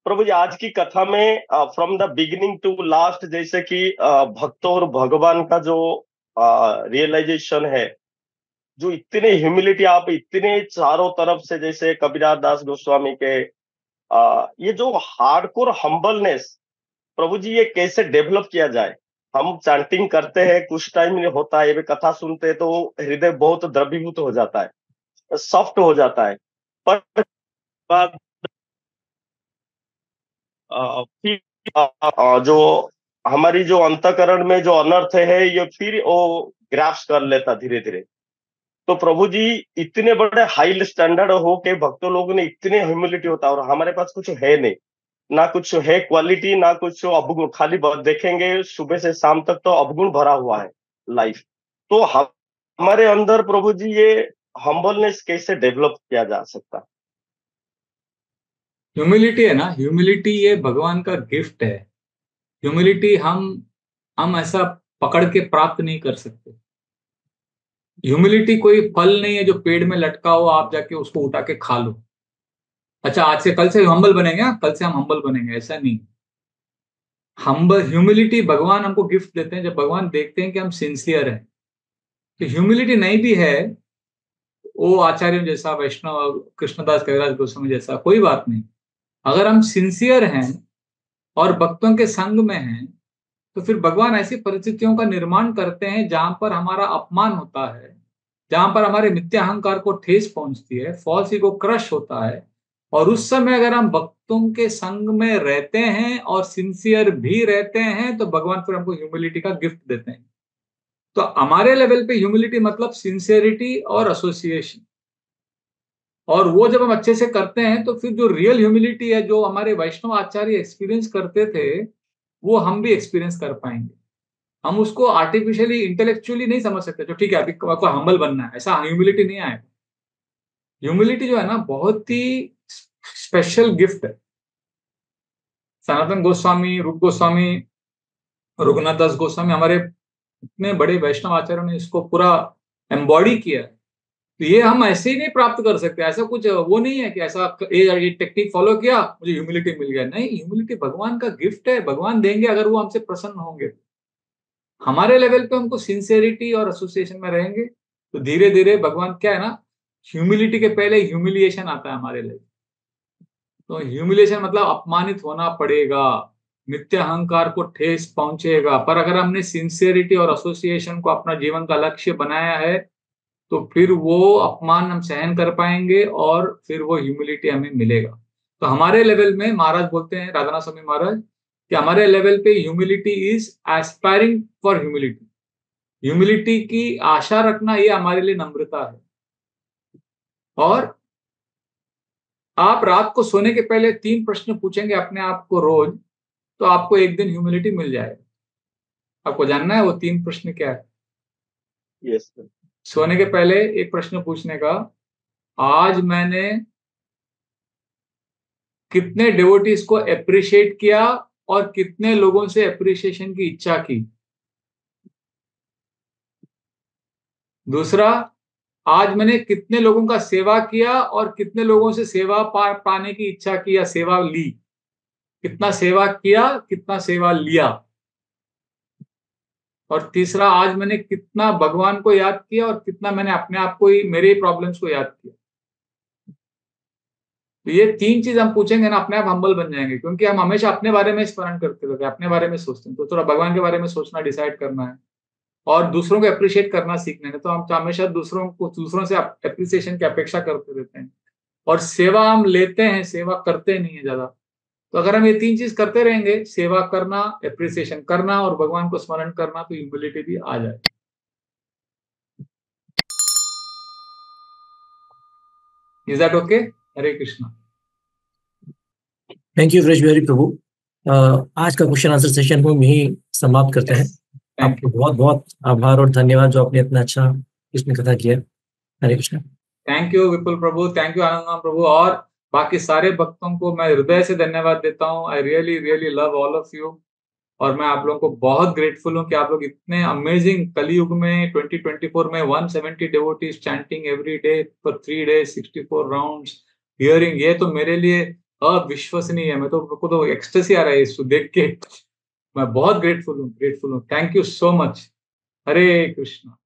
प्रभु जी आज की कथा में from the beginning to last, जैसे कि भक्तों और भगवान का जो रियलाइजेशन है, जो इतने ह्यूमिलिटी आप इतने चारों तरफ से, जैसे कबीरदास दास गोस्वामी के ये जो हार्डकोर हम्बलनेस, प्रभु जी ये कैसे डेवलप किया जाए? हम चैंटिंग करते हैं, कुछ टाइम होता है, ये कथा सुनते हैं तो हृदय बहुत द्रवीभूत हो जाता है, सॉफ्ट हो जाता है, पर बाद जो हमारी जो अंतःकरण में जो अनर्थ है, ये फिर वो ग्रास्प कर लेता धीरे धीरे। तो प्रभु जी इतने बड़े हाई स्टैंडर्ड हो के भक्तों लोगों ने इतने ह्यूमिलिटी होता है, और हमारे पास कुछ है नहीं, ना कुछ है क्वालिटी, ना कुछ अवगुण, खाली देखेंगे सुबह से शाम तक तो अवगुण भरा हुआ है लाइफ। तो हमारे अंदर प्रभु जी ये हम्बलनेस कैसे डेवलप किया जा सकता? ह्यूमिलिटी है ना, ह्यूमिलिटी ये भगवान का गिफ्ट है। ह्यूमिलिटी हम ऐसा पकड़ के प्राप्त नहीं कर सकते। ह्यूमिलिटी कोई फल नहीं है जो पेड़ में लटका हो, आप जाके उसको उठा के खा लो। अच्छा आज से कल से हम्बल बनेंगे, कल से हम हम्बल बनेंगे, ऐसा नहीं। ह्यूमिलिटी भगवान हमको गिफ्ट देते हैं जब भगवान देखते हैं कि हम सिंसियर हैं। तो ह्यूमिलिटी नहीं भी है, वो आचार्यों जैसा, वैष्णव कृष्णदास कविराज गोस्वामी जैसा, कोई बात नहीं। अगर हम सिंसियर हैं और भक्तों के संग में हैं, तो फिर भगवान ऐसी परिस्थितियों का निर्माण करते हैं जहां पर हमारा अपमान होता है, जहां पर हमारे मिथ्या अहंकार को ठेस पहुंचती है, फॉल्स ईगो क्रश होता है। और उस समय अगर हम भक्तों के संग में रहते हैं और सिंसियर भी रहते हैं, तो भगवान फिर हमको ह्यूमिलिटी का गिफ्ट देते हैं। तो हमारे लेवल पे ह्यूमिलिटी मतलब सिंसियरिटी और एसोसिएशन, और वो जब हम अच्छे से करते हैं तो फिर जो रियल ह्यूमिलिटी है, जो हमारे वैष्णव आचार्य एक्सपीरियंस करते थे, वो हम भी एक्सपीरियंस कर पाएंगे। हम उसको आर्टिफिशियली इंटेलेक्चुअली नहीं समझ सकते, जो ठीक है अभी आपको हम्बल बनना है, ऐसा ह्यूमिलिटी नहीं आएगा। ह्यूमिलिटी जो है ना, बहुत ही स्पेशल गिफ्ट है। सनातन गोस्वामी, रूप गोस्वामी, रघुनाथ दास गोस्वामी, हमारे इतने बड़े वैष्णव आचार्यों ने इसको पूरा एम्बॉडी किया है। तो ये हम ऐसे ही नहीं प्राप्त कर सकते। ऐसा कुछ वो नहीं है कि ऐसा ये टेक्निक फॉलो किया मुझे ह्यूमिलिटी मिल गया। नहीं, ह्यूमिलिटी भगवान का गिफ्ट है, भगवान देंगे अगर वो हमसे प्रसन्न होंगे। हमारे लेवल पे हमको सिंसियरिटी और एसोसिएशन में रहेंगे तो धीरे धीरे भगवान, क्या है ना, ह्यूमिलिटी के पहले ह्यूमिलिएशन आता है हमारे लिए। तो ह्यूमिलिएशन मतलब अपमानित होना पड़ेगा, मिथ्या अहंकार को ठेस पहुंचेगा। पर अगर हमने सिंसियरिटी और एसोसिएशन को अपना जीवन का लक्ष्य बनाया है, तो फिर वो अपमान हम सहन कर पाएंगे और फिर वो ह्यूमिलिटी हमें मिलेगा। तो हमारे लेवल में महाराज बोलते हैं, राधानाथ स्वामी महाराज, कि हमारे लेवल पे humility is aspiring for humility. Humility की आशा रखना ये हमारे लिए नम्रता है। और आप रात को सोने के पहले 3 प्रश्न पूछेंगे अपने आप को रोज, तो आपको एक दिन ह्यूमिलिटी मिल जाएगा। आपको जानना है वो 3 प्रश्न क्या है? यस। सोने के पहले एक प्रश्न पूछने का, आज मैंने कितने डिवोटीज को अप्रिशिएट किया और कितने लोगों से अप्रिशिएशन की इच्छा की। दूसरा, आज मैंने कितने लोगों का सेवा किया और कितने लोगों से सेवा पाने की इच्छा की या सेवा ली। कितना सेवा किया, कितना सेवा लिया। और तीसरा, आज मैंने कितना भगवान को याद किया और कितना मैंने अपने आप को ही, मेरे प्रॉब्लम्स को याद किया। तो ये 3 चीज हम पूछेंगे ना, अपने आप हम्बल बन जाएंगे, क्योंकि हम हमेशा अपने बारे में स्मरण करते रहते हैं, अपने बारे में सोचते हैं। तो थोड़ा भगवान के बारे में सोचना डिसाइड करना है और दूसरों को अप्रिशिएट करना सीखना है। तो हम हमेशा दूसरों से अप्रिसिएशन की अपेक्षा करते रहते हैं और सेवा हम लेते हैं, सेवा करते नहीं है ज्यादा। तो अगर हम ये 3 चीज करते रहेंगे, सेवा करना, एप्रिसिएशन करना और भगवान को स्मरण करना, तो ह्यूमिलिटी भी आ जाए। Is that okay? Hare Krishna. Thank you Braj Bihari प्रभु। आज का क्वेश्चन आंसर सेशन को हम यही समाप्त करते हैं। आपको बहुत बहुत आभार और धन्यवाद जो आपने इतना अच्छा इसमें कथा किया। हरे कृष्णा। थैंक यू विपुल प्रभु, थैंक यू आनंद प्रभु, और बाकी सारे भक्तों को मैं हृदय से धन्यवाद देता हूँ। I really really love all of you, और मैं आप लोगों को बहुत ग्रेटफुल हूँ कि आप लोग इतने अमेजिंग कलयुग में 2024 में 170 devotees chanting every day for 3 days 64 rounds hearing, ये तो मेरे लिए अविश्वसनीय है। मैं तो, मेरे को तो एक्सटेसी आ रहा है इसको देख के। मैं बहुत ग्रेटफुल हूँ। Thank you so much. Hare Krishna.